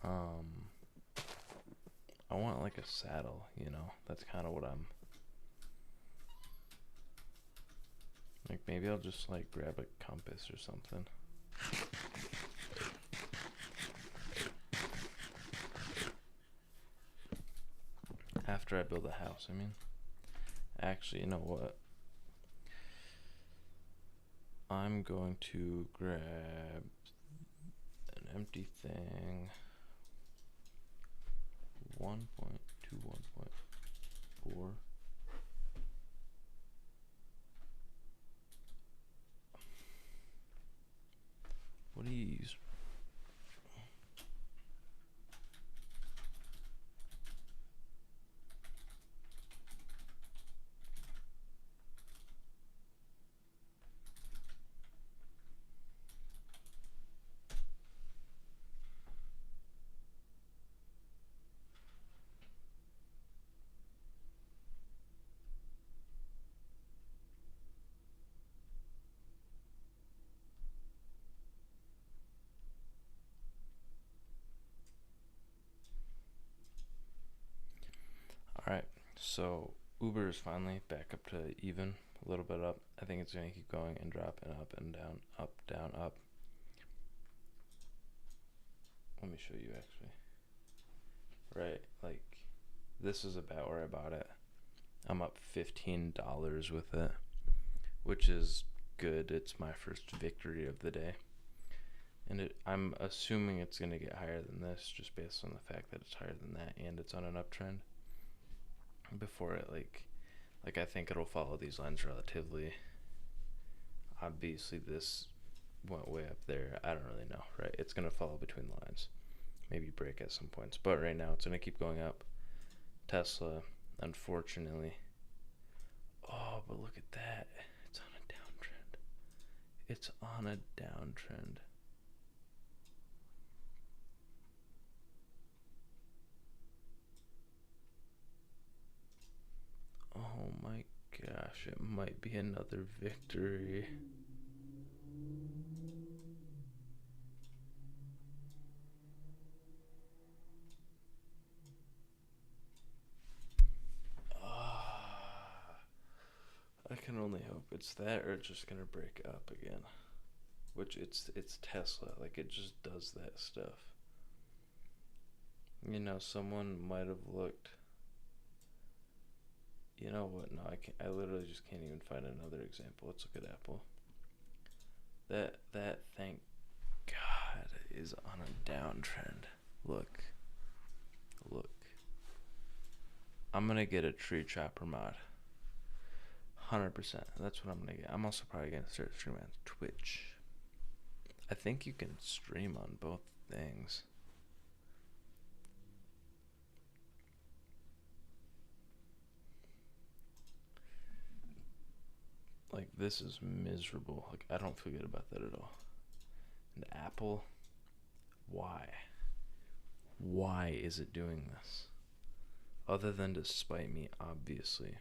Speaker 1: I want like a saddle, you know. That's kind of what I'm like. Maybe I'll just like grab a compass or something. After I build a house, I mean. Actually, you know what? I'm going to grab an empty thing. 1.2, 1.4. What do you use? All right, so Uber is finally back up to even, a little bit up. I think it's going to keep going and drop and up and down, up. Let me show you actually. Right, like this is about where I bought it. I'm up $15 with it, which is good. It's my first victory of the day. And I'm assuming it's going to get higher than this just based on the fact that it's higher than that and it's on an uptrend. Before it, like I think it'll follow these lines relatively. Obviously, this went way up there. I don't really know, right? It's going to follow between the lines. Maybe break at some points. But right now, it's going to keep going up. Tesla, unfortunately. Oh, but look at that. It's on a downtrend. It's on a downtrend. Oh my gosh, it might be another victory. I can only hope it's that or it's just gonna break up again. Which it's Tesla, like it just does that stuff. You know, someone might have looked. You know what? No, I can't. I literally just can't even find another example. Let's look at Apple. That thank God is on a downtrend. Look. I'm gonna get a tree chopper mod. 100%. That's what I'm gonna get. I'm also probably gonna start streaming on Twitch. I think you can stream on both things. Like, this is miserable. Like, I don't feel good about that at all. And Apple, why? Why is it doing this? Other than to spite me, obviously.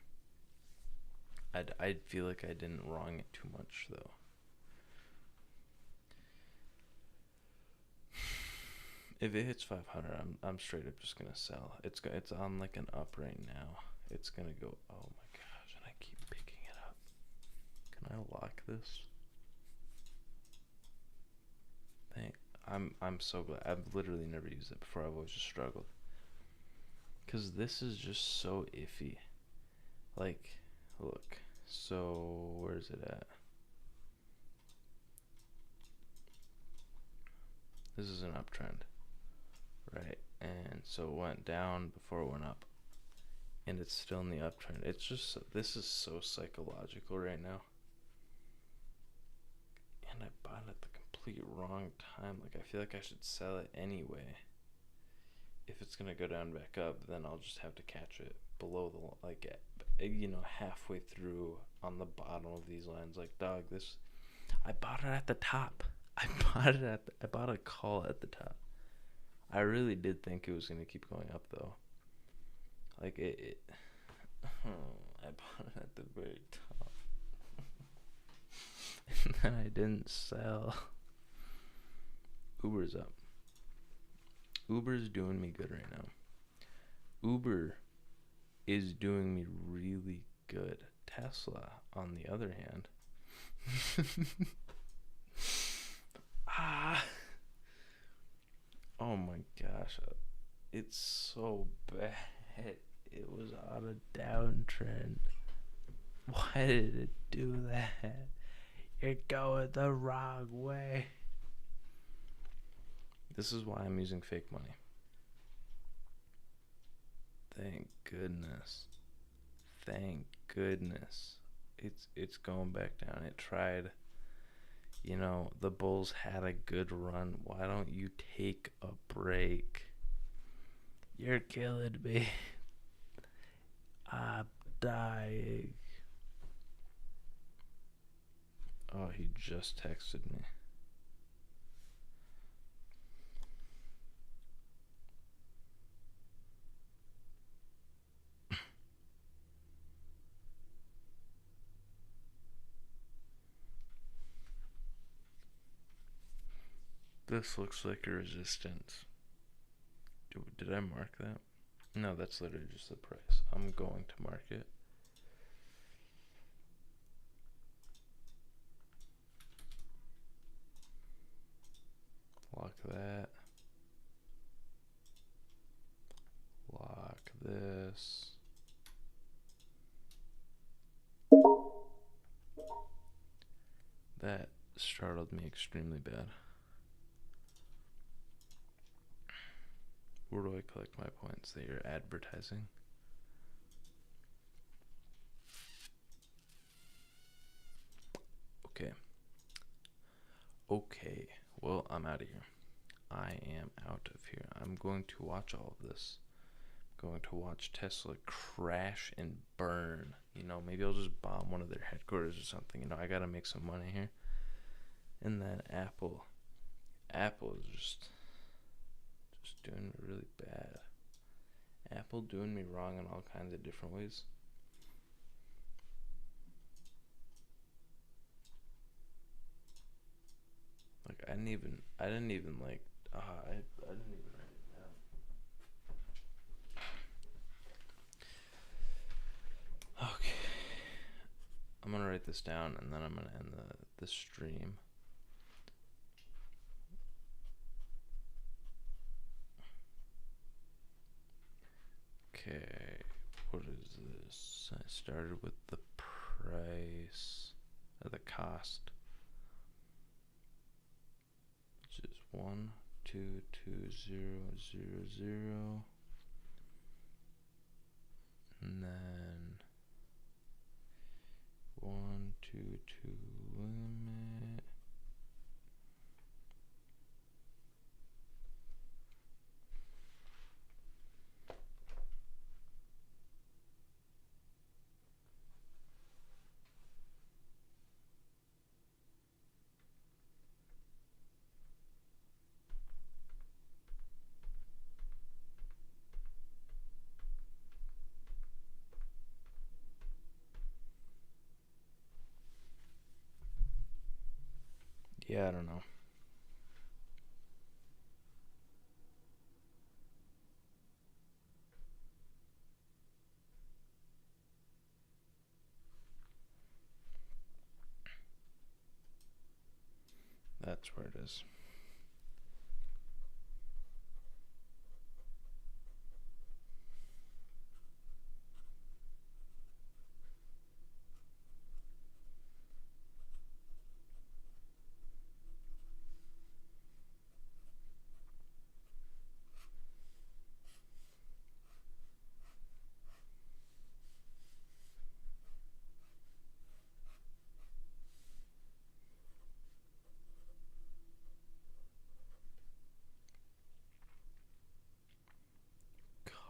Speaker 1: I'd feel like I didn't wrong it too much, though. If it hits 500, I'm straight up just gonna sell. It's on like an up right now. It's gonna go. Oh my gosh! And I keep picking it up. Can I lock this? I'm so glad. I've literally never used it before. I've always just struggled. Cause this is just so iffy. Like, look. So where's it at? This is an uptrend, right? And so it went down before it went up, and it's still in the uptrend. It's just, this is so psychological right now. And I bought it at the complete wrong time. Like, I feel like I should sell it anyway. If it's gonna go down back up, then I'll just have to catch it below the, like, you know, halfway through on the bottom of these lines. Like, dog, this, I bought it at the top. I bought a call at the top. I really did think it was gonna keep going up though. Like I bought it at the very top, and then I didn't sell. Uber's up. Uber's doing me good right now. Uber is doing me really good. Tesla, on the other hand, oh my gosh, it's so bad. It was on a downtrend. Why did it do that? You're going the wrong way. This is why I'm using fake money. Thank goodness. Thank goodness. It's going back down. It tried. You know, the Bulls had a good run. Why don't you take a break? You're killing me. I'm dying. Oh, he just texted me. This looks like a resistance. Did I mark that? No, that's literally just the price. I'm going to market. Lock that. Lock this. That startled me extremely bad. Where do I collect my points that you're advertising? Okay. Okay. Well, I'm out of here. I am out of here. I'm going to watch all of this. I'm going to watch Tesla crash and burn. You know, maybe I'll just bomb one of their headquarters or something. You know, I gotta make some money here. And then Apple is just doing me really bad. Apple doing me wrong in all kinds of different ways. Like I didn't even like I didn't even write it down. Okay. I'm gonna write this down and then I'm gonna end the stream. Okay, what is this? I started with the price, or the cost, which is 122,000, and then 122 limit. Yeah, I don't know. That's where it is.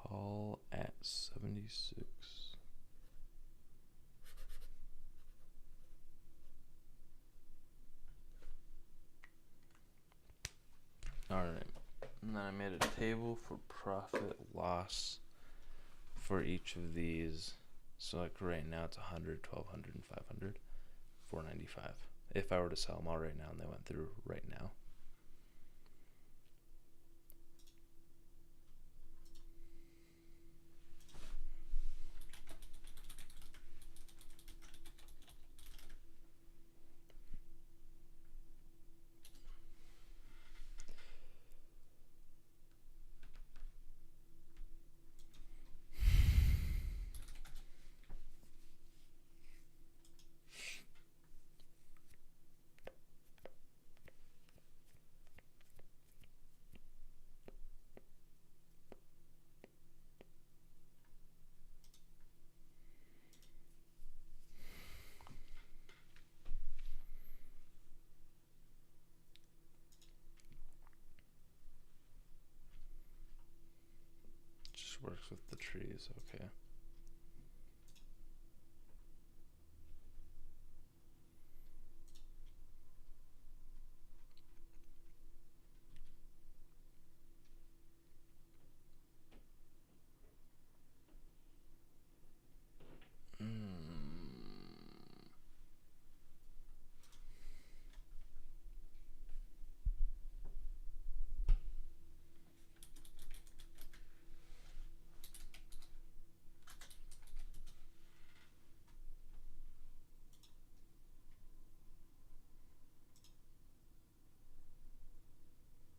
Speaker 1: Call at 76. Alright. And then I made a table for profit loss for each of these. So like right now it's 100, 1200, and 500. 495. If I were to sell them all right now and they went through right now. Just works with the trees, okay.